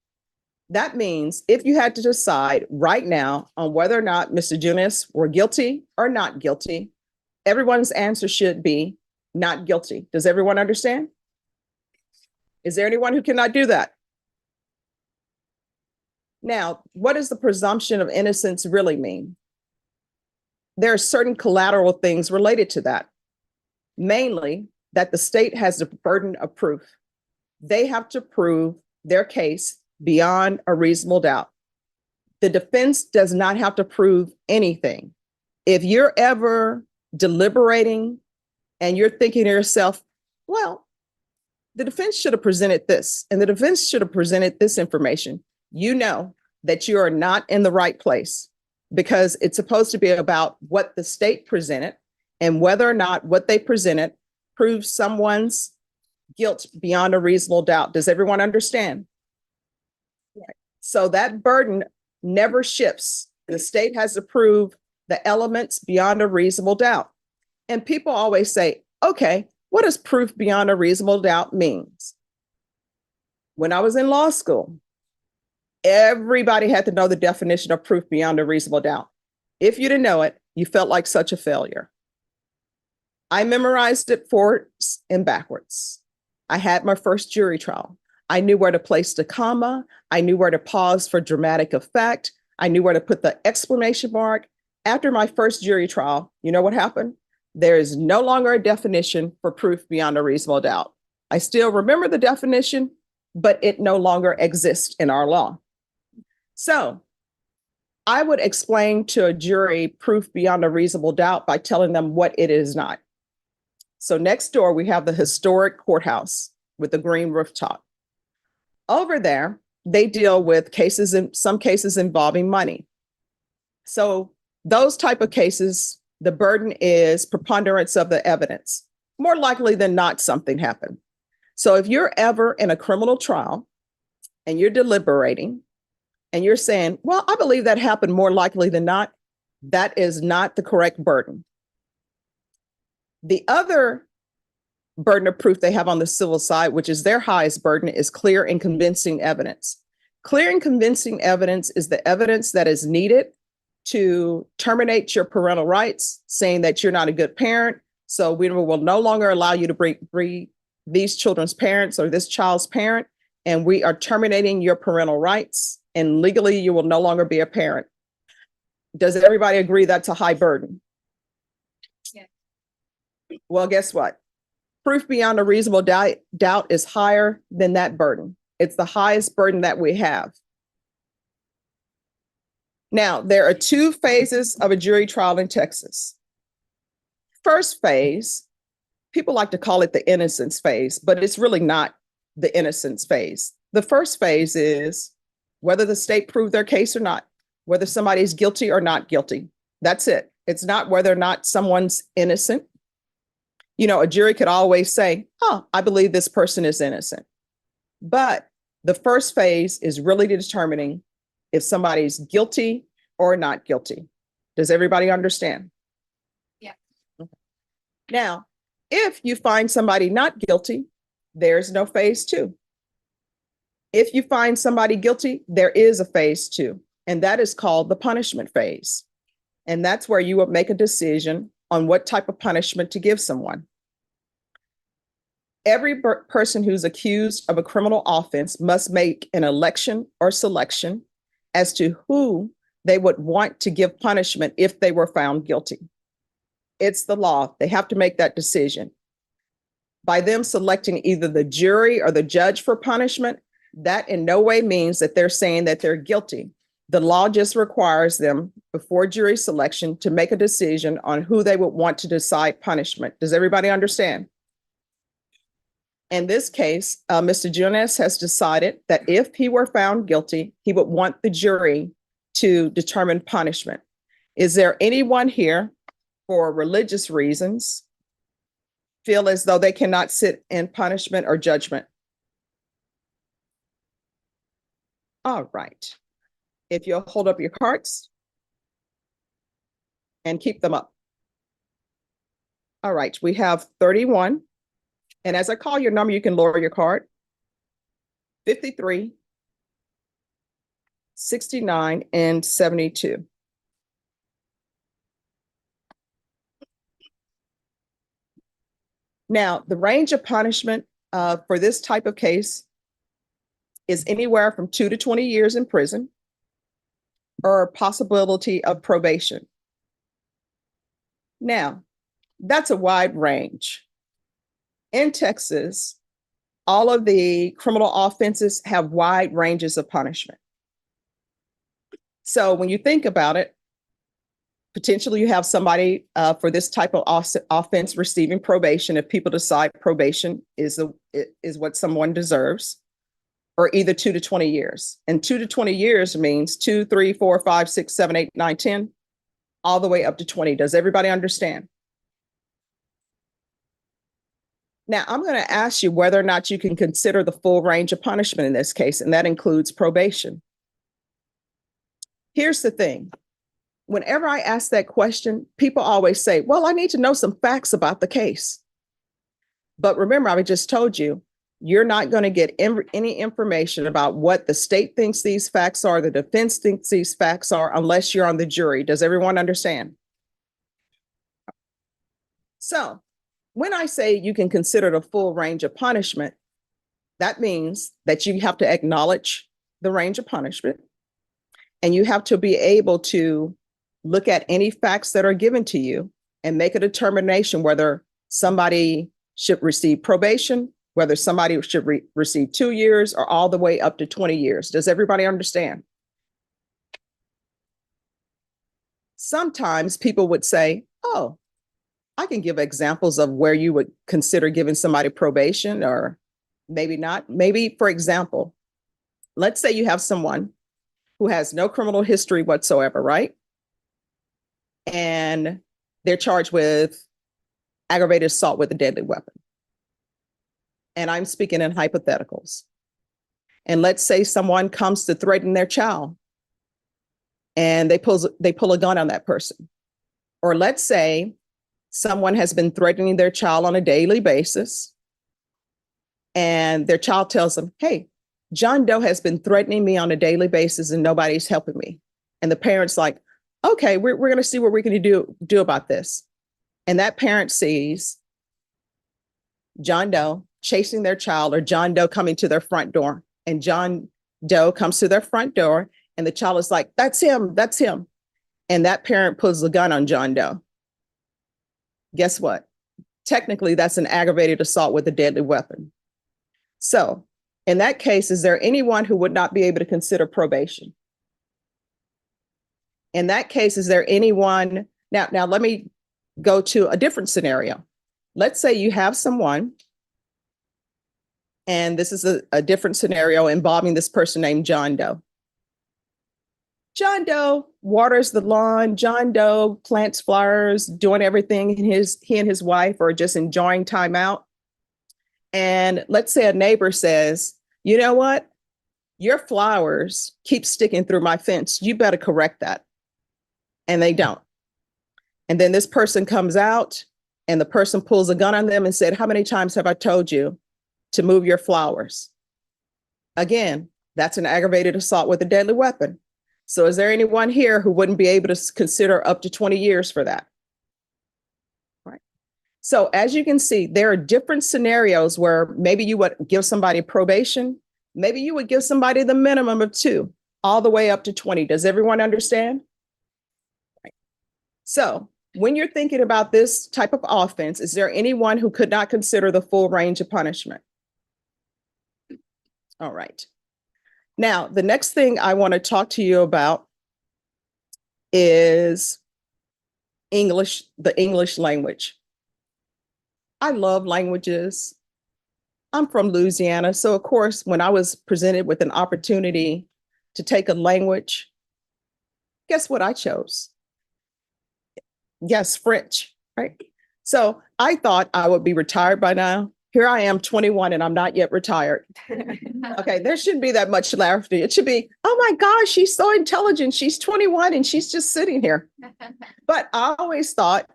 [SPEAKER 3] That means if you had to decide right now on whether or not Mr. Duenas were guilty or not guilty, everyone's answer should be not guilty. Does everyone understand? Is there anyone who cannot do that? Now, what does the presumption of innocence really mean? There are certain collateral things related to that, mainly that the state has the burden of proof. They have to prove their case beyond a reasonable doubt. The defense does not have to prove anything. If you're ever deliberating and you're thinking to yourself, well, the defense should have presented this and the defense should have presented this information, you know that you are not in the right place, because it's supposed to be about what the state presented and whether or not what they presented proves someone's guilt beyond a reasonable doubt. Does everyone understand? Right. So that burden never shifts. The state has to prove the elements beyond a reasonable doubt. And people always say, okay, what does proof beyond a reasonable doubt means? When I was in law school, everybody had to know the definition of proof beyond a reasonable doubt. If you didn't know it, you felt like such a failure. I memorized it forwards and backwards. I had my first jury trial. I knew where to place the comma. I knew where to pause for dramatic effect. I knew where to put the exclamation mark. After my first jury trial, you know what happened? There is no longer a definition for proof beyond a reasonable doubt. I still remember the definition, but it no longer exists in our law. So I would explain to a jury proof beyond a reasonable doubt by telling them what it is not. So next door, we have the historic courthouse with the green rooftop. Over there, they deal with cases, in some cases involving money. So those type of cases, the burden is preponderance of the evidence. More likely than not, something happened. So if you're ever in a criminal trial and you're deliberating and you're saying, well, I believe that happened more likely than not, that is not the correct burden. The other burden of proof they have on the civil side, which is their highest burden, is clear and convincing evidence. Clear and convincing evidence is the evidence that is needed to terminate your parental rights, saying that you're not a good parent. So we will no longer allow you to bring these children's parents or this child's parent, and we are terminating your parental rights, and legally you will no longer be a parent. Does everybody agree that's a high burden?
[SPEAKER 9] Yeah.
[SPEAKER 3] Well, guess what? Proof beyond a reasonable doubt is higher than that burden. It's the highest burden that we have. Now, there are two phases of a jury trial in Texas. First phase, people like to call it the innocence phase, but it's really not the innocence phase. The first phase is whether the state proved their case or not, whether somebody's guilty or not guilty. That's it. It's not whether or not someone's innocent. You know, a jury could always say, oh, I believe this person is innocent. But the first phase is really determining if somebody's guilty or not guilty. Does everybody understand?
[SPEAKER 9] Yeah.
[SPEAKER 3] Okay. Now, if you find somebody not guilty, there's no phase two. If you find somebody guilty, there is a phase two, and that is called the punishment phase. And that's where you would make a decision on what type of punishment to give someone. Every person who's accused of a criminal offense must make an election or selection as to who they would want to give punishment if they were found guilty. It's the law. They have to make that decision. by them selecting either the jury or the judge for punishment, that in no way means that they're saying that they're guilty. The law just requires them, before jury selection, to make a decision on who they would want to decide punishment. Does everybody understand? In this case, Mr. Duenas has decided that if he were found guilty, he would want the jury to determine punishment. Is there anyone here, for religious reasons, feel as though they cannot sit in punishment or judgment? All right. If you'll hold up your cards and keep them up. All right, we have 31. And as I call your number, you can lower your card. 53, 69, and 72. Now, the range of punishment for this type of case is anywhere from 2 to 20 years in prison or possibility of probation. Now, that's a wide range. In Texas, all of the criminal offenses have wide ranges of punishment. So when you think about it, potentially you have somebody for this type of offense receiving probation if people decide probation is what someone deserves, or either 2 to 20 years. And 2 to 20 years means 2, 3, 4, 5, 6, 7, 8, 9, 10, all the way up to 20. Does everybody understand? Now, I'm going to ask you whether or not you can consider the full range of punishment in this case, and that includes probation. Here's the thing. Whenever I ask that question, people always say, well, I need to know some facts about the case. But remember, I just told you, you're not going to get any information about what the state thinks these facts are, the defense thinks these facts are, unless you're on the jury. Does everyone understand? So, when I say you can consider the full range of punishment, that means that you have to acknowledge the range of punishment, and you have to be able to look at any facts that are given to you and make a determination whether somebody should receive probation, whether somebody should receive 2 years or all the way up to 20 years. Does everybody understand? Sometimes people would say, oh, I can give examples of where you would consider giving somebody probation, or maybe not. Maybe, for example, let's say you have someone who has no criminal history whatsoever, right? And they're charged with aggravated assault with a deadly weapon. And I'm speaking in hypotheticals. And let's say someone comes to threaten their child and they pull a gun on that person. Or let's say someone has been threatening their child on a daily basis, and their child tells them, hey, John Doe has been threatening me on a daily basis and nobody's helping me. And the parent's like, okay, we're going to see what we can do about this. And that parent sees John Doe chasing their child, or John Doe coming to their front door. And John Doe comes to their front door and the child is like, that's him, that's him. And that parent pulls the gun on John Doe. Guess what? Technically, that's an aggravated assault with a deadly weapon. So in that case, is there anyone who would not be able to consider probation? In that case, is there anyone? Now let me go to a different scenario. Let's say you have someone, and this is a different scenario involving this person named John Doe. John Doe waters the lawn. John Doe plants flowers, doing everything. He and his wife are just enjoying time out. And let's say a neighbor says, you know what? Your flowers keep sticking through my fence. You better correct that. And they don't. And then this person comes out and the person pulls a gun on them and said, how many times have I told you to move your flowers? Again, that's an aggravated assault with a deadly weapon. So is there anyone here who wouldn't be able to consider up to 20 years for that? Right. So as you can see, there are different scenarios where maybe you would give somebody probation. Maybe you would give somebody the minimum of 2, all the way up to 20. Does everyone understand? Right. So when you're thinking about this type of offense, is there anyone who could not consider the full range of punishment? All right. Now, the next thing I want to talk to you about is English, the English language. I love languages. I'm from Louisiana, so of course, when I was presented with an opportunity to take a language, guess what I chose? Yes, French, right? So I thought I would be retired by now. Here I am, 21, and I'm not yet retired. Okay, there shouldn't be that much laughter. It should be, oh my gosh, she's so intelligent. She's 21 and she's just sitting here. But I always thought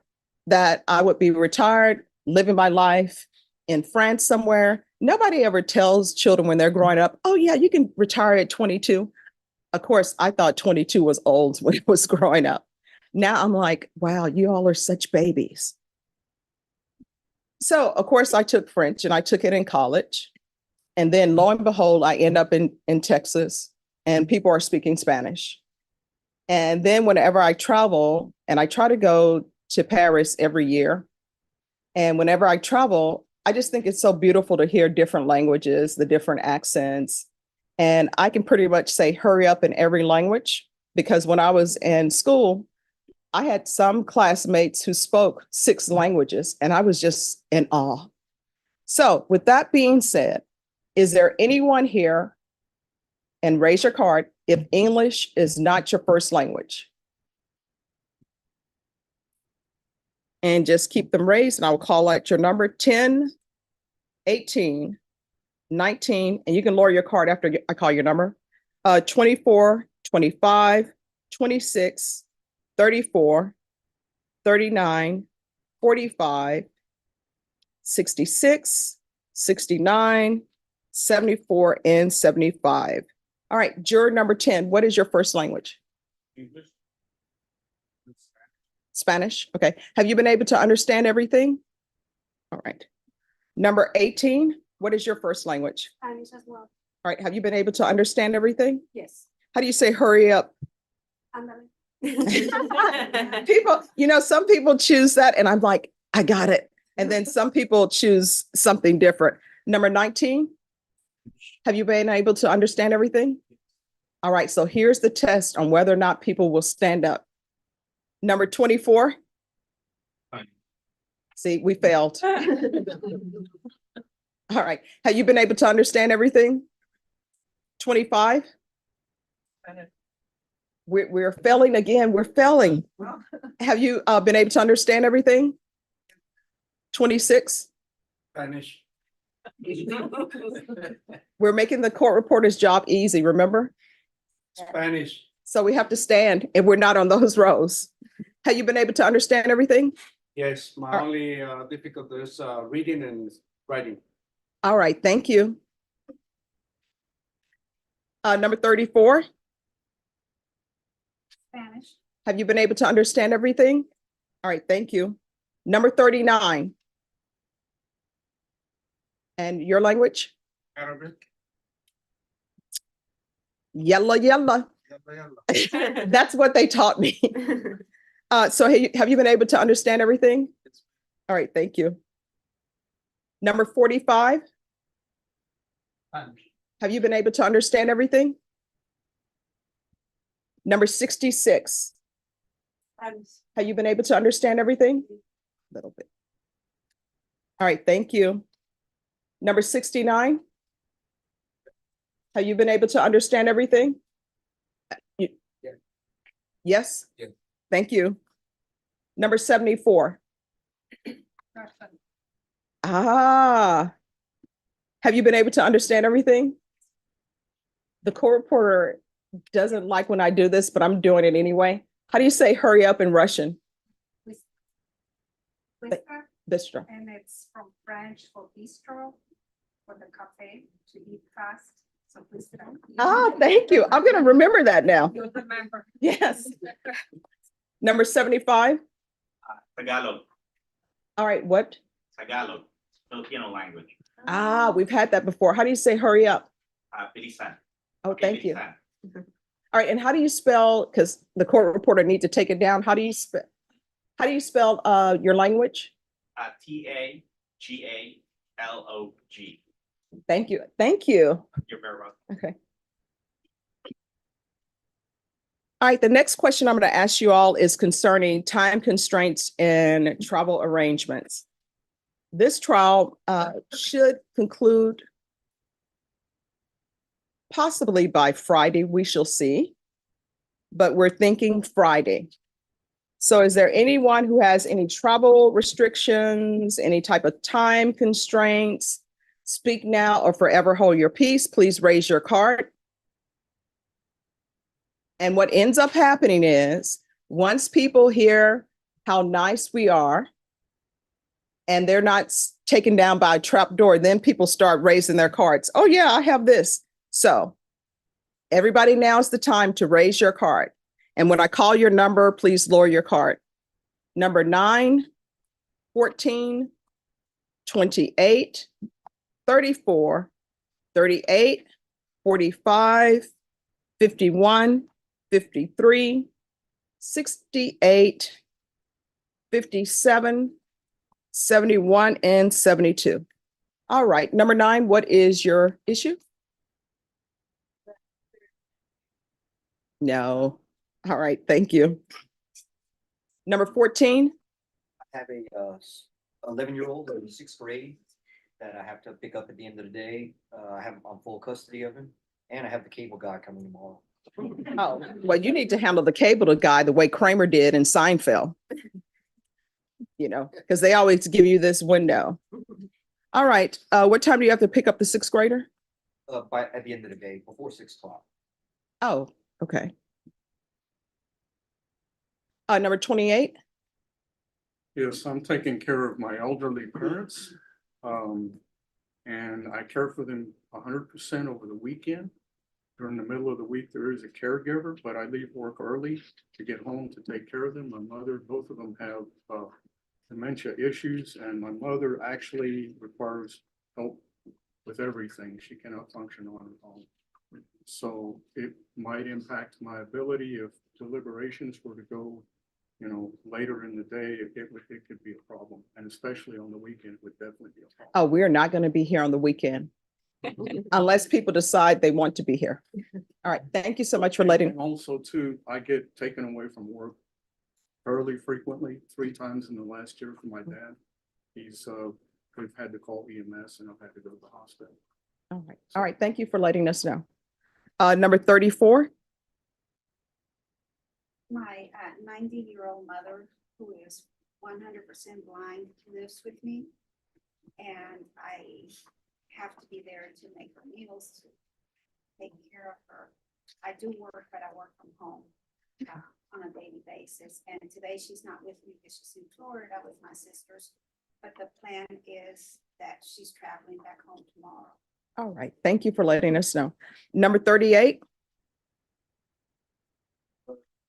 [SPEAKER 3] that I would be retired, living my life in France somewhere. Nobody ever tells children when they're growing up, oh yeah, you can retire at 22. Of course, I thought 22 was old when I was growing up. Now I'm like, wow, you all are such babies. So of course I took French and I took it in college. And then lo and behold, I end up in Texas and people are speaking Spanish. And then whenever I travel, and I try to go to Paris every year, and whenever I travel, I just think it's so beautiful to hear different languages, the different accents. And I can pretty much say hurry up in every language, because when I was in school, I had some classmates who spoke 6 languages and I was just in awe. So with that being said, is there anyone here, and raise your card if English is not your first language? And just keep them raised and I will call out your number 10, 18, 19, and you can lower your card after I call your number, 24, 25, 26, 34, 39, 45, 66, 69, 74, and 75. All right, juror number 10, what is your first language?
[SPEAKER 10] English.
[SPEAKER 3] Spanish, okay. Have you been able to understand everything? All right. Number 18, what is your first language?
[SPEAKER 2] Spanish as well.
[SPEAKER 3] All right, have you been able to understand everything?
[SPEAKER 2] Yes.
[SPEAKER 3] How do you say hurry up?
[SPEAKER 2] Ándale.
[SPEAKER 3] People, some people choose that and I'm like, I got it. And then some people choose something different. Number 19, have you been able to understand everything? All right, so here's the test on whether or not people will stand up. Number 24. See, we failed. All right, have you been able to understand everything? 25. We're failing again. We're failing. Have you been able to understand everything? 26.
[SPEAKER 10] Spanish.
[SPEAKER 3] We're making the court reporter's job easy, remember?
[SPEAKER 10] Spanish.
[SPEAKER 3] So we have to stand and we're not on those rows. Have you been able to understand everything?
[SPEAKER 10] Yes, my only difficulty is reading and writing.
[SPEAKER 3] All right, thank you. Number 34.
[SPEAKER 2] Spanish.
[SPEAKER 3] Have you been able to understand everything? All right, thank you. Number 39. And your language?
[SPEAKER 10] Arabic.
[SPEAKER 3] Yalla, yalla. That's what they taught me. So have you been able to understand everything? All right, thank you. Number 45. Have you been able to understand everything? Number 66. Have you been able to understand everything? A little bit. All right, thank you. Number 69. Have you been able to understand everything? Yes?
[SPEAKER 10] Yes.
[SPEAKER 3] Thank you. Number 74. Ah. Have you been able to understand everything? The court reporter doesn't like when I do this, but I'm doing it anyway. How do you say hurry up in Russian?
[SPEAKER 5] Bexar,
[SPEAKER 3] Bistro.
[SPEAKER 5] and it's from French for bistro, for the cafe, to eat fast. So please.
[SPEAKER 3] Ah, thank you. I'm going to remember that now.
[SPEAKER 5] You'll remember.
[SPEAKER 3] Yes. Number 75.
[SPEAKER 15] Tagalog.
[SPEAKER 3] All right, what?
[SPEAKER 15] Tagalog, Filipino language.
[SPEAKER 3] Ah, we've had that before. How do you say hurry up?
[SPEAKER 15] Bilisan.
[SPEAKER 3] Oh, thank you.
[SPEAKER 15] Bilisan.
[SPEAKER 3] All right, and how do you spell, because the court reporter needs to take it down. How do you spell? How do you spell your language?
[SPEAKER 15] TAGALOG.
[SPEAKER 3] Thank you. Thank you.
[SPEAKER 15] You're very welcome.
[SPEAKER 3] Okay. All right, the next question I'm going to ask you all is concerning time constraints and travel arrangements. This trial should conclude possibly by Friday, we shall see, but we're thinking Friday. So is there anyone who has any travel restrictions, any type of time constraints? Speak now or forever hold your peace. Please raise your card. And what ends up happening is once people hear how nice we are and they're not taken down by a trap door, then people start raising their cards. Oh yeah, I have this. So everybody, now's the time to raise your card. And when I call your number, please lower your card. Number 9, 14, 28, 34, 38, 45, 51, 53, 68, 57, 71, and 72. All right, number 9, what is your issue? No. All right, thank you. Number 14.
[SPEAKER 16] I have a 11-year-old in 6th grade that I have to pick up at the end of the day. I have on full custody of him, and I have the cable guy coming tomorrow.
[SPEAKER 3] Oh, well, you need to handle the cable guy the way Kramer did in Seinfeld. You know, because they always give you this window. All right, what time do you have to pick up the 6th grader?
[SPEAKER 16] At the end of the day, before 6 o'clock.
[SPEAKER 3] Oh, okay. Number 28.
[SPEAKER 17] Yes, I'm taking care of my elderly parents. And I care for them 100% over the weekend. During the middle of the week, there is a caregiver, but I leave work early to get home to take care of them. My mother, both of them have dementia issues, and my mother actually requires help with everything. She cannot function on her own. So it might impact my ability if deliberations were to go, you know, later in the day, it could be a problem. And especially on the weekend, it would definitely be a problem.
[SPEAKER 3] Oh, we're not going to be here on the weekend unless people decide they want to be here. All right, thank you so much for letting.
[SPEAKER 17] And also too, I get taken away from work fairly frequently, 3 times in the last year from my dad. He's we've had to call EMS and I've had to go to the hospital.
[SPEAKER 3] All right. All right. Thank you for letting us know. Number 34.
[SPEAKER 5] My 90-year-old mother, who is 100% blind, lives with me. And I have to be there to make her meals, to take care of her. I do work, but I work from home on a daily basis. And today she's not with me because she's in Florida with my sisters. But the plan is that she's traveling back home tomorrow.
[SPEAKER 3] All right. Thank you for letting us know. Number 38.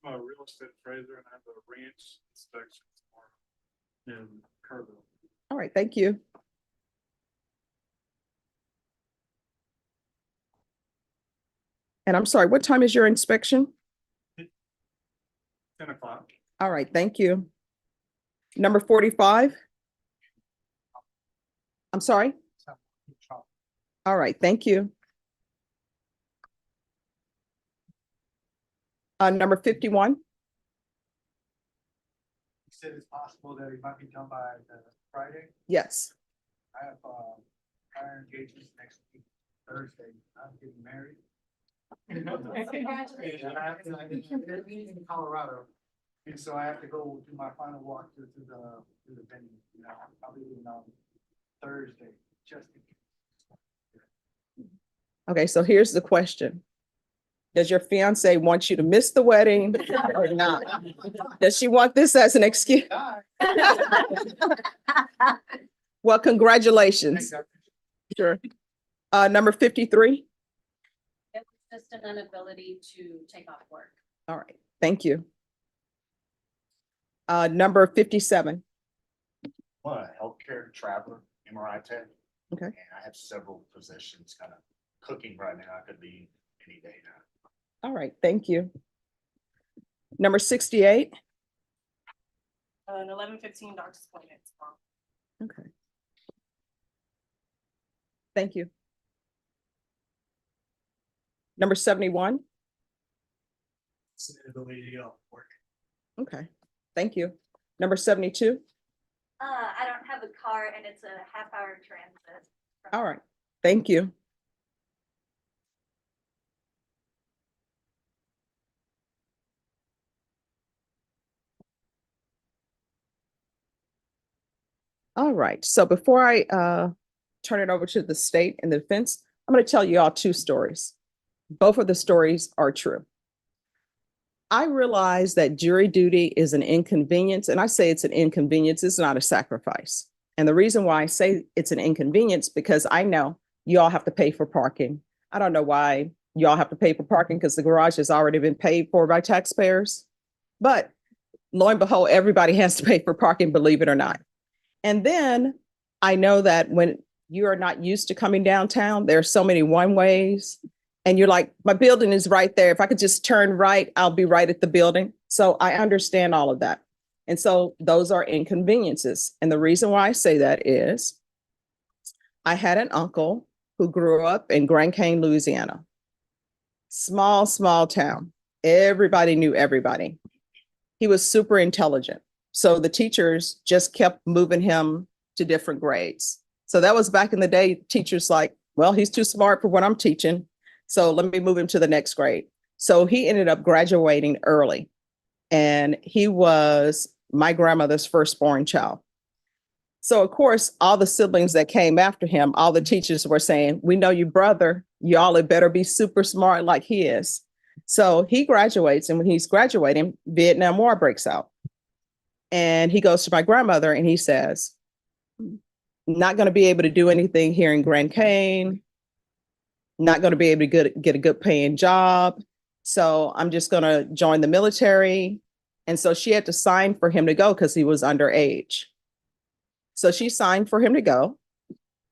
[SPEAKER 17] I'm a real estate appraiser and I have a ranch inspection tomorrow in Kerrville.
[SPEAKER 3] All right. Thank you. And I'm sorry, what time is your inspection?
[SPEAKER 17] 10 o'clock.
[SPEAKER 3] All right. Thank you. Number 45. I'm sorry. All right. Thank you. Number 51.
[SPEAKER 18] You said it's possible that it might be done by Friday.
[SPEAKER 3] Yes.
[SPEAKER 18] I have prior engagements next week, Thursday. I'm getting married. And I have to in Colorado, and so I have to go do my final walk to the venue. You know, I'll be leaving on Thursday, just in case.
[SPEAKER 3] Okay, so here's the question. Does your fiance want you to miss the wedding or not? Does she want this as an excuse? Well, congratulations. Sure. Number 53.
[SPEAKER 2] It was just an inability to take off work.
[SPEAKER 3] All right, thank you. Number 57.
[SPEAKER 19] I'm a healthcare traveler, MRI tech.
[SPEAKER 3] Okay.
[SPEAKER 19] And I have several positions kind of cooking right now. I could be any day now.
[SPEAKER 3] All right, thank you. Number 68.
[SPEAKER 2] An 11:15 doctor's appointment tomorrow.
[SPEAKER 3] Okay. Thank you. Number 71.
[SPEAKER 19] Ability to go work.
[SPEAKER 3] Okay, thank you. Number 72.
[SPEAKER 9] I don't have a car and it's a half-hour transit.
[SPEAKER 3] All right, thank you. All right, so before I turn it over to the state and the defense, I'm going to tell you all two stories. Both of the stories are true. I realize that jury duty is an inconvenience, and I say it's an inconvenience, it's not a sacrifice. And the reason why I say it's an inconvenience, because I know you all have to pay for parking. I don't know why you all have to pay for parking because the garage has already been paid for by taxpayers. But lo and behold, everybody has to pay for parking, believe it or not. And then I know that when you are not used to coming downtown, there are so many one ways. And you're like, my building is right there. If I could just turn right, I'll be right at the building. So I understand all of that. And so those are inconveniences. And the reason why I say that is I had an uncle who grew up in Grand Cane, Louisiana. Small, small town. Everybody knew everybody. He was super intelligent. So the teachers just kept moving him to different grades. So that was back in the day, teachers like, well, he's too smart for what I'm teaching. So let me move him to the next grade. So he ended up graduating early. And he was my grandmother's firstborn child. So of course, all the siblings that came after him, all the teachers were saying, we know you brother, y'all had better be super smart like he is. So he graduates, and when he's graduating, Vietnam War breaks out. And he goes to my grandmother and he says, not going to be able to do anything here in Grand Cane, not going to be able to get a good paying job. So I'm just going to join the military. And so she had to sign for him to go because he was underage. So she signed for him to go.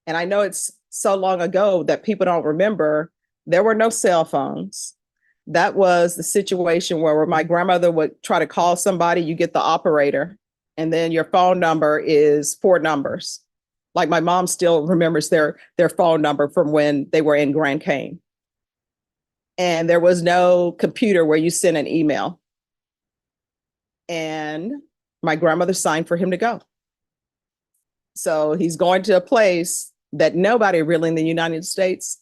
[SPEAKER 3] And I know it's so long ago that people don't remember, there were no cell phones. That was the situation where my grandmother would try to call somebody, you get the operator, and then your phone number is 4 numbers. Like my mom still remembers their phone number from when they were in Grand Cane. And there was no computer where you send an email. And my grandmother signed for him to go. So he's going to a place that nobody really in the United States,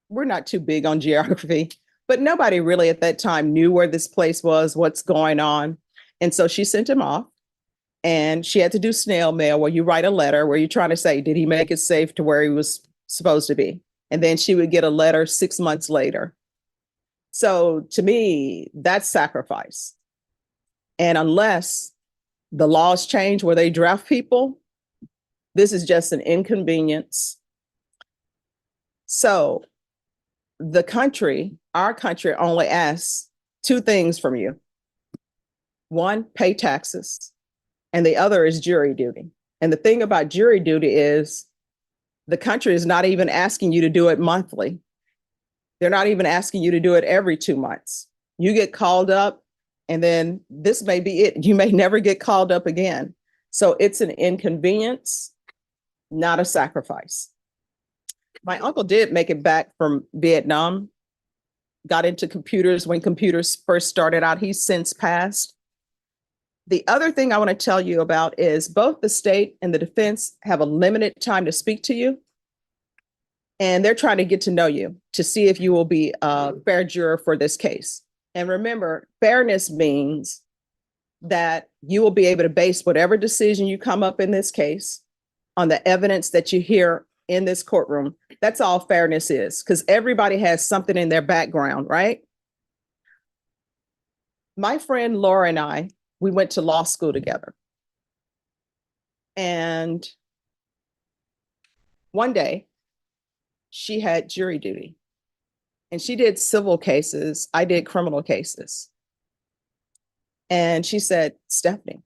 [SPEAKER 3] we're not too big on geography, but nobody really at that time knew where this place was, what's going on. And so she sent him off. And she had to do snail mail where you write a letter where you're trying to say, did he make it safe to where he was supposed to be? And then she would get a letter 6 months later. So to me, that's sacrifice. And unless the laws change where they draft people, this is just an inconvenience. So the country, our country only asks 2 things from you. 1, pay taxes. And the other is jury duty. And the thing about jury duty is the country is not even asking you to do it monthly. They're not even asking you to do it every 2 months. You get called up, and then this may be it. You may never get called up again. So it's an inconvenience, not a sacrifice. My uncle did make it back from Vietnam, got into computers when computers first started out. He's since passed. The other thing I want to tell you about is both the state and the defense have a limited time to speak to you. And they're trying to get to know you to see if you will be a fair juror for this case. And remember, fairness means that you will be able to base whatever decision you come up in this case on the evidence that you hear in this courtroom. That's all fairness is, because everybody has something in their background, right? My friend Laura and I, we went to law school together. And one day she had jury duty and she did civil cases. I did criminal cases. And she said, Stephanie,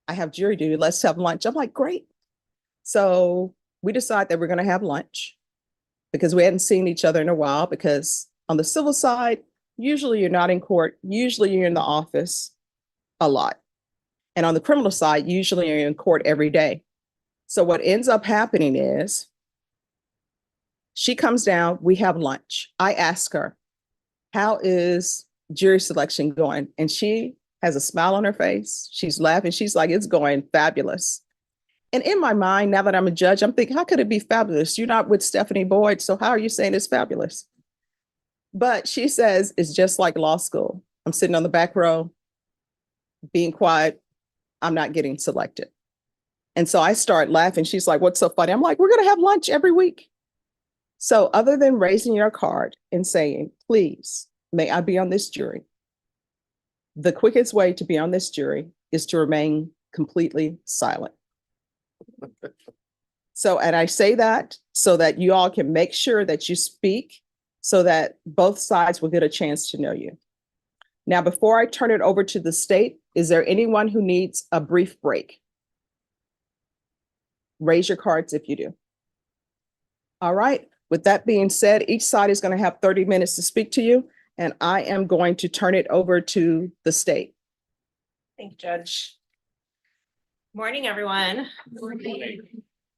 [SPEAKER 3] I have jury duty. Let's have lunch. I'm like, great. So we decide that we're going to have lunch because we hadn't seen each other in a while, because on the civil side, usually you're not in court. Usually you're in the office a lot. And on the criminal side, usually you're in court every day. So what ends up happening is she comes down, we have lunch. I ask her, how is jury selection going? And she has a smile on her face. She's laughing. She's like, it's going fabulous. And in my mind, now that I'm a judge, I'm thinking, how could it be fabulous? You're not with Stephanie Boyd, so how are you saying it's fabulous? But she says it's just like law school. I'm sitting on the back row, being quiet. I'm not getting selected. And so I start laughing. She's like, what's so funny? I'm like, we're going to have lunch every week. So other than raising your card and saying, please, may I be on this jury? The quickest way to be on this jury is to remain completely silent. So, and I say that so that you all can make sure that you speak so that both sides will get a chance to know you. Now, before I turn it over to the state, is there anyone who needs a brief break? Raise your cards if you do. All right. With that being said, each side is going to have 30 minutes to speak to you, and I am going to turn it over to the state.
[SPEAKER 11] Thank you, Judge. Morning, everyone.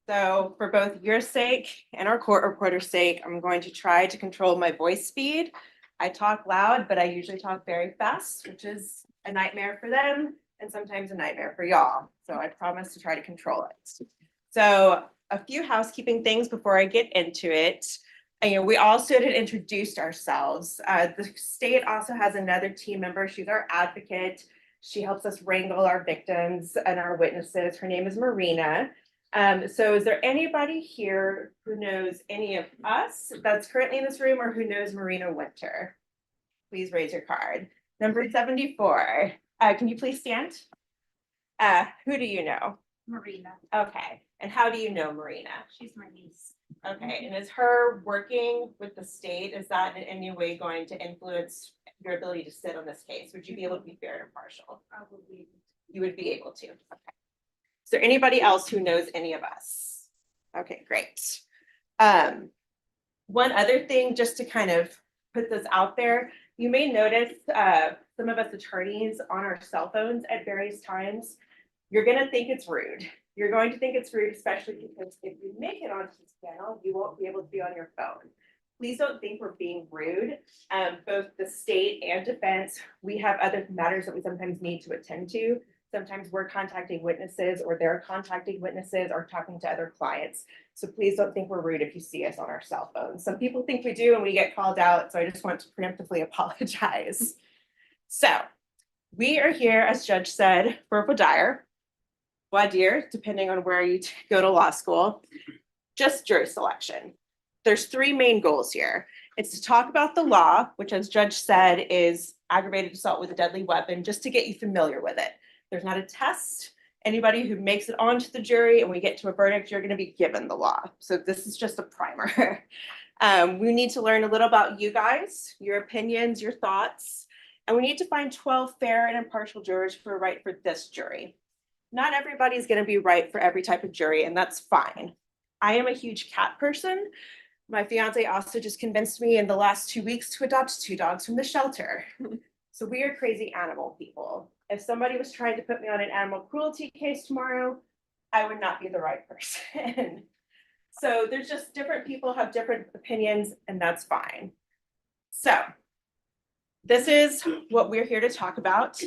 [SPEAKER 11] So for both your sake and our court reporter's sake, I'm going to try to control my voice speed. I talk loud, but I usually talk very fast, which is a nightmare for them and sometimes a nightmare for y'all. So I promise to try to control it. So a few housekeeping things before I get into it. And, we all stood and introduced ourselves. The state also has another team member. She's our advocate. She helps us wrangle our victims and our witnesses. Her name is Marina. So is there anybody here who knows any of us that's currently in this room or who knows Marina Winter? Please raise your card. Number 74. Can you please stand? Who do you know?
[SPEAKER 5] Marina.
[SPEAKER 11] Okay. And how do you know Marina?
[SPEAKER 5] She's my niece.
[SPEAKER 11] Okay. And is her working with the state, is that in any way going to influence your ability to sit on this case? Would you be able to be fair and impartial?
[SPEAKER 5] Probably.
[SPEAKER 11] You would be able to. Okay. Is there anybody else who knows any of us? Okay, great. One other thing, just to kind of put this out there, you may notice some of us attorneys on our cell phones at various times. You're going to think it's rude. You're going to think it's rude, especially because if you make it onto this channel, you won't be able to be on your phone. Please don't think we're being rude. Both the state and defense, we have other matters that we sometimes need to attend to. Sometimes we're contacting witnesses or they're contacting witnesses or talking to other clients. So please don't think we're rude if you see us on our cell phones. Some people think we do and we get called out. So I just want to preemptively apologize. So we are here, as Judge said, for voir dire, depending on where you go to law school, just jury selection. There's three main goals here. It's to talk about the law, which as Judge said is aggravated assault with a deadly weapon, just to get you familiar with it. There's not a test. Anybody who makes it onto the jury and we get to a verdict, you're going to be given the law. So this is just a primer. We need to learn a little about you guys, your opinions, your thoughts, and we need to find 12 fair and impartial jurors who are right for this jury. Not everybody's going to be right for every type of jury, and that's fine. I am a huge cat person. My fiance also just convinced me in the last 2 weeks to adopt 2 dogs from the shelter. So we are crazy animal people. If somebody was trying to put me on an animal cruelty case tomorrow, I would not be the right person. So there's just different people have different opinions, and that's fine. So this is what we're here to talk about.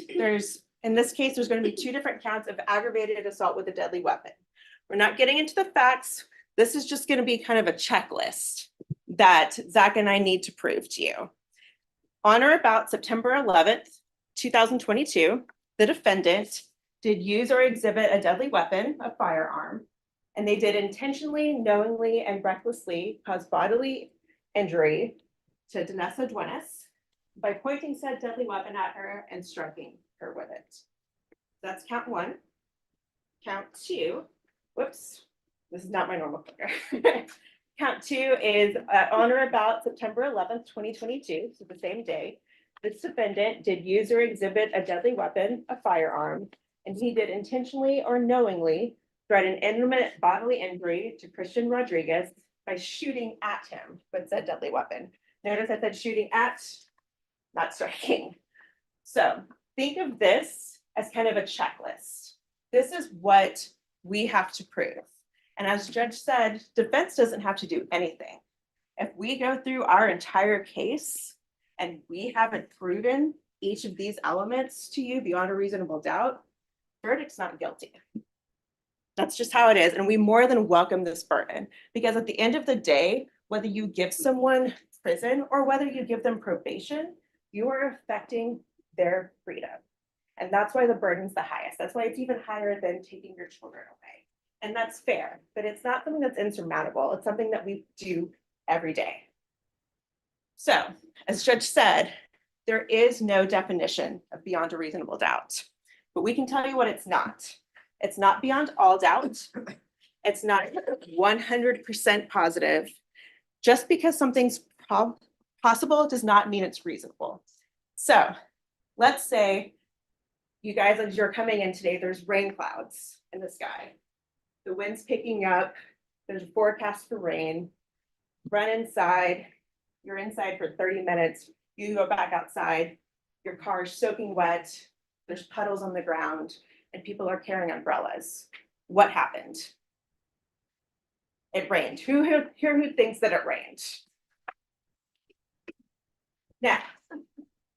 [SPEAKER 11] In this case, there's going to be 2 different counts of aggravated assault with a deadly weapon. We're not getting into the facts. This is just going to be kind of a checklist that Zach and I need to prove to you. On or about September 11th, 2022, the defendant did use or exhibit a deadly weapon, a firearm, and they did intentionally, knowingly, and recklessly cause bodily injury to Duenas by pointing said deadly weapon at her and striking her with it. That's count 1. Count 2, whoops, this is not my normal clicker. Count 2 is on or about September 11th, 2022, so the same day, this defendant did use or exhibit a deadly weapon, a firearm, and he did intentionally or knowingly threaten imminent bodily injury to Christian Rodriguez by shooting at him with said deadly weapon. Notice I said shooting at, not striking. So think of this as kind of a checklist. This is what we have to prove. And as the judge said, defense doesn't have to do anything. If we go through our entire case and we haven't proven each of these elements to you beyond a reasonable doubt, verdict's not guilty. That's just how it is. And we more than welcome this burden, because at the end of the day, whether you give someone prison or whether you give them probation, you are affecting their freedom. And that's why the burden's the highest. That's why it's even higher than taking your children away. And that's fair, but it's not something that's insurmountable. It's something that we do every day. So, as Judge said, there is no definition of beyond a reasonable doubt, but we can tell you what it's not. It's not beyond all doubt. It's not 100% positive. Just because something's possible does not mean it's reasonable. So let's say you guys, as you're coming in today, there's rain clouds in the sky. The wind's picking up. There's a forecast for rain. Run inside. You're inside for 30 minutes. You go back outside. Your car's soaking wet. There's puddles on the ground and people are carrying umbrellas. What happened? It rained. Who thinks that it rained? Now,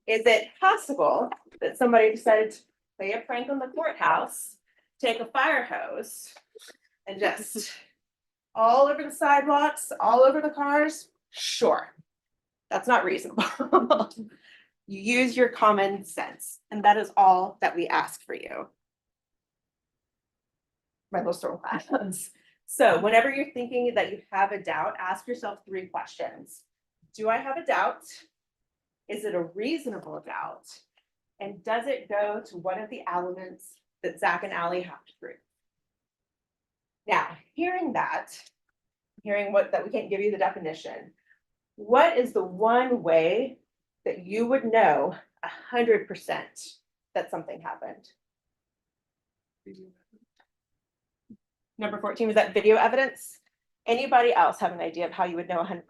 [SPEAKER 11] is it possible that somebody decided to play a prank on the courthouse, take a fire hose, and just all over the sidewalks, all over the cars? Sure. That's not reasonable. You use your common sense, and that is all that we ask for you. My little storm clouds. So whenever you're thinking that you have a doubt, ask yourself 3 questions. Do I have a doubt? Is it a reasonable doubt? And does it go to one of the elements that Zach and Allie have to prove? Now, hearing that we can't give you the definition, what is the one way that you would know 100% that something happened? Number 14, was that video evidence? Anybody else have an idea of how you would know 100%?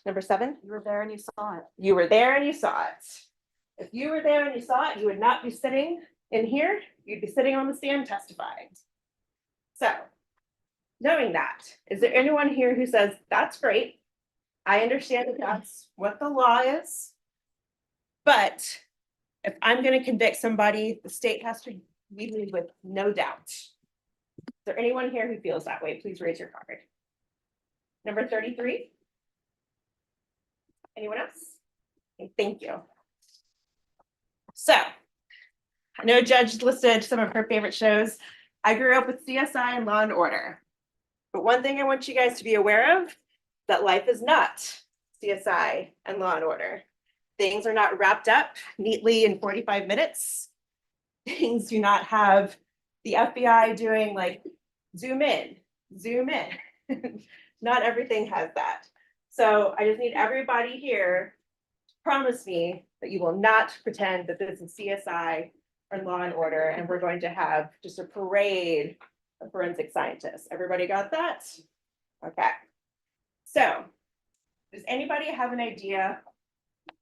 [SPEAKER 11] Number 7?
[SPEAKER 9] You were there and you saw it.
[SPEAKER 11] You were there and you saw it. If you were there and you saw it, you would not be sitting in here. You'd be sitting on the stand testifying. So, knowing that, is there anyone here who says, that's great. I understand that that's what the law is. But if I'm going to convict somebody, the state has to leave me with no doubt. Is there anyone here who feels that way? Please raise your card. Number 33. Anyone else? Okay, thank you. So, I know Judge listed some of her favorite shows. I grew up with CSI and Law and Order. But one thing I want you guys to be aware of, that life is not CSI and Law and Order. Things are not wrapped up neatly in 45 minutes. Things do not have the FBI doing like zoom in, zoom in. Not everything has that. So I just need everybody here to promise me that you will not pretend that this is CSI or Law and Order and we're going to have just a parade of forensic scientists. Everybody got that? Okay. So does anybody have an idea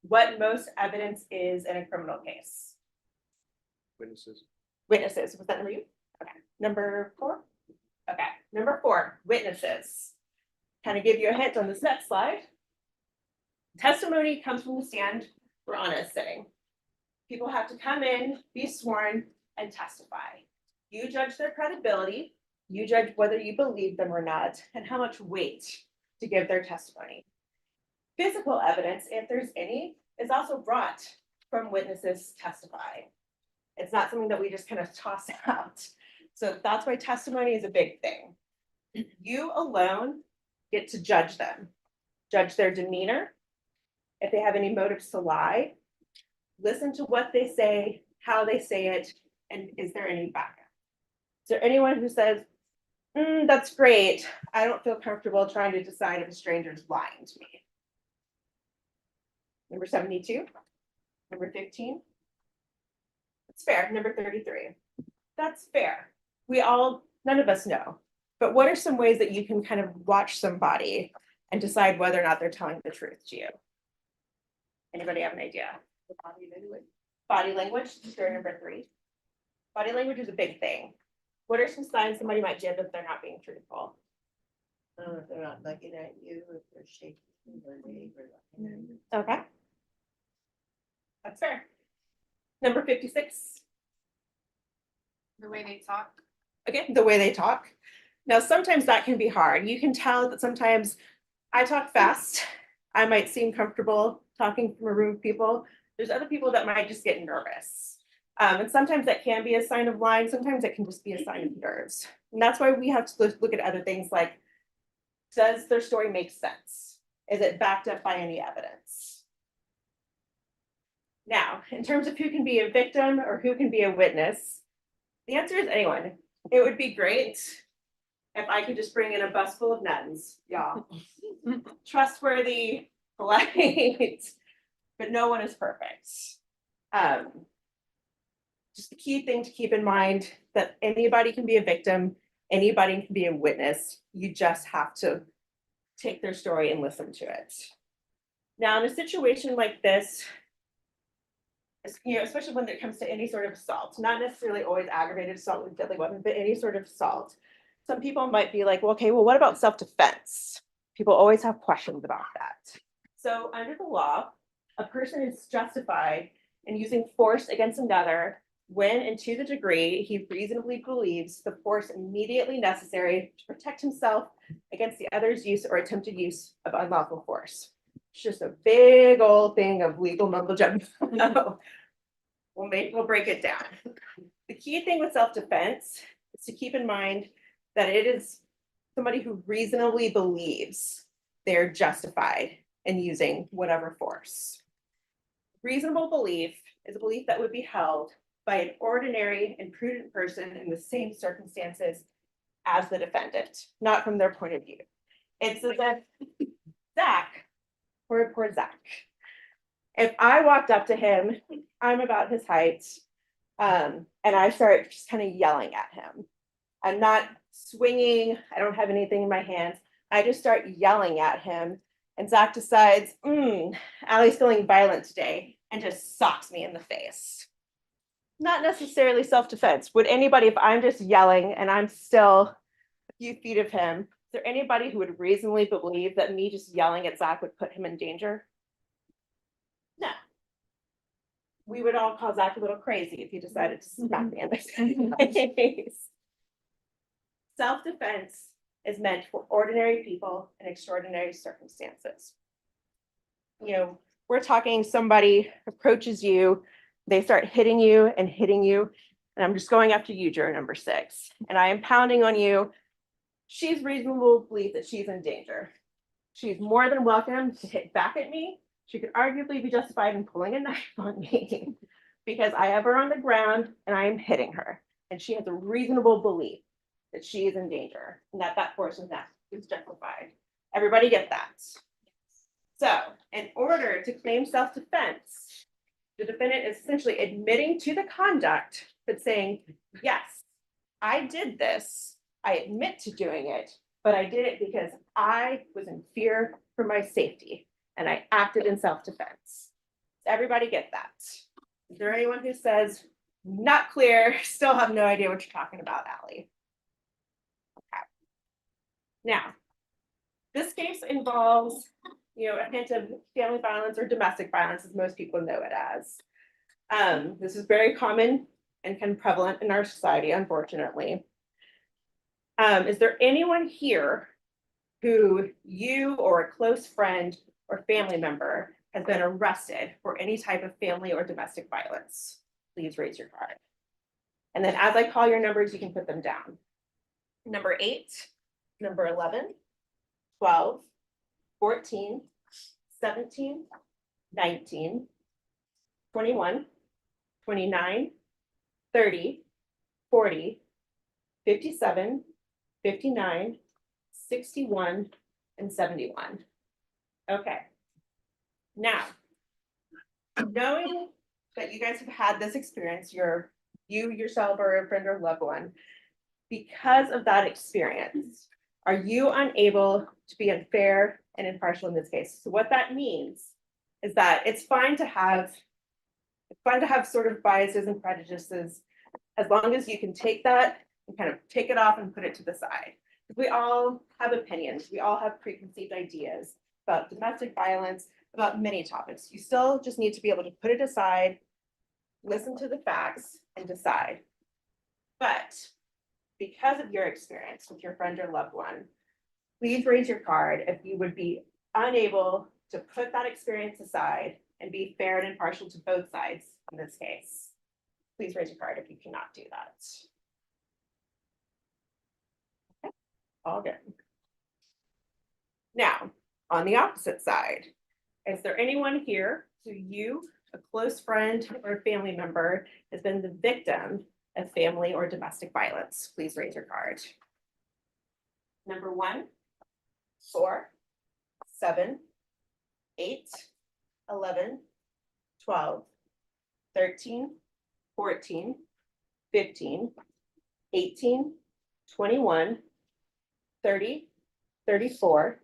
[SPEAKER 11] what most evidence is in a criminal case?
[SPEAKER 10] Witnesses.
[SPEAKER 11] Witnesses. Was that number you? Okay. Number 4? Okay. Number 4, witnesses. Kind of give you a hint on this next slide. Testimony comes from the stand where Anna is sitting. People have to come in, be sworn, and testify. You judge their credibility. You judge whether you believe them or not, and how much weight to give their testimony. Physical evidence, if there's any, is also brought from witnesses testifying. It's not something that we just kind of toss out. So that's why testimony is a big thing. You alone get to judge them, judge their demeanor, if they have any motives to lie, listen to what they say, how they say it, and is there any backup? Is there anyone who says, that's great, I don't feel comfortable trying to decide if a stranger is lying to me? Number 72, number 15. That's fair. Number 33. That's fair. None of us know. But what are some ways that you can kind of watch somebody and decide whether or not they're telling the truth to you? Anybody have an idea? Body language. Body language, fair. Number 3. Body language is a big thing. What are some signs somebody might give if they're not being truthful?
[SPEAKER 9] If they're not looking at you, if they're shaking their leg or.
[SPEAKER 11] Okay. That's fair. Number 56.
[SPEAKER 2] The way they talk.
[SPEAKER 11] Again, the way they talk. Now, sometimes that can be hard. You can tell that sometimes I talk fast. I might seem comfortable talking from a room of people. There's other people that might just get nervous. And sometimes that can be a sign of lying. Sometimes it can just be a sign of nerves. And that's why we have to look at other things like, does their story make sense? Is it backed up by any evidence? Now, in terms of who can be a victim or who can be a witness, the answer is anyone. It would be great if I could just bring in a bus full of nuns, y'all. Trustworthy, polite, but no one is perfect. Just the key thing to keep in mind that anybody can be a victim, anybody can be a witness. You just have to take their story and listen to it. Now, in a situation like this, especially when it comes to any sort of assault, not necessarily always aggravated assault with a deadly weapon, but any sort of assault. Some people might be like, well, okay, well, what about self-defense? People always have questions about that. So under the law, a person is justified in using force against another when and to the degree he reasonably believes the force immediately necessary to protect himself against the other's use or attempted use of unlawful force. It's just a big old thing of legal mumbo jumbo. No. We'll break it down. The key thing with self-defense is to keep in mind that it is somebody who reasonably believes they're justified in using whatever force. Reasonable belief is a belief that would be held by an ordinary and prudent person in the same circumstances as the defendant, not from their point of view. It's as if Zach, poor Zach. If I walked up to him, I'm about his height, and I start just kind of yelling at him. I'm not swinging, I don't have anything in my hands. I just start yelling at him, and Zach decides, Allie's feeling violent today, and just socks me in the face. Not necessarily self-defense. Would anybody, if I'm just yelling and I'm still a few feet of him, is there anybody who would reasonably believe that me just yelling at Zach would put him in danger? No. We would all call Zach a little crazy if he decided to smack me in the face. Self-defense is meant for ordinary people in extraordinary circumstances. We're talking somebody approaches you, they start hitting you, and I'm just going after you, juror number 6, and I am pounding on you. She's reasonable belief that she's in danger. She's more than welcome to hit back at me. She could arguably be justified in pulling a knife on me because I have her on the ground and I am hitting her. And she has a reasonable belief that she is in danger and that force is justified. Everybody get that? So in order to claim self-defense, the defendant is essentially admitting to the conduct, but saying, yes, I did this. I admit to doing it, but I did it because I was in fear for my safety and I acted in self-defense. Does everybody get that? Is there anyone who says, not clear, still have no idea what you're talking about, Allie? Okay. Now, this case involves, a hint of family violence or domestic violence, as most people know it as. This is very common and kind of prevalent in our society, unfortunately. Is there anyone here who you or a close friend or family member has been arrested for any type of family or domestic violence? Please raise your card. And then as I call your numbers, you can put them down. Number 8, number 11, 12, 14, 17, 19, 21, 29, 30, 40, 57, 59, 61, and 71. Okay. Now, knowing that you guys have had this experience, you yourself or a friend or loved one, because of that experience, are you unable to be unfair and impartial in this case? So what that means is that it's fine to have sort of biases and prejudices As long as you can take that and kind of take it off and put it to the side. We all have opinions. We all have preconceived ideas about domestic violence, about many topics. You still just need to be able to put it aside, listen to the facts, and decide. But because of your experience with your friend or loved one, please raise your card if you would be unable to put that experience aside and be fair and impartial to both sides in this case. Please raise your card if you cannot do that. Okay, all good. Now, on the opposite side, is there anyone here who you, a close friend or family member, has been the victim of family or domestic violence? Please raise your card. Number 1, 4, 7, 8, 11, 12, 13, 14, 15, 18, 21, 30, 34,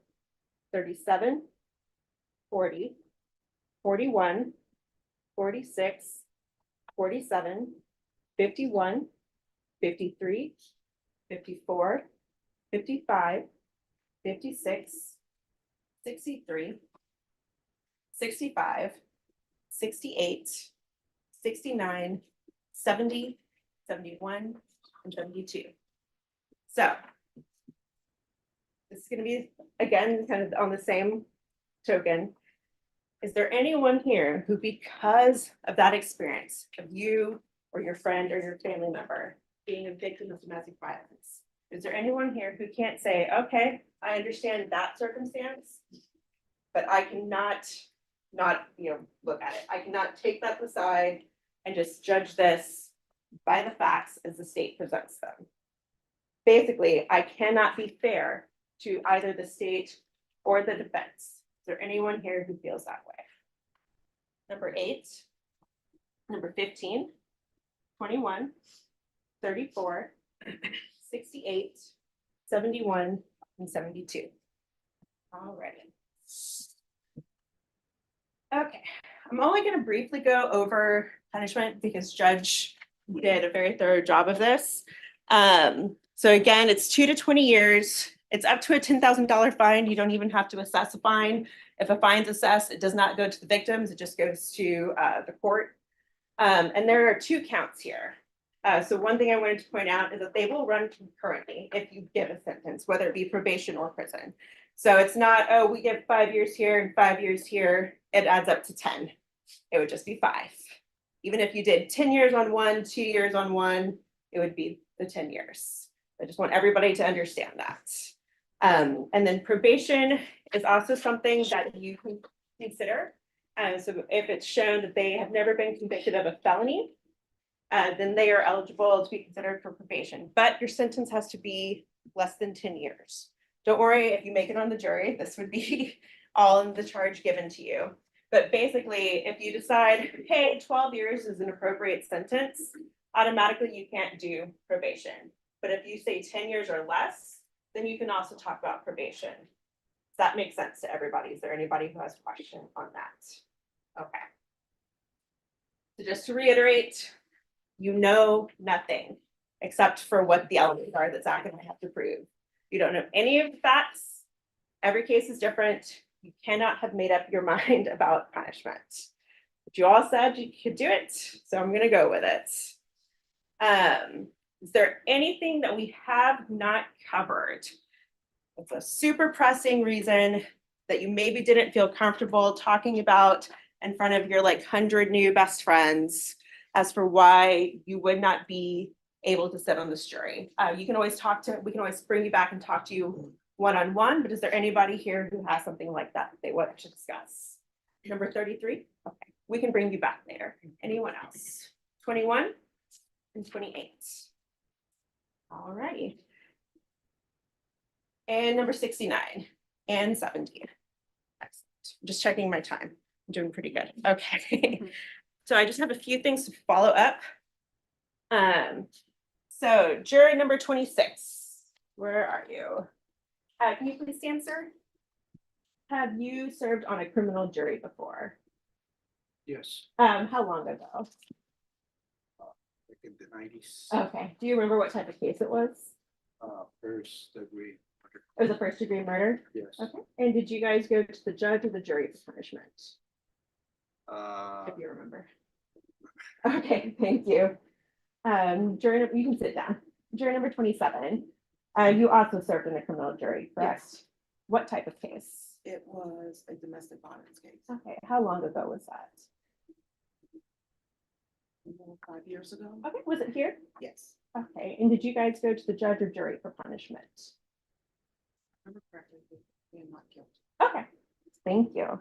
[SPEAKER 11] 37, 40, 41, 46, 47, 51, 53, 54, 55, 56, 63, 65, 68, 69, 70, 71, and 72. So this is going to be, again, kind of on the same token. Is there anyone here who, because of that experience of you or your friend or your family member being a victim of domestic violence, is there anyone here who can't say, okay, I understand that circumstance, but I cannot not, look at it. I cannot take that aside and just judge this by the facts as the state presents them. Basically, I cannot be fair to either the state or the defense. Is there anyone here who feels that way? Number 8, number 15, 21, 34, 68, 71, and 72. All right. Okay, I'm only going to briefly go over punishment because Judge did a very thorough job of this. So again, it's 2 to 20 years. It's up to a $10,000 fine. You don't even have to assess a fine. If a fine's assessed, it does not go to the victims. It just goes to the court. And there are 2 counts here. So one thing I wanted to point out is that they will run concurrently if you give a sentence, whether it be probation or prison. So it's not, oh, we give 5 years here and 5 years here. It adds up to 10. It would just be 5. Even if you did 10 years on one, 2 years on one, it would be the 10 years. I just want everybody to understand that. And then probation is also something that you can consider. So if it's shown that they have never been convicted of a felony, then they are eligible to be considered for probation. But your sentence has to be less than 10 years. Don't worry if you make it on the jury, this would be all in the charge given to you. But basically, if you decide, hey, 12 years is an appropriate sentence, automatically you can't do probation. But if you say 10 years or less, then you can also talk about probation. Does that make sense to everybody? Is there anybody who has a question on that? Okay. So just to reiterate, you know nothing except for what the elements are that Zach and I have to prove. You don't know any of the facts. Every case is different. You cannot have made up your mind about punishment. But you all said you could do it, so I'm going to go with it. Is there anything that we have not covered? It's a super pressing reason that you maybe didn't feel comfortable talking about in front of your 100 new best friends as for why you would not be able to sit on this jury. You can always we can always bring you back and talk to you one-on-one, but is there anybody here who has something like that they want to discuss? Number 33? Okay, we can bring you back later. Anyone else? 21 and 28. All righty. And number 69 and 70. Excellent. I'm just checking my time. I'm doing pretty good. Okay. So I just have a few things to follow up. So jury number 26. Where are you? Can you please stand, sir? Have you served on a criminal jury before?
[SPEAKER 17] Yes,
[SPEAKER 11] How long ago?
[SPEAKER 4] in the nineties.
[SPEAKER 11] Okay, do you remember what type of case it was?
[SPEAKER 4] First degree.
[SPEAKER 11] It was a first degree murder?
[SPEAKER 4] Yes.
[SPEAKER 11] Okay, and did you guys go to the judge or the jury for punishment? If you remember. Okay, thank you. Jury, you can sit down. Jury number 27. You also served in the criminal jury, correct?
[SPEAKER 20] Yes.
[SPEAKER 11] What type of case?
[SPEAKER 20] It was a domestic violence case.
[SPEAKER 11] Okay, how long ago was that?
[SPEAKER 20] 5 years ago.
[SPEAKER 11] Okay, was it here?
[SPEAKER 20] Yes.
[SPEAKER 11] Okay, and did you guys go to the judge or jury for punishment?
[SPEAKER 20] Remember correctly, being not guilty.
[SPEAKER 11] Okay, thank you.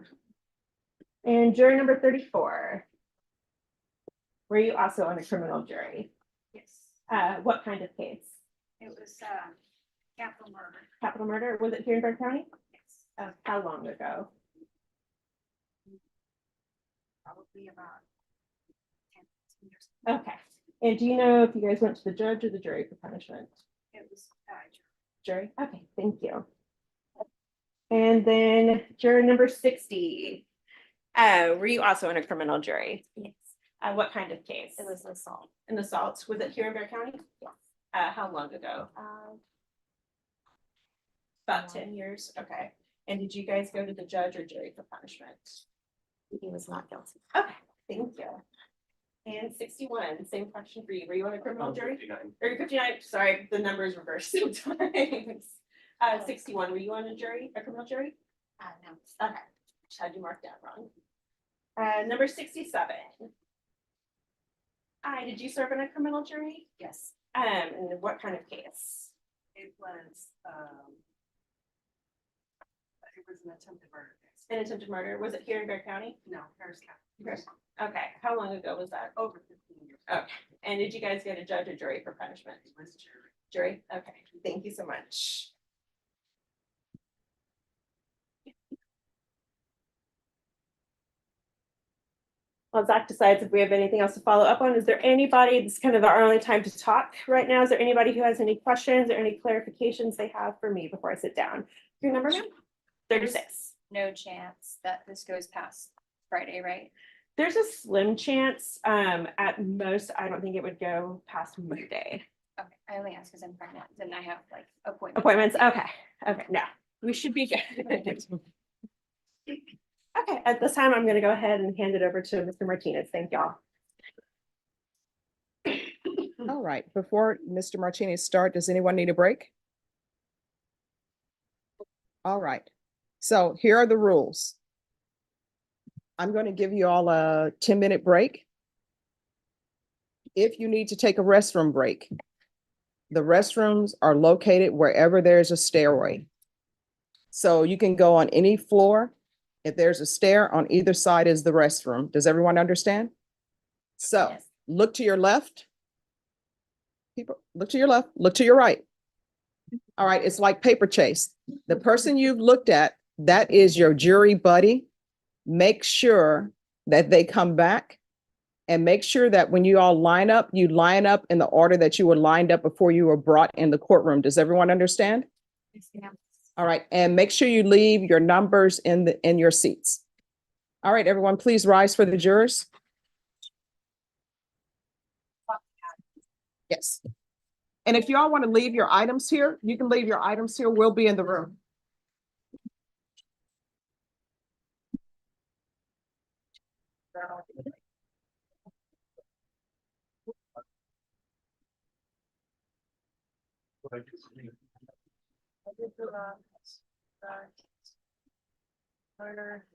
[SPEAKER 11] And jury number 34. Were you also on a criminal jury?
[SPEAKER 5] Yes,
[SPEAKER 11] What kind of case?
[SPEAKER 5] it was, capital murder.
[SPEAKER 11] Capital murder? Was it here in Berg County?
[SPEAKER 5] Yes,
[SPEAKER 11] How long ago?
[SPEAKER 5] probably about 10, 15 years.
[SPEAKER 11] Okay. And do you know if you guys went to the judge or the jury for punishment?
[SPEAKER 5] It was,
[SPEAKER 11] Jury? Okay, thank you. And then juror number 60. Were you also in a criminal jury?
[SPEAKER 9] Yes,
[SPEAKER 11] What kind of case?
[SPEAKER 9] it was assault.
[SPEAKER 11] An assault. Was it here in Bear County?
[SPEAKER 9] Yes.
[SPEAKER 11] How long ago? About 10 years. Okay. And did you guys go to the judge or jury for punishment?
[SPEAKER 9] He was not guilty.
[SPEAKER 11] Okay, thank you. And 61, same question for you. Were you on a criminal jury?
[SPEAKER 19] 59.
[SPEAKER 11] Or 59, sorry, the numbers reversed sometimes. 61, were you on a jury, a criminal jury?
[SPEAKER 9] No.
[SPEAKER 11] Okay, had you marked that wrong. Number 67. Did you serve in a criminal jury?
[SPEAKER 20] Yes.
[SPEAKER 11] And what kind of case?
[SPEAKER 20] It was an attempted murder case.
[SPEAKER 11] An attempted murder. Was it here in Bear County?
[SPEAKER 20] No, Harris County.
[SPEAKER 11] Okay, how long ago was that?
[SPEAKER 20] Over 15 years.
[SPEAKER 11] Okay, and did you guys get a judge or jury for punishment?
[SPEAKER 20] It was jury.
[SPEAKER 11] Jury, okay, thank you so much. While Zach decides if we have anything else to follow up on, is there anybody, this is kind of our only time to talk right now, is there anybody who has any questions or any clarifications they have for me before I sit down? Your number now? 36.
[SPEAKER 9] No chance that this goes past Friday, right?
[SPEAKER 11] There's a slim chance, at most, I don't think it would go past Monday.
[SPEAKER 9] Okay, I only ask because I'm pregnant, then I have like appointments.
[SPEAKER 11] Appointments, okay, no, we should be good. Okay, at this time, I'm gonna go ahead and hand it over to Mr. Martinez. Thank y'all.
[SPEAKER 3] All right, before Mr. Martinez start, does anyone need a break? All right, so here are the rules. I'm going to give you all a 10-minute break. If you need to take a restroom break, the restrooms are located wherever there's a stairway. So you can go on any floor. If there's a stair, on either side is the restroom. Does everyone understand? So
[SPEAKER 9] Yes.
[SPEAKER 3] look to your left. People, look to your left, look to your right. All right, it's like paper chase. The person you've looked at, that is your jury buddy. Make sure that they come back and make sure that when you all line up, you line up in the order that you were lined up before you were brought in the courtroom. Does everyone understand?
[SPEAKER 9] Yes, ma'am.
[SPEAKER 3] All right, and make sure you leave your numbers in your seats. All right, everyone, please rise for the jurors. Yes. And if y'all want to leave your items here, you can leave your items here. We'll be in the room.
[SPEAKER 11] Murder.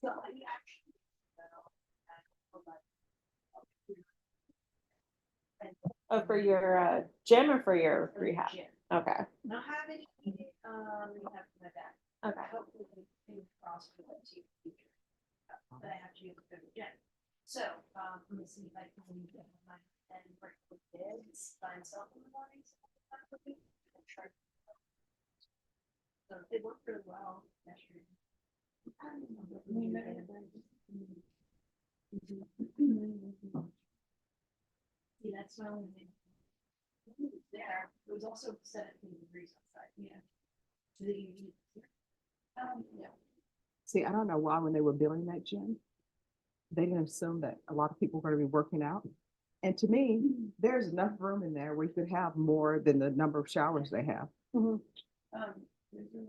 [SPEAKER 2] So I actually.
[SPEAKER 11] Oh, for your gym or for your rehab?
[SPEAKER 2] Gym.
[SPEAKER 11] Okay.
[SPEAKER 2] Not have any, rehab for my back.
[SPEAKER 11] Okay.
[SPEAKER 2] Hopefully, fingers crossed for that too. But I have to go to the gym. So, I'm gonna see if I can get my and break the kids by myself in the mornings. And try. So it worked really well yesterday. See, that's my only thing. There, it was also 17 degrees outside, yeah. Yeah.
[SPEAKER 3] See, I don't know why when they were building that gym, they didn't assume that a lot of people were gonna be working out. And to me, there's enough room in there where you could have more than the number of showers they have.
[SPEAKER 2] There's a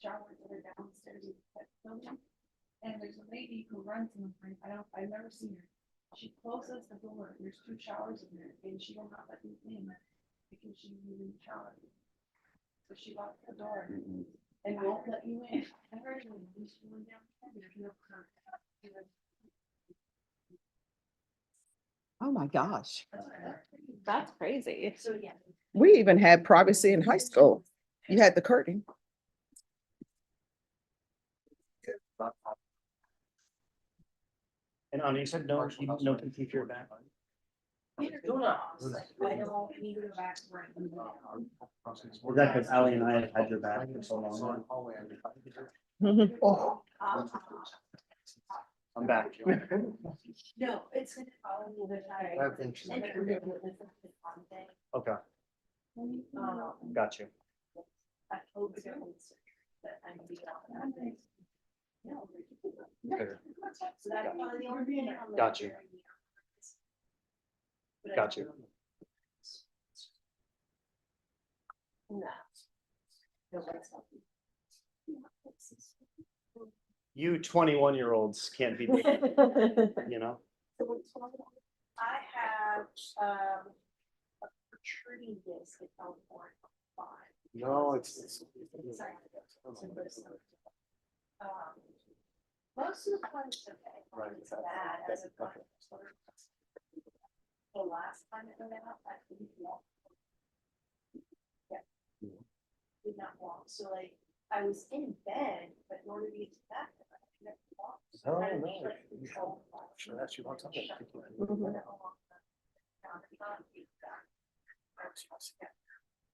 [SPEAKER 2] shower that are downstairs in that building. And there's a lady who runs in the I've never seen her. She closes the door, there's 2 showers in there, and she will not let me in because she's using the shower. So she locks the door and won't let you in. I heard her when she went down, there's no current.
[SPEAKER 3] Oh my gosh.
[SPEAKER 11] That's crazy.
[SPEAKER 2] So, yeah.
[SPEAKER 3] We even had privacy in high school. You had the curtain.
[SPEAKER 14] And you said no, no compete for your back.
[SPEAKER 2] I don't need to go back right.
[SPEAKER 14] Is that because Ally and I have had your back for so long?
[SPEAKER 3] Oh.
[SPEAKER 14] I'm back.
[SPEAKER 2] No, it's gonna follow me the time.
[SPEAKER 14] I think so. Okay, got you.
[SPEAKER 2] I hope it's gonna be surgery, but I'm gonna be on that.
[SPEAKER 14] Okay.
[SPEAKER 2] So that's probably the only thing I'm
[SPEAKER 14] Got you. Got you. You 21-year-olds can't be, you know?
[SPEAKER 2] I have, a protruding disc at California.
[SPEAKER 10] No, it's.
[SPEAKER 2] Most of the time it's okay.
[SPEAKER 10] Right.
[SPEAKER 2] It's bad as a kind of. The last time it went out, I didn't walk. Yeah. Did not walk, so like, I was in bed, but in order to get to that, I had to walk. So
[SPEAKER 10] Oh,
[SPEAKER 2] I had to,
[SPEAKER 10] no.
[SPEAKER 2] like, control my-
[SPEAKER 10] Sure, that's your one time.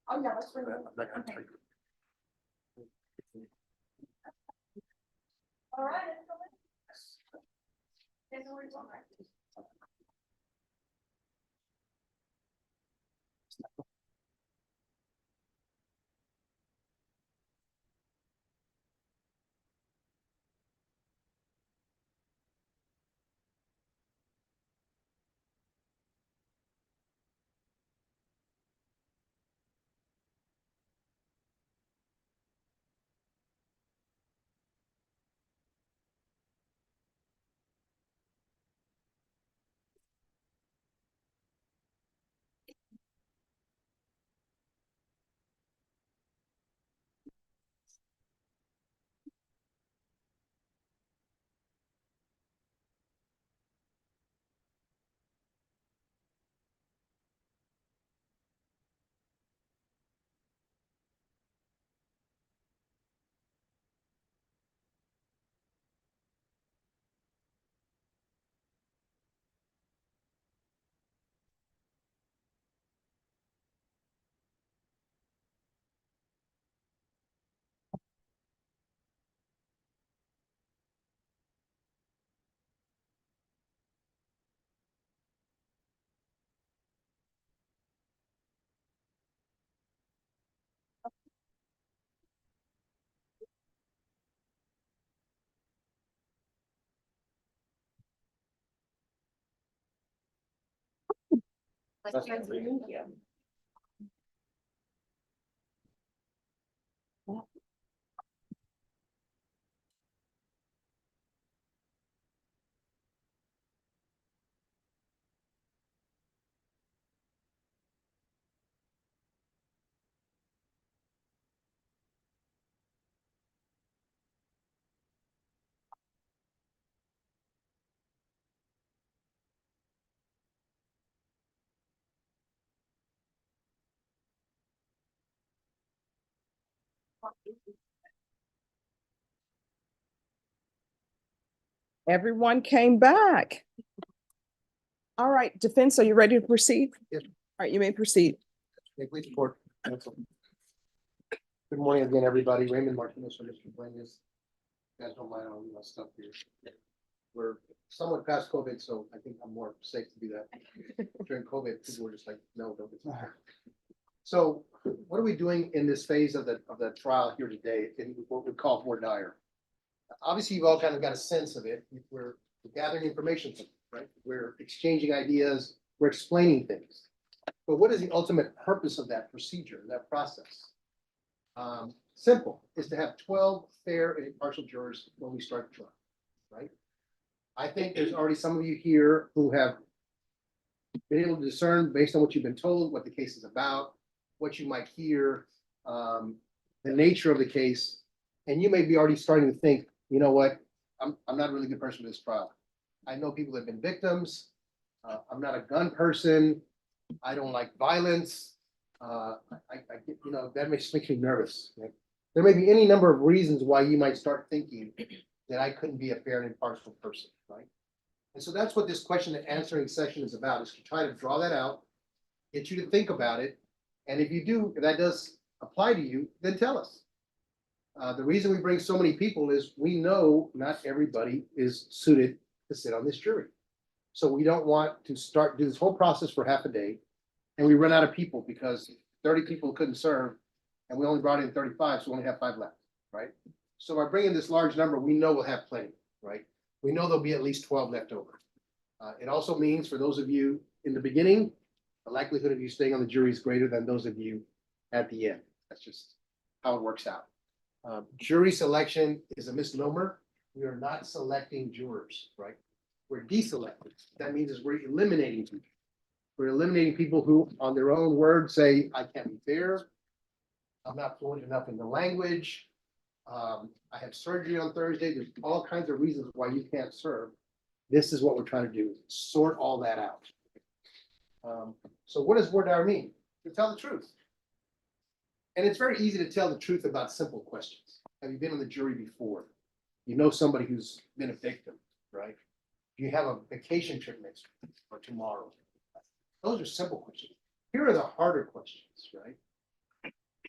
[SPEAKER 2] Oh, no, that's really.
[SPEAKER 10] I'm not gonna tell you.
[SPEAKER 2] All right. There's no worries, all right.
[SPEAKER 11] Thank you.
[SPEAKER 3] Everyone came back. All right, defense, are you ready to proceed?
[SPEAKER 21] Yes.
[SPEAKER 3] All right, you may proceed.
[SPEAKER 21] Please report. Counsel. Good morning again, everybody. Raymond Martinez from Mr. Duenas. You guys don't mind all my stuff here. We're somewhat past COVID, so I think I'm more safe to do that. During COVID, people were just like, no, don't. So what are we doing in this phase of the trial here today in what we call voir dire? Obviously, you've all kind of got a sense of it. We're gathering information, right? We're exchanging ideas, we're explaining things. But what is the ultimate purpose of that procedure, that process? Simple, is to have 12 fair and impartial jurors when we start the trial, right? I think there's already some of you here who have been able to discern based on what you've been told, what the case is about, what you might hear, the nature of the case, and you may be already starting to think, you know what, I'm not a really good person for this trial. I know people that have been victims. I'm not a gun person. I don't like violence. You know, that makes me nervous. Right? There may be any number of reasons why you might start thinking that I couldn't be a fair and impartial person, right? And so that's what this question and answering session is about, is to try to draw that out, get you to think about it. And if you do, if that does apply to you, then tell us. The reason we bring so many people is we know not everybody is suited to sit on this jury. So we don't want to do this whole process for half a day and we run out of people because 30 people couldn't serve and we only brought in 35, so we only have 5 left, right? So by bringing this large number, we know we'll have plenty, right? We know there'll be at least 12 left over. It also means for those of you in the beginning, the likelihood of you staying on the jury is greater than those of you at the end. That's just how it works out. Jury selection is a misnomer. We are not selecting jurors, right? We're deselecting. That means is we're eliminating people. We're eliminating people who, on their own word, say, I can't be fair. I'm not fluent enough in the language. I have surgery on Thursday. There's all kinds of reasons why you can't serve. This is what we're trying to do, sort all that out. So what does voir dire mean? To tell the truth. And it's very easy to tell the truth about simple questions. Have you been on the jury before? You know somebody who's been a victim, right? Do you have a vacation trip next week or tomorrow? Those are simple questions. Here are the harder questions, right?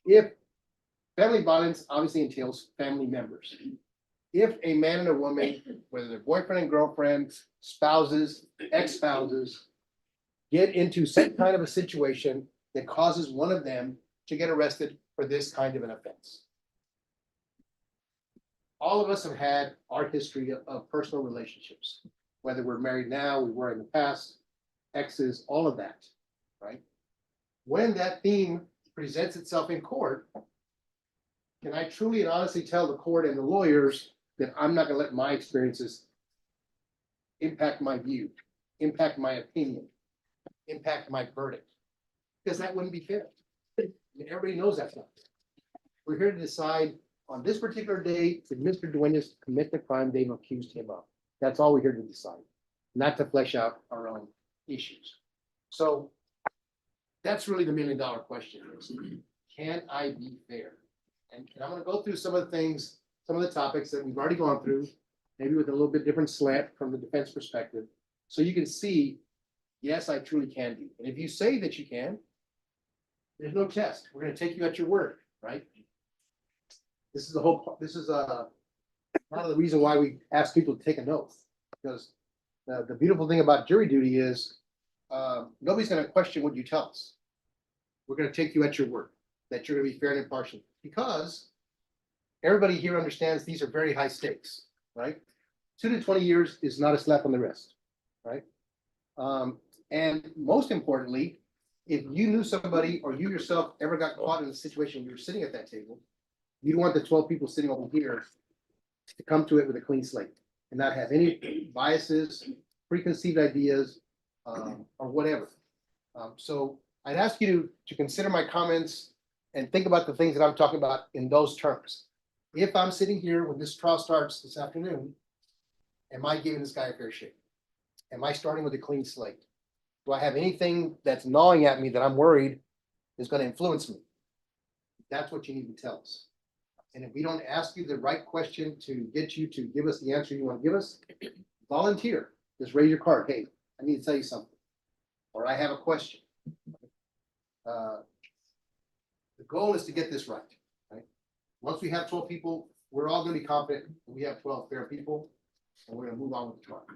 [SPEAKER 21] If family violence obviously entails family members. If a man and a woman, whether they're boyfriend and girlfriend, spouses, ex-spouses, get into some kind of a situation that causes one of them to get arrested for this kind of an offense. All of us have had our history of personal relationships, whether we're married now, we were in the past, exes, all of that, right? When that theme presents itself in court, can I truly and honestly tell the court and the lawyers that I'm not going to let my experiences impact my view, impact my opinion, impact my verdict? Because that wouldn't be fair. I mean, everybody knows that's not fair. We're here to decide on this particular day, did Mr. Duenas commit the crime they've accused him of? That's all we're here to decide, not to flesh out our own issues. So that's really the $1 million question is, can I be fair? And I'm going to go through some of the things, some of the topics that we've already gone through, maybe with a little bit different slant from the defense perspective. So you can see, yes, I truly can be. And if you say that you can, there's no test. We're going to take you at your word, right? This is part of the reason why we ask people to take an oath, because the beautiful thing about jury duty is nobody's going to question what you tell us. We're going to take you at your word, that you're going to be fair and impartial, because everybody here understands these are very high stakes, right? 2 to 20 years is not a slap on the wrist, right? And most importantly, if you knew somebody or you yourself ever got caught in a situation where you were sitting at that table, you'd want the 12 people sitting over here to come to it with a clean slate and not have any biases, preconceived ideas, or whatever. So I'd ask you to consider my comments and think about the things that I'm talking about in those terms. If I'm sitting here when this trial starts this afternoon, am I giving this guy a fair shake? Am I starting with a clean slate? Do I have anything that's gnawing at me that I'm worried is going to influence me? That's what you need to tell us. And if we don't ask you the right question to get you to give us the answer you want to give us, volunteer. Just raise your card. Hey, I need to tell you something. Or I have a question. The goal is to get this right. Once we have 12 people, we're all gonna be confident that we have 12 fair people, and we're gonna move on with the trial.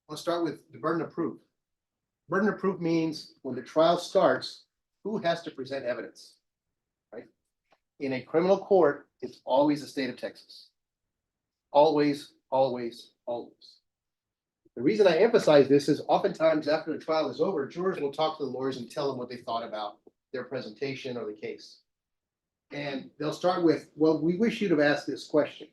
[SPEAKER 21] Let's start with the burden of proof. Burden of proof means when the trial starts, who has to present evidence, right? In a criminal court, it's always the state of Texas. Always, always, always. The reason I emphasize this is oftentimes after the trial is over, jurors will talk to the lawyers and tell them what they thought about their presentation or the case. And they'll start with, well, we wish you'd have asked this question.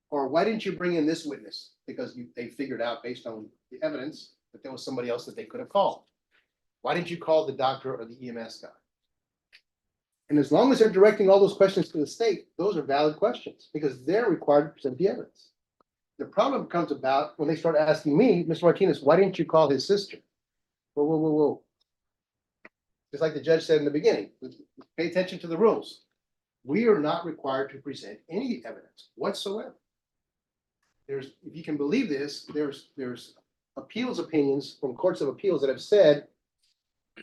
[SPEAKER 21] Or why didn't you bring in this witness? Because they figured out based on the evidence that there was somebody else that they could have called. Why didn't you call the doctor or the EMS guy? And as long as they're directing all those questions to the state, those are valid questions because they're required to present the evidence. The problem comes about when they start asking me, Mr. Martinez, why didn't you call his sister? Whoa, whoa, whoa, whoa. Just like the judge said in the beginning, pay attention to the rules. We are not required to present any evidence whatsoever. If you can believe this, there's appeals opinions from courts of appeals that have said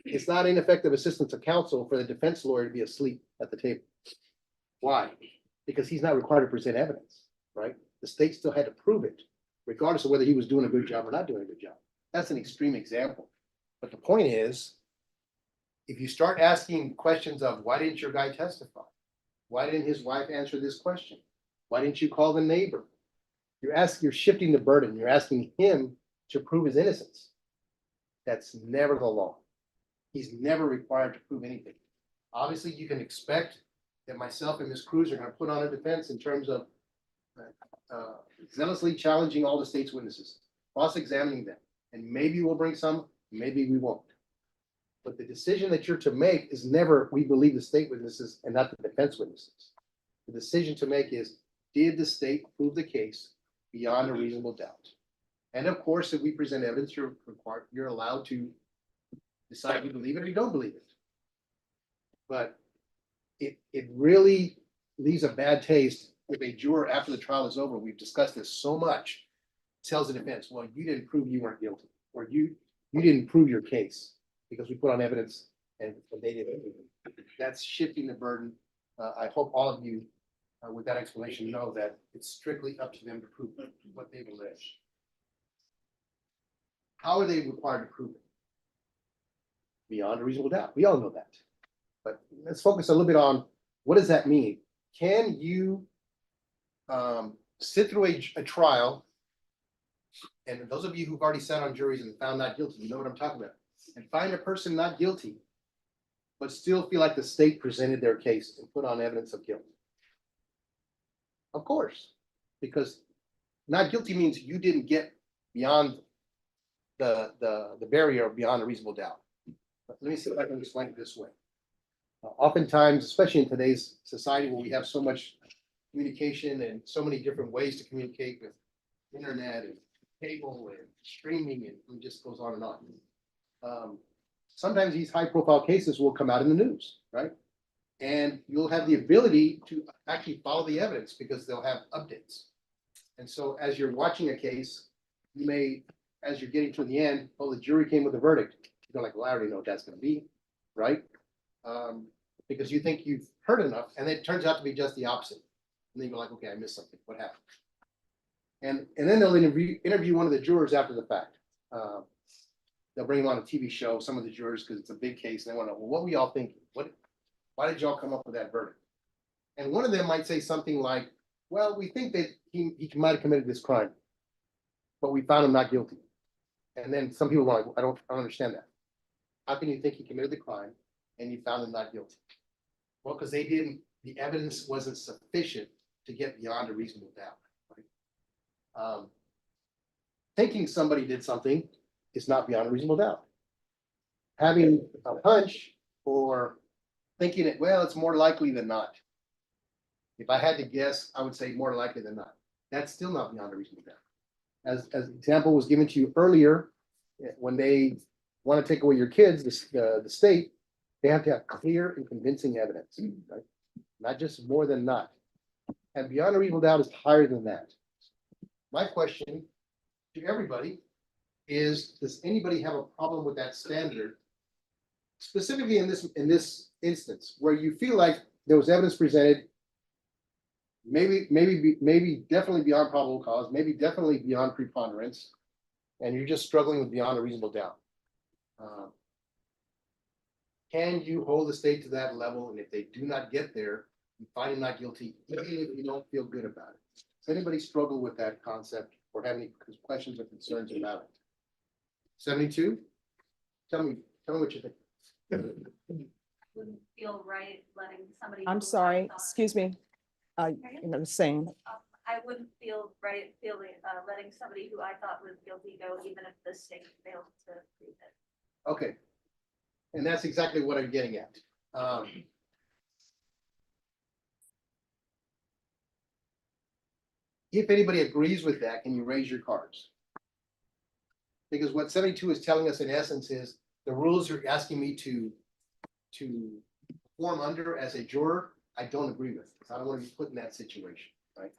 [SPEAKER 21] it's not ineffective assistance of counsel for the defense lawyer to be asleep at the table. Why? Because he's not required to present evidence, right? The state still had to prove it, regardless of whether he was doing a good job or not doing a good job. That's an extreme example. But the point is, if you start asking questions of why didn't your guy testify? Why didn't his wife answer this question? Why didn't you call the neighbor? You're shifting the burden. You're asking him to prove his innocence. That's never the law. He's never required to prove anything. Obviously, you can expect that myself and Ms. Cruz are going to put on a defense in terms of zealously challenging all the state's witnesses, cross-examining them, and maybe we'll bring some, maybe we won't. But the decision that you're to make is never, we believe the state witnesses and not the defense witnesses. The decision to make is, did the state prove the case beyond a reasonable doubt? And of course, if we present evidence, you're allowed to decide if you believe it or you don't believe it. But it really leaves a bad taste if a juror after the trial is over, we've discussed this so much, tells the defense, well, you didn't prove you weren't guilty, or you didn't prove your case because we put on evidence and they didn't. That's shifting the burden. I hope all of you with that explanation know that it's strictly up to them to prove what they've alleged. How are they required to prove it? Beyond a reasonable doubt. We all know that. But let's focus a little bit on what does that mean? Can you sit through a trial, and those of you who've already sat on juries and found not guilty, you know what I'm talking about, and find a person not guilty, but still feel like the state presented their case and put on evidence of guilt? Of course, because not guilty means you didn't get beyond the barrier beyond a reasonable doubt. But let me see if I can explain it this way. Oftentimes, especially in today's society where we have so much communication and so many different ways to communicate with internet and cable and streaming, and it just goes on and on. Sometimes these high profile cases will come out in the news, right? And you'll have the ability to actually follow the evidence because they'll have updates. And so as you're watching a case, you may, as you're getting to the end, oh, the jury came with a verdict. You're like, well, I already know what that's going to be, right? Because you think you've heard enough, and it turns out to be just the opposite. And then you're like, okay, I missed something. What happened? And then they'll interview one of the jurors after the fact. They'll bring them on a TV show, some of the jurors, because it's a big case. And they want to know, well, what were y'all thinking? Why did y'all come up with that verdict? And one of them might say something like, well, we think that he might have committed this crime, but we found him not guilty. And then some people are like, I don't understand that. How can you think he committed the crime and you found him not guilty? Well, because the evidence wasn't sufficient to get beyond a reasonable doubt. Right? Thinking somebody did something is not beyond a reasonable doubt. Having a hunch or thinking it, well, it's more likely than not. If I had to guess, I would say more likely than not. That's still not beyond a reasonable doubt. As example was given to you earlier, when they want to take away your kids, the state, They have to have clear and convincing evidence, right? Not just more than not. And beyond a reasonable doubt is higher than that. My question to everybody is, does anybody have a problem with that standard? Specifically in this instance, where you feel like there was evidence presented, maybe definitely beyond probable cause, maybe definitely beyond preponderance, and you're just struggling with beyond a reasonable doubt. Can you hold the state to that level? And if they do not get there, you find them not guilty, even if you don't feel good about it. Does anybody struggle with that concept or have any questions or concerns about it? 72? Tell me what you think.
[SPEAKER 5] Wouldn't feel right letting somebody.
[SPEAKER 3] I'm
[SPEAKER 5] who I
[SPEAKER 3] sorry,
[SPEAKER 5] thought-
[SPEAKER 3] excuse me. The same.
[SPEAKER 5] I wouldn't feel right letting somebody who I thought was guilty go, even if the state failed to prove it.
[SPEAKER 21] Okay. And that's exactly what I'm getting at. If anybody agrees with that, can you raise your cards? Because what 72 is telling us in essence is the rules you're asking me to perform under as a juror, I don't agree with. I don't want to be put in that situation, right?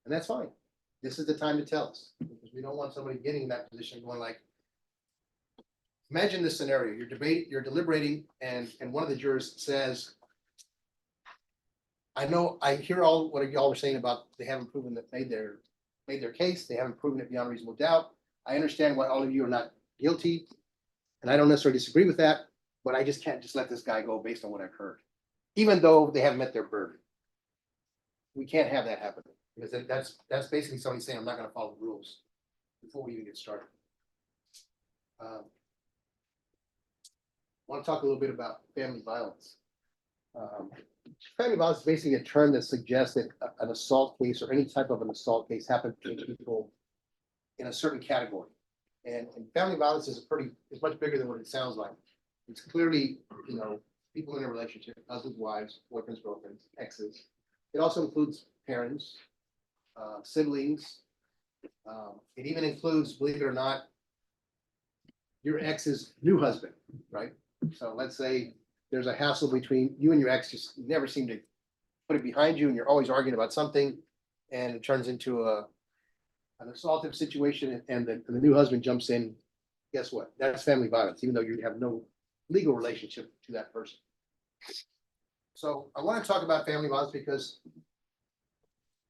[SPEAKER 21] And that's fine. This is the time to tell us, because we don't want somebody getting in that position going like, imagine this scenario, you're deliberating and one of the jurors says, I hear all what y'all were saying about they haven't proven that made their case, they haven't proven it beyond reasonable doubt. I understand why all of you are not guilty, and I don't necessarily disagree with that, but I just can't just let this guy go based on what I've heard, even though they haven't met their burden. We can't have that happen, because that's basically somebody saying, I'm not gonna follow the rules before we even get started. I want to talk a little bit about family violence. Family violence is basically a term that suggests that an assault case or any type of an assault case happens to people in a certain category. And family violence is much bigger than what it sounds like. It's clearly, people in a relationship, husbands, wives, boyfriends, girlfriends, exes. It also includes parents, siblings. It even includes, believe it or not, your ex's new husband, right? So let's say there's a hassle between you and your ex, just never seem to put it behind you and you're always arguing about something and it turns into an assaultive situation and the new husband jumps in. Guess what? That's family violence, even though you have no legal relationship to that person. So I want to talk about family violence because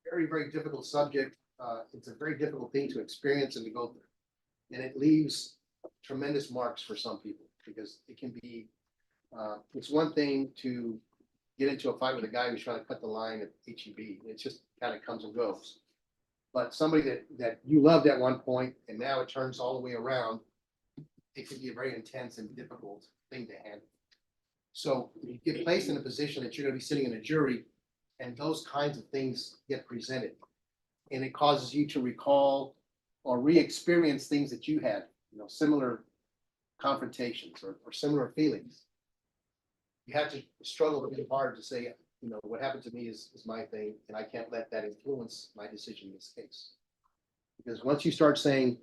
[SPEAKER 21] very, very difficult subject. It's a very difficult thing to experience and to go through. And it leaves tremendous marks for some people because it can be, it's one thing to get into a fight with a guy who's trying to cut the line at HEB. It just kind of comes and goes. But somebody that you loved at one point and now it turns all the way around, it can be a very intense and difficult thing to handle. So you get placed in a position that you're going to be sitting in a jury and those kinds of things get presented. And it causes you to recall or re-experience things that you had, similar confrontations or similar feelings. You have to struggle really hard to say, what happened to me is my thing, and I can't let that influence my decision in this case. Because once you start saying,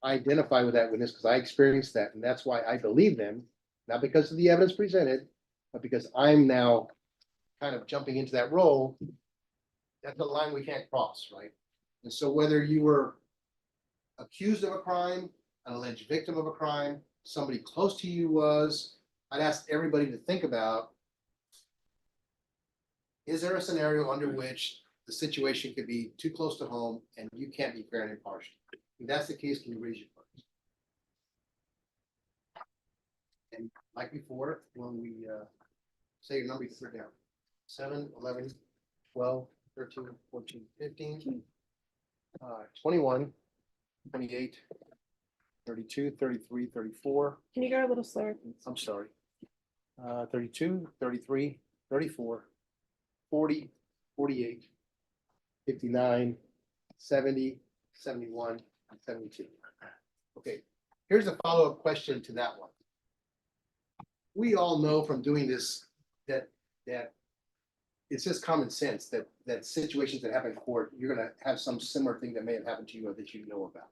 [SPEAKER 21] I identify with that witness because I experienced that, and that's why I believe them, not because of the evidence presented, but because I'm now kind of jumping into that role, that's a line we can't cross, right? And so whether you were accused of a crime, an alleged victim of a crime, somebody close to you was, I'd ask everybody to think about, is there a scenario under which the situation could be too close to home and you can't be fair and impartial? If that's the case, can you raise your cards? And like before, when we say your number, you put it down. 7, 11, 12, 13, 14, 15, 21, 28, 32, 33, 34.
[SPEAKER 11] Can you go a little slower?
[SPEAKER 21] I'm sorry. 32, 33, 34, 40, 48, 59, 70, 71, and 72. Okay, here's a follow-up question to that one. We all know from doing this that it's just common sense that situations that happen in court, you're gonna have some similar thing that may have happened to you or that you know about.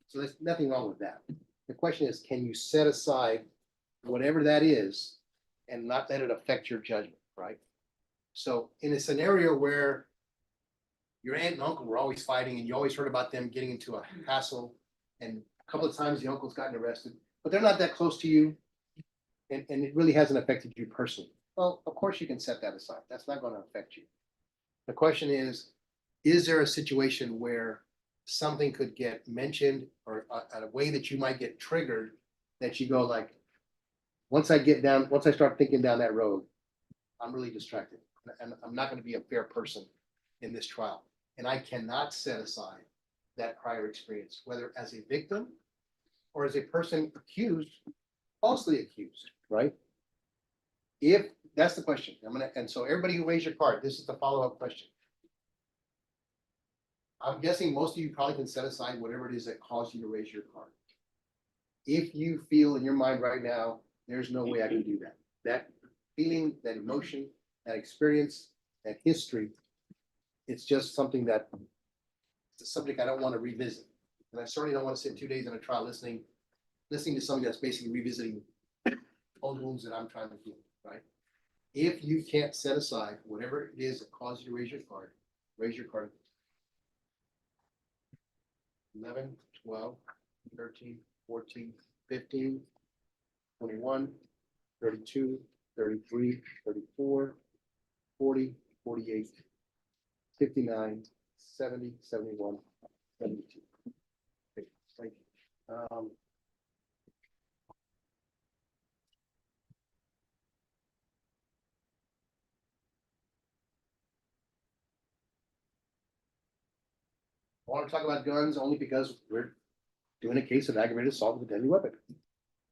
[SPEAKER 21] So there's nothing wrong with that. The question is, can you set aside whatever that is and not let it affect your judgment, right? So in a scenario where your aunt and uncle were always fighting and you always heard about them getting into a hassle, and a couple of times the uncle's gotten arrested, but they're not that close to you, and it really hasn't affected you personally. Well, of course you can set that aside. That's not going to affect you. The question is there a situation where something could get mentioned or a way that you might get triggered that you go like, once I start thinking down that road, I'm really distracted and I'm not going to be a fair person in this trial. And I cannot set aside that prior experience, whether as a victim or as a person accused, falsely accused, right? If that's the question, and so everybody who raised your card, this is the follow-up question. I'm guessing most of you probably can set aside whatever it is that caused you to raise your card. If you feel in your mind right now, there's no way I can do that. That feeling, that emotion, that experience, that history, it's just something that, it's a subject I don't want to revisit. And I certainly don't want to sit 2 days in a trial listening to somebody that's basically revisiting old wounds that I'm trying to heal, right? If you can't set aside whatever it is that caused you to raise your card, raise your card. 11, 12, 13, 14, 15, 21, 32, 33, 34, 40, 48, 59, 70, 71, 72. Okay, thank you. I want to talk about guns only because we're doing a case of aggravated assault with a deadly weapon.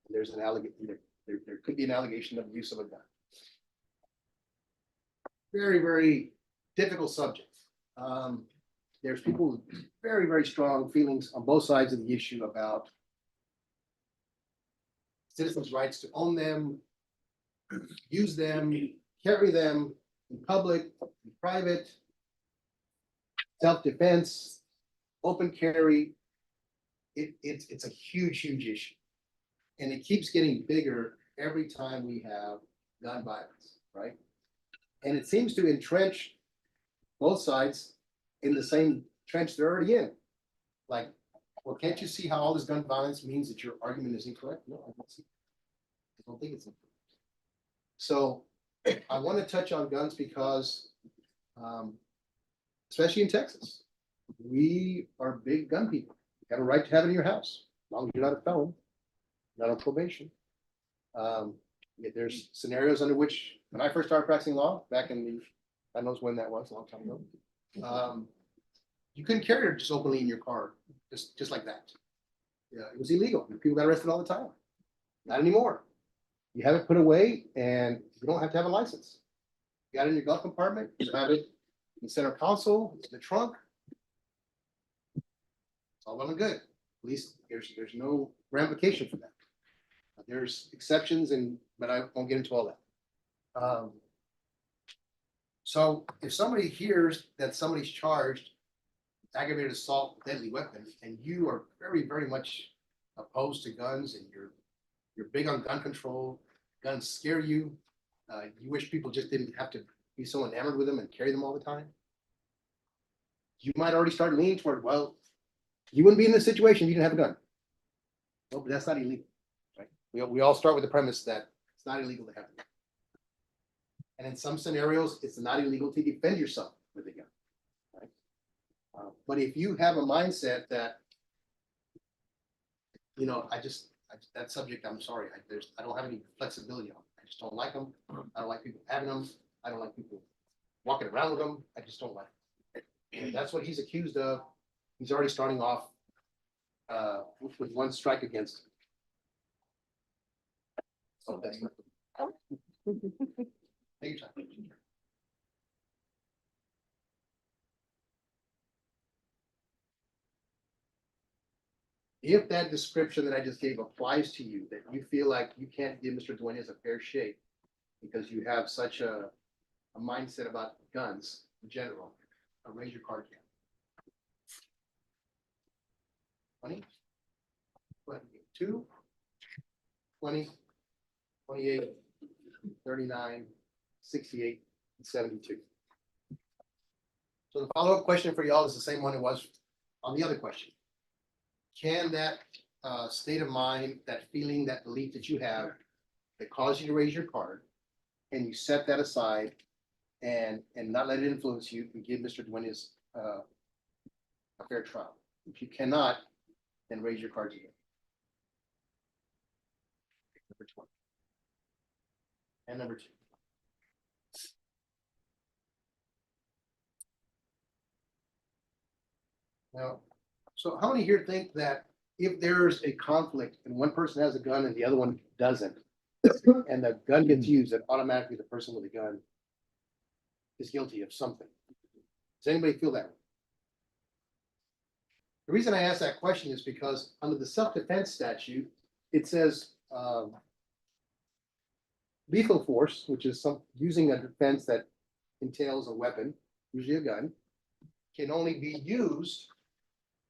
[SPEAKER 21] There's an allegation, there could be an allegation of use of a gun. Very, very difficult subject. There's people with very, very strong feelings on both sides of the issue about citizens' rights to own them, use them, carry them in public, in private, self-defense, open carry. It's a huge, huge issue. And it keeps getting bigger every time we have gun violence, right? And it seems to entrench both sides in the same trench they're already in. Like, well, can't you see how all this gun violence means that your argument is incorrect? No, I don't see. I don't think it's incorrect. So I want to touch on guns because, especially in Texas, we are big gun people. You have a right to have it in your house, as long as you're not a felon, not on probation. There's scenarios under which, when I first started practicing law, back in the, God knows when that was, a long time ago, you couldn't carry it just openly in your car, just like that. Yeah, it was illegal. People got arrested all the time. Not anymore. You have it put away, and you don't have to have a license. You got it in your glove compartment. You have it in the center console, in the trunk. It's all well and good. At least there's no ramification for that. There's exceptions, but I won't get into all that. So if somebody hears that somebody's charged with aggravated assault with deadly weapon, and you are very, very much opposed to guns, and you're big on gun control, guns scare you, you wish people just didn't have to be so enamored with them and carry them all the time, you might already start leaning toward, well, you wouldn't be in this situation if you didn't have a gun. Well, but that's not illegal, right? We all start with the premise that it's not illegal to have a gun. And in some scenarios, it's not illegal to defend yourself with a gun, right? But if you have a mindset that, you know, that subject, I'm sorry, I don't have any flexibility on it. I just don't like them. I don't like people having them. I don't like people walking around with them. I just don't like it. And that's what he's accused of. He's already starting off with one strike against him. So that's not. Take your time. If that description that I just gave applies to you, that you feel like you can't give Mr. Duenas a fair shake because you have such a mindset about guns in general, raise your card. 20, 22, 20, 28, 39, 68, and 72. So the follow-up question for y'all is the same one it was on the other question. Can that state of mind, that feeling, that belief that you have that caused you to raise your card, can you set that aside and not let it influence you and give Mr. Duenas a fair trial? If you cannot, then raise your cards again. Number 20. And number 2. Now, so how many here think that if there's a conflict and one person has a gun and the other one doesn't, and the gun gets used, that automatically the person with the gun is guilty of something? Does anybody feel that way? The reason I ask that question is because under the self-defense statute, it says lethal force, which is using a defense that entails a weapon, usually a gun, can only be used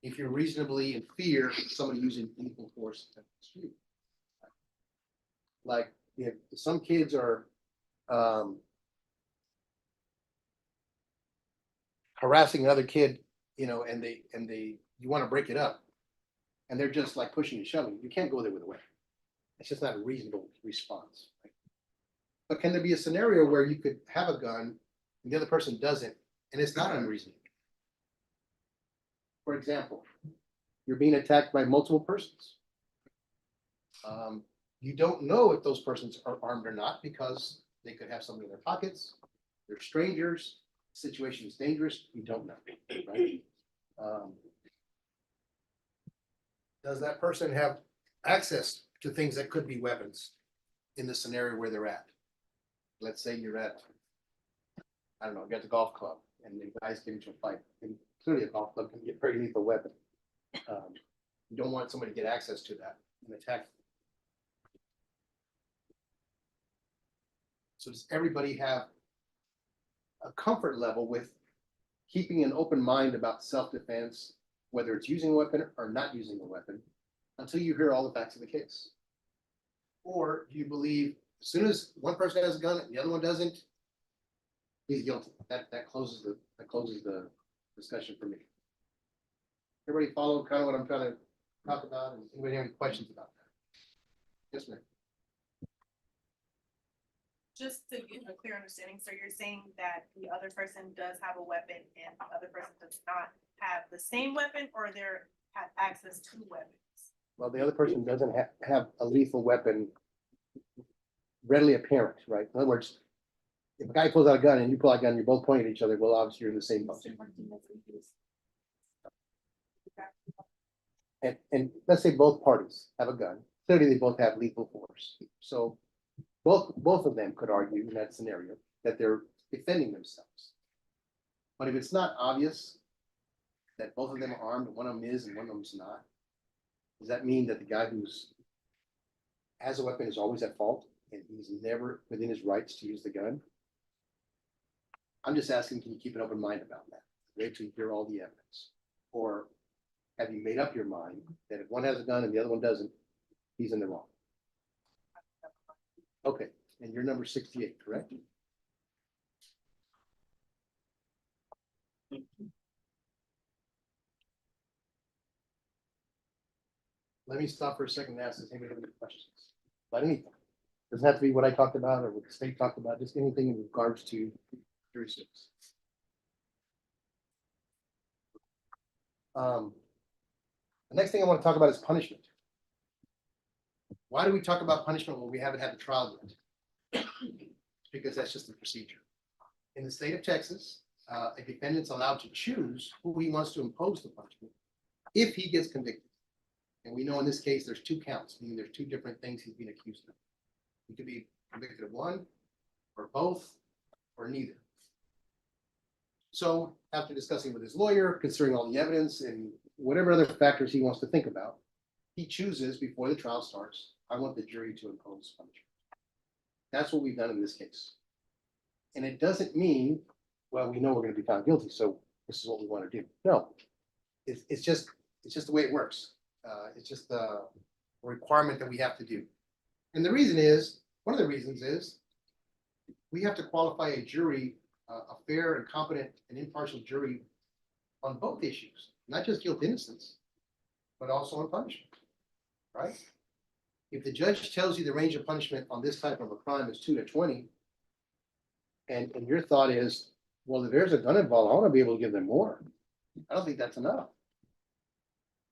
[SPEAKER 21] if you're reasonably in fear of somebody using lethal force in the street. Like if some kids are harassing another kid, you know, and you want to break it up, and they're just like pushing and shoving, you can't go there with a weapon. It's just not a reasonable response. Right? But can there be a scenario where you could have a gun and the other person doesn't, and it's not unreasonable? For example, you're being attacked by multiple persons. You don't know if those persons are armed or not because they could have something in their pockets. They're strangers. The situation is dangerous. You don't know, right? Does that person have access to things that could be weapons in the scenario where they're at? Let's say you're at, I don't know, you're at the golf club and the guys get into a fight. And clearly a golf club can get a very lethal weapon. You don't want somebody to get access to that and attack you. So does everybody have a comfort level with keeping an open mind about self-defense, whether it's using a weapon or not using a weapon, until you hear all the facts of the case? Or do you believe as soon as one person has a gun and the other one doesn't, he's guilty? That closes the discussion for me. Everybody follow kind of what I'm trying to talk about, and anybody have any questions about that? Yes, ma'am.
[SPEAKER 11] Just to get a clear understanding, so you're saying that the other person does have a weapon and the other person does not have the same weapon, or they have access to weapons?
[SPEAKER 21] Well, the other person doesn't have a lethal weapon readily apparent, right? In other words, if a guy pulls out a gun and you pull out a gun, you're both pointing at each other, well, obviously you're in the same boat. And let's say both parties have a gun. Clearly, they both have lethal force. So both of them could argue in that scenario that they're defending themselves. But if it's not obvious that both of them are armed, and one of them is and one of them's not, does that mean that the guy who's has a weapon is always at fault and he's never within his rights to use the gun? I'm just asking, can you keep an open mind about that? Wait till you hear all the evidence. Or have you made up your mind that if one has a gun and the other one doesn't, he's in the wrong? Okay, and you're number 68, correct? Let me stop for a second and ask if anybody have any questions about anything. Doesn't have to be what I talked about or what the state talked about, just anything in regards to jury service. The next thing I want to talk about is punishment. Why do we talk about punishment when we haven't had the trial yet? Because that's just the procedure. In the state of Texas, a defendant's allowed to choose who he wants to impose the punishment if he gets convicted. And we know in this case, there's 2 counts, meaning there's 2 different things he's being accused of. He could be convicted of one, or both, or neither. So after discussing with his lawyer, considering all the evidence and whatever other factors he wants to think about, he chooses before the trial starts, I want the jury to impose punishment. That's what we've done in this case. And it doesn't mean, well, we know we're going to be found guilty, so this is what we want to do. No, it's just the way it works. It's just a requirement that we have to do. And the reason is, one of the reasons is, we have to qualify a jury, a fair and competent and impartial jury on both issues, not just guilt innocence, but also on punishment, right? If the judge tells you the range of punishment on this type of a crime is 2 to 20, and your thought is, well, if there's a gun involved, I want to be able to give them more. I don't think that's enough.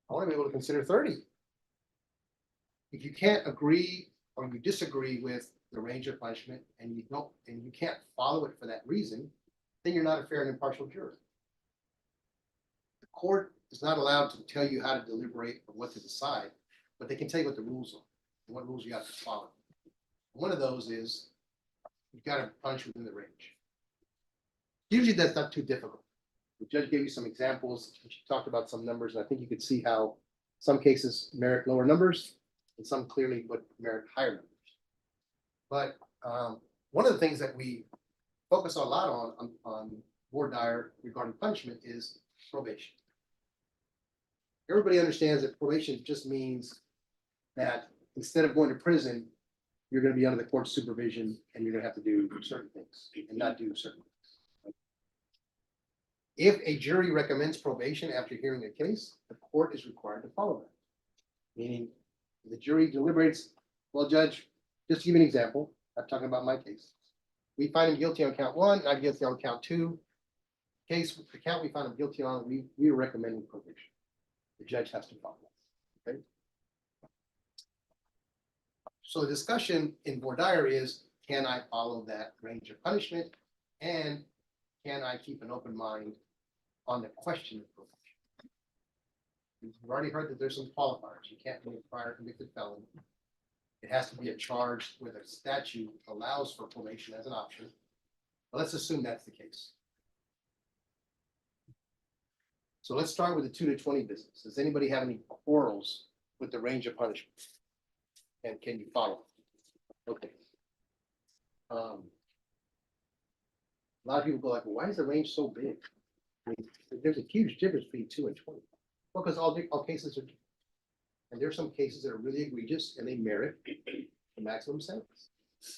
[SPEAKER 21] I want to be able to consider 30. If you can't agree or you disagree with the range of punishment and you can't follow it for that reason, then you're not a fair and impartial juror. The court is not allowed to tell you how to deliberate or what to decide, but they can tell you what the rules are and what rules you have to follow. One of those is you've got to punish within the range. Usually that's not too difficult. The judge gave you some examples, she talked about some numbers, and I think you could see how some cases merit lower numbers and some clearly would merit higher numbers. But one of the things that we focus a lot on voir dire regarding punishment is probation. Everybody understands that probation just means that instead of going to prison, you're going to be under the court's supervision and you're going to have to do certain things and not do certain things. If a jury recommends probation after hearing a case, the court is required to follow that. Meaning the jury deliberates, well, judge, just to give you an example, I'm talking about my case. We find him guilty on count 1, not guilty on count 2. Case, the count we find him guilty on, we are recommending probation. The judge has to follow that. Okay. So the discussion in voir dire is, can I follow that range of punishment? And can I keep an open mind on the question of probation? We've already heard that there's some qualifiers. You can't be a prior convicted felon. It has to be a charge where the statute allows for probation as an option. But let's assume that's the case. So let's start with the 2 to 20 business. Does anybody have any quarrels with the range of punishment? And can you follow? Okay. A lot of people go like, well, why is the range so big? I mean, there's a huge difference between 2 and 20. Well, because all cases are different. And there are some cases that are really egregious and they merit the maximum sentence.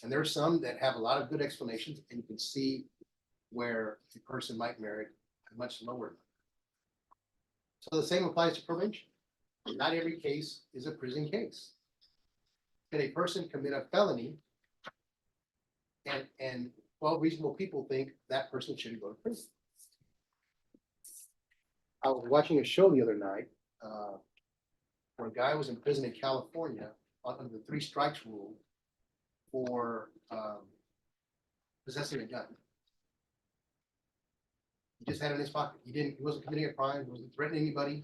[SPEAKER 21] And there are some that have a lot of good explanations and you can see where the person might merit a much lower. So the same applies to probation. Not every case is a prison case. Can a person commit a felony and 12 reasonable people think that person shouldn't go to prison? I was watching a show the other night where a guy was in prison in California under the 3 strikes rule for possessing a gun. He just had it in his pocket. He wasn't committing a crime. He wasn't threatening anybody.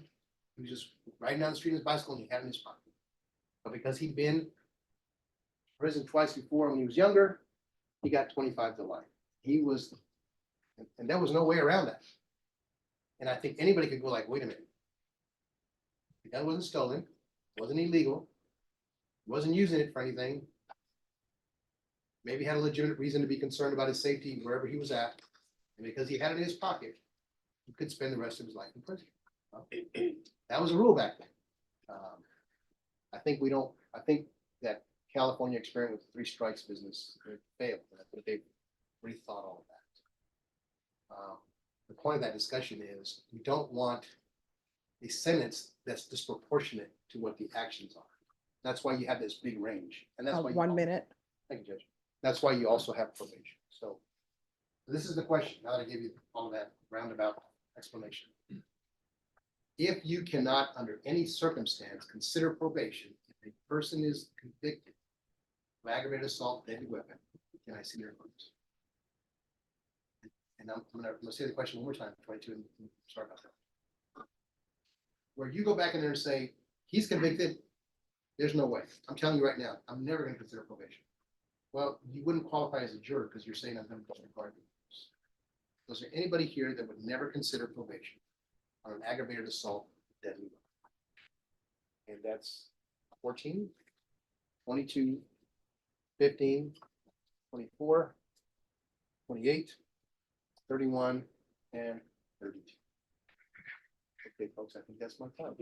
[SPEAKER 21] He was just riding down the street on his bicycle and he had it in his pocket. But because he'd been in prison twice before when he was younger, he got 25 to life. And there was no way around that. And I think anybody could go like, wait a minute. The gun wasn't stolen, wasn't illegal, wasn't using it for anything. Maybe had a legitimate reason to be concerned about his safety wherever he was at. And because he had it in his pocket, he could spend the rest of his life in prison. That was a rule back then. I think that California experiment with the 3 strikes business failed. I think they've rethought all of that. The point of that discussion is we don't want a sentence that's disproportionate to what the actions are. That's why you have this big range. And that's why
[SPEAKER 3] 1 minute.
[SPEAKER 21] Thank you, Judge. That's why you also have probation. So this is the question. Now that I gave you all of that roundabout explanation. If you cannot, under any circumstance, consider probation, if a person is convicted of aggravated assault with a deadly weapon, can I see your votes? And I'm gonna say the question one more time, 22, and sorry about that. Where you go back in there and say, he's convicted, there's no way. I'm telling you right now, I'm never gonna consider probation. Well, you wouldn't qualify as a juror because you're saying I'm gonna disregard the rules. Was there anybody here that would never consider probation on an aggravated assault with deadly weapon? And that's 14, 22, 15, 24, 28, 31, and 32. Okay, folks, I think that's my time.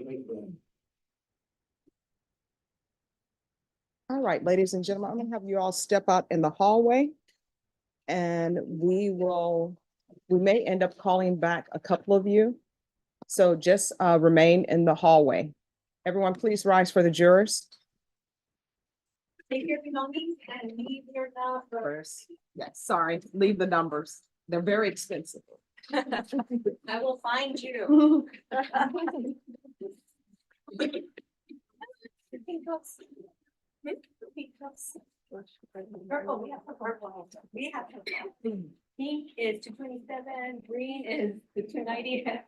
[SPEAKER 3] All right, ladies and gentlemen, I'm gonna have you all step out in the hallway. And we may end up calling back a couple of you. So just remain in the hallway. Everyone, please rise for the jurors.
[SPEAKER 9] Take your belongings and leave your numbers.
[SPEAKER 3] Yes, sorry, leave the numbers. They're very expensive.
[SPEAKER 9] I will find you. Pink cups. Pink cups. Purple, we have purple. We have purple. Pink is 227, green is the 290.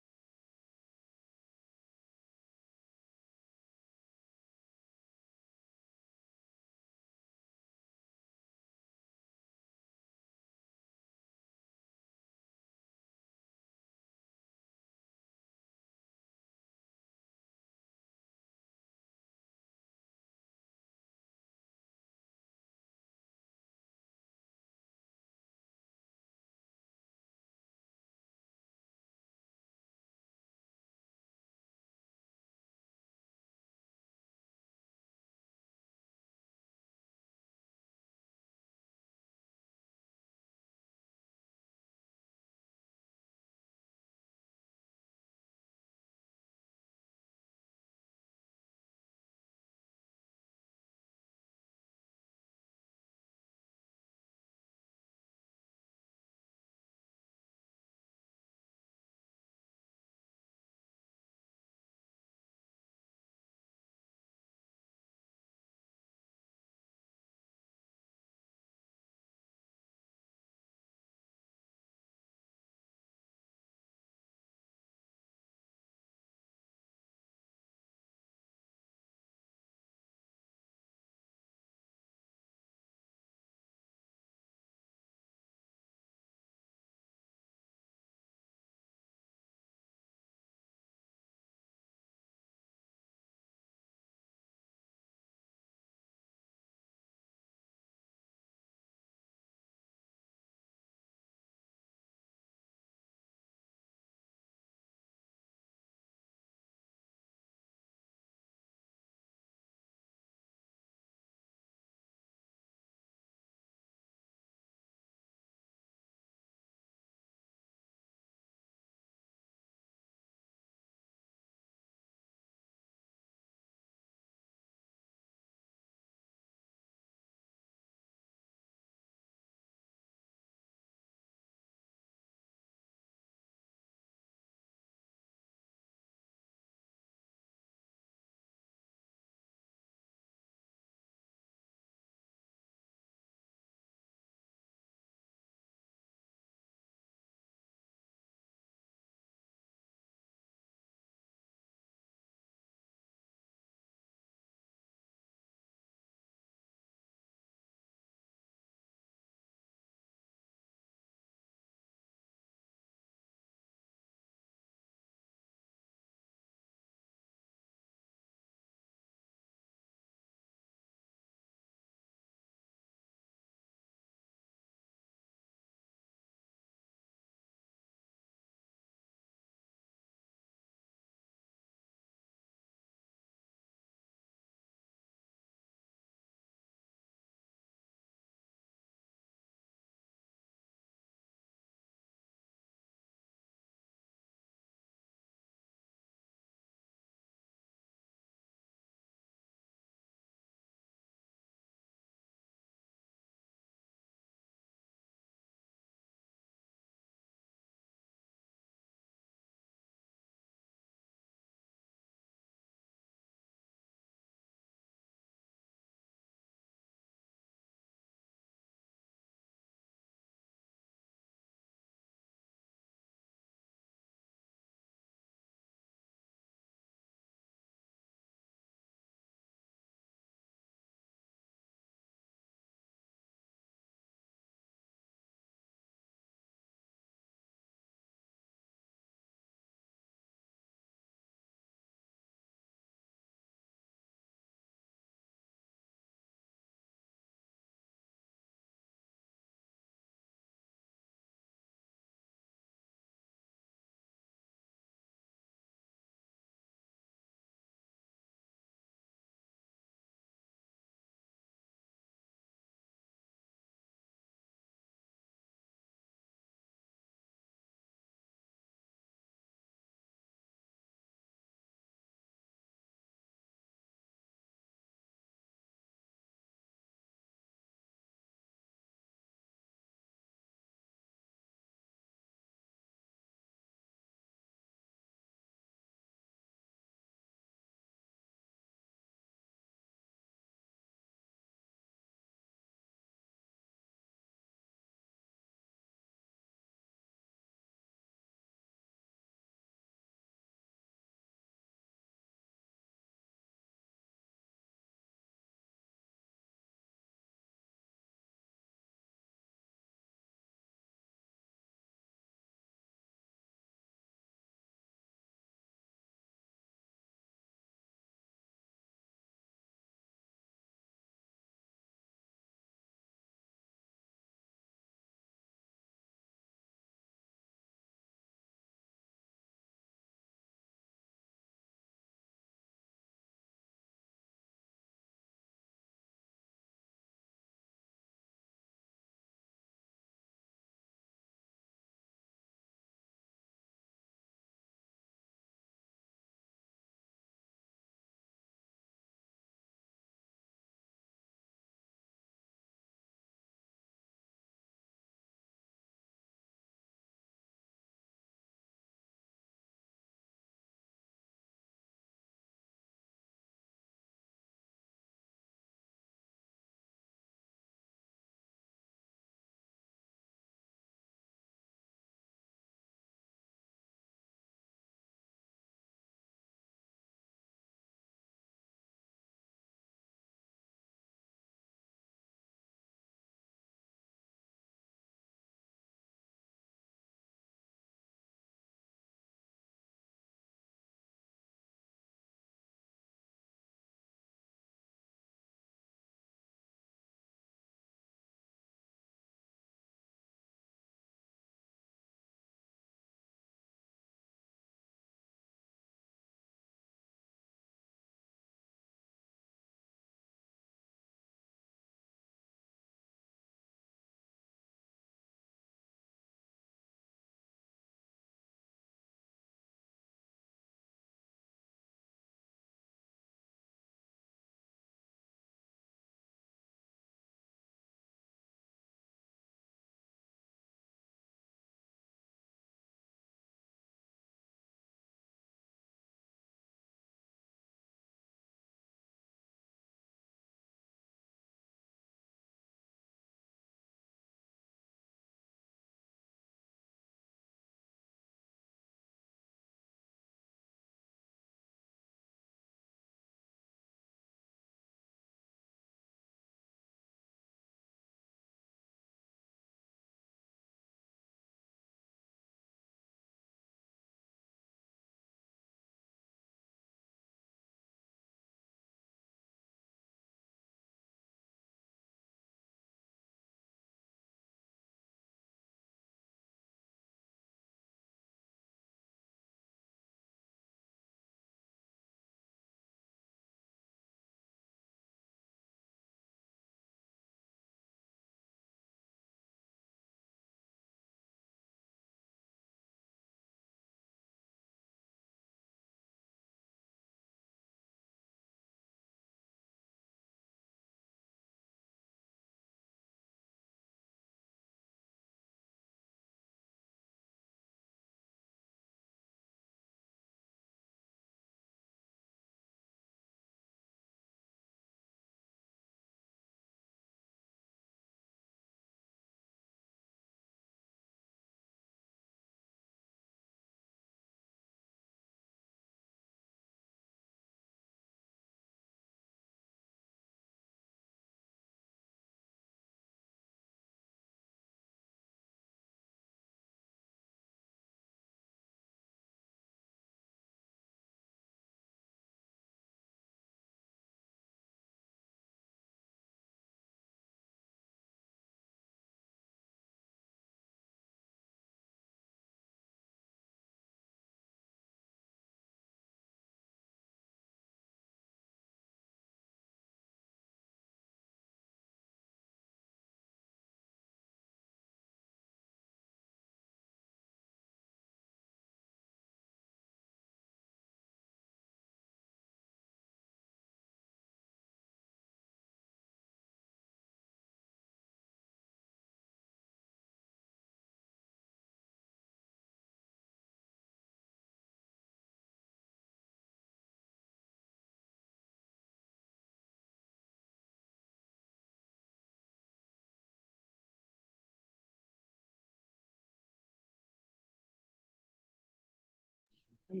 [SPEAKER 3] No,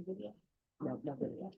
[SPEAKER 3] no video.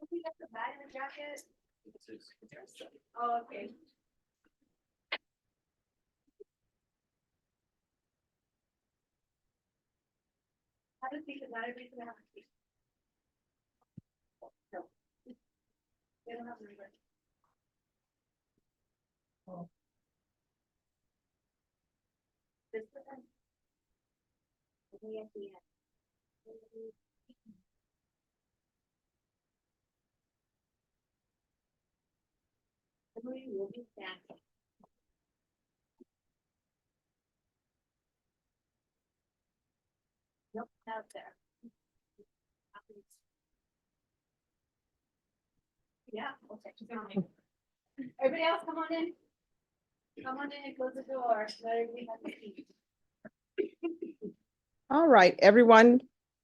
[SPEAKER 9] We got the bat in the jacket. Oh, okay. I don't think that not everybody's gonna have a seat. No. They don't have the ribbon. This one. At the end. Everybody will be standing. Nope, out there. Yeah, we'll check it out. Everybody else, come on in. Come on in and close the door. Let everybody have a seat.
[SPEAKER 3] All right, everyone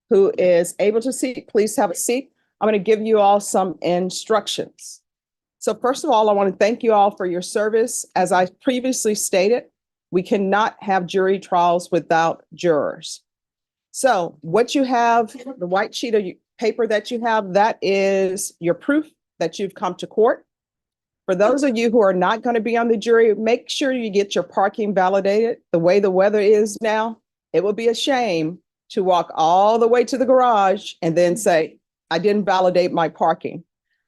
[SPEAKER 3] who is able to see, please have a seat. I'm going to give you all some instructions. So first of all, I want to thank you all for your service. As I previously stated, we cannot have jury trials without jurors. So what you have, the white sheet of paper that you have, that is your proof that you've come to court. For those of you who are not going to be on the jury, make sure you get your parking validated. The way the weather is now, it would be a shame to walk all the way to the garage and then say, I didn't validate my parking.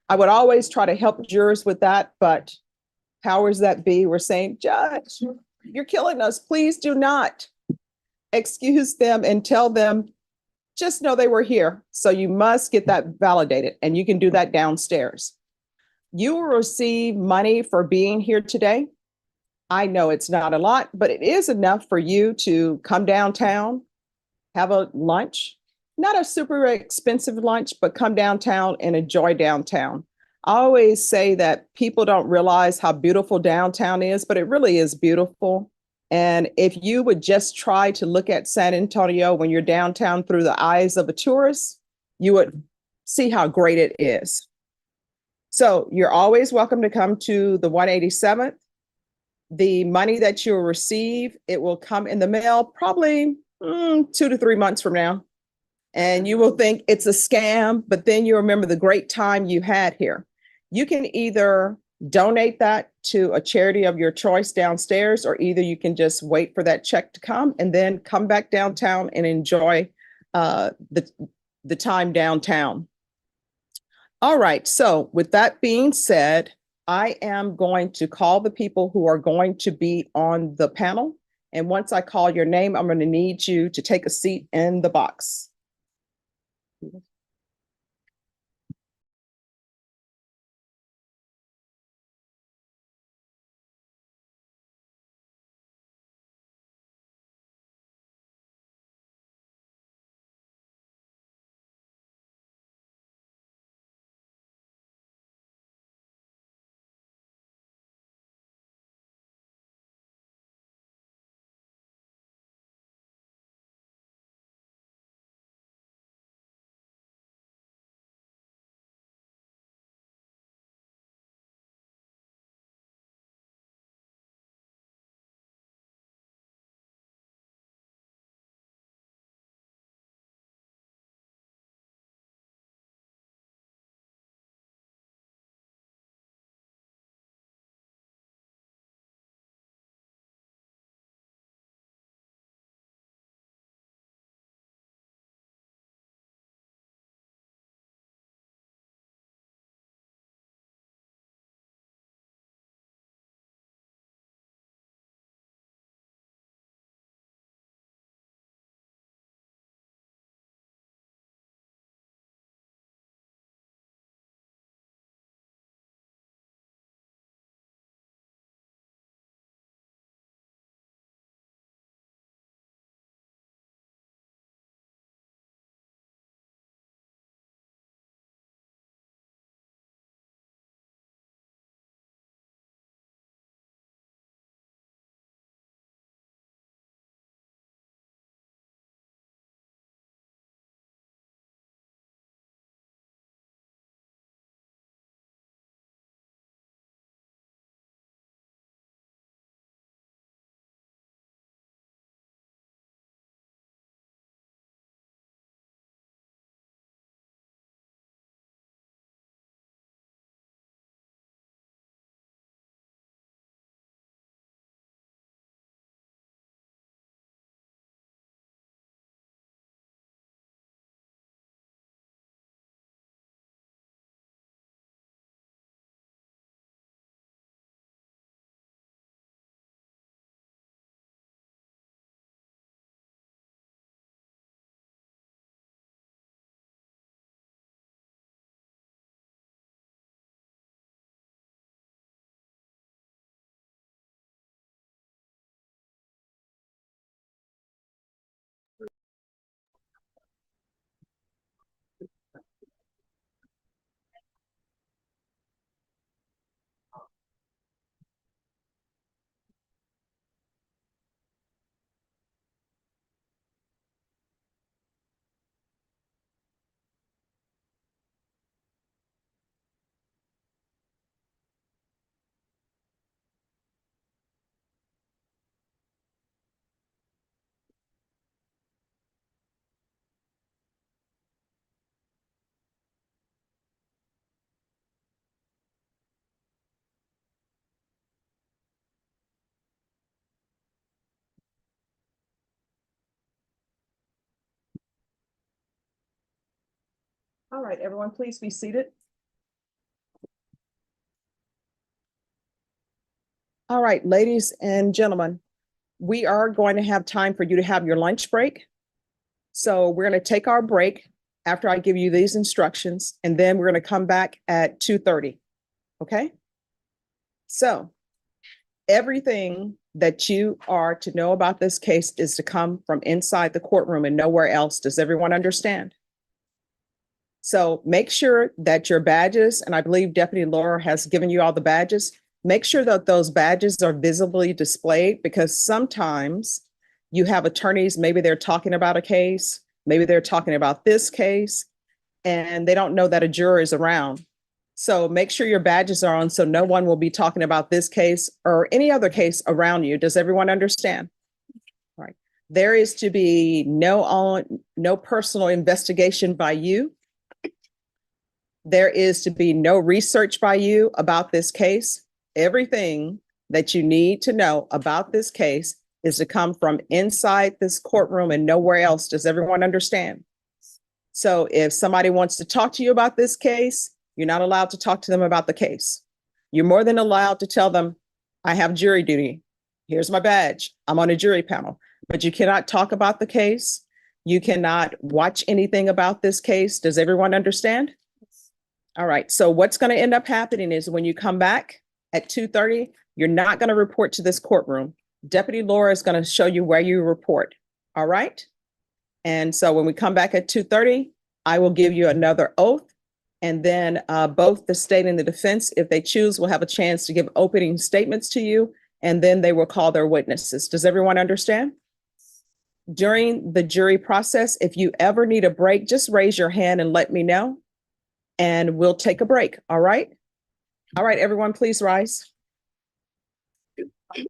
[SPEAKER 3] I would always try to help jurors with that, but powers that be were saying, Judge, you're killing us. Please do not excuse them and tell them, just know they were here. So you must get that validated, and you can do that downstairs. You will receive money for being here today. I know it's not a lot, but it is enough for you to come downtown, have a lunch, not a super expensive lunch, but come downtown and enjoy downtown. I always say that people don't realize how beautiful downtown is, but it really is beautiful. And if you would just try to look at San Antonio when you're downtown through the eyes of a tourist, you would see how great it is. So you're always welcome to come to the 187th. The money that you'll receive, it will come in the mail probably 2 to 3 months from now. And you will think it's a scam, but then you remember the great time you had here. You can either donate that to a charity of your choice downstairs, or either you can just wait for that check to come and then come back downtown and enjoy the time downtown. All right, so with that being said, I am going to call the people who are going to be on the panel. And once I call your name, I'm going to need you to take a seat in the box. All right, everyone, please be seated. All right, ladies and gentlemen, we are going to have time for you to have your lunch break. So we're going to take our break after I give you these instructions, and then we're going to come back at 2:30. Okay? So everything that you are to know about this case is to come from inside the courtroom and nowhere else. Does everyone understand? So make sure that your badges, and I believe Deputy Laura has given you all the badges, make sure that those badges are visibly displayed, because sometimes you have attorneys, maybe they're talking about a case, maybe they're talking about this case, and they don't know that a juror is around. So make sure your badges are on so no one will be talking about this case or any other case around you. Does everyone understand? All right. There is to be no personal investigation by you. There is to be no research by you about this case. Everything that you need to know about this case is to come from inside this courtroom and nowhere else. Does everyone understand? So if somebody wants to talk to you about this case, you're not allowed to talk to them about the case. You're more than allowed to tell them, I have jury duty. Here's my badge. I'm on a jury panel. But you cannot talk about the case. You cannot watch anything about this case. Does everyone understand? All right. So what's going to end up happening is when you come back at 2:30, you're not going to report to this courtroom. Deputy Laura is going to show you where you report. All right. And so when we come back at 2:30, I will give you another oath. And then both the state and the defense, if they choose, will have a chance to give opening statements to you. And then they will call their witnesses. Does everyone understand? During the jury process, if you ever need a break, just raise your hand and let me know. And we'll take a break. All right. All right, everyone, please rise.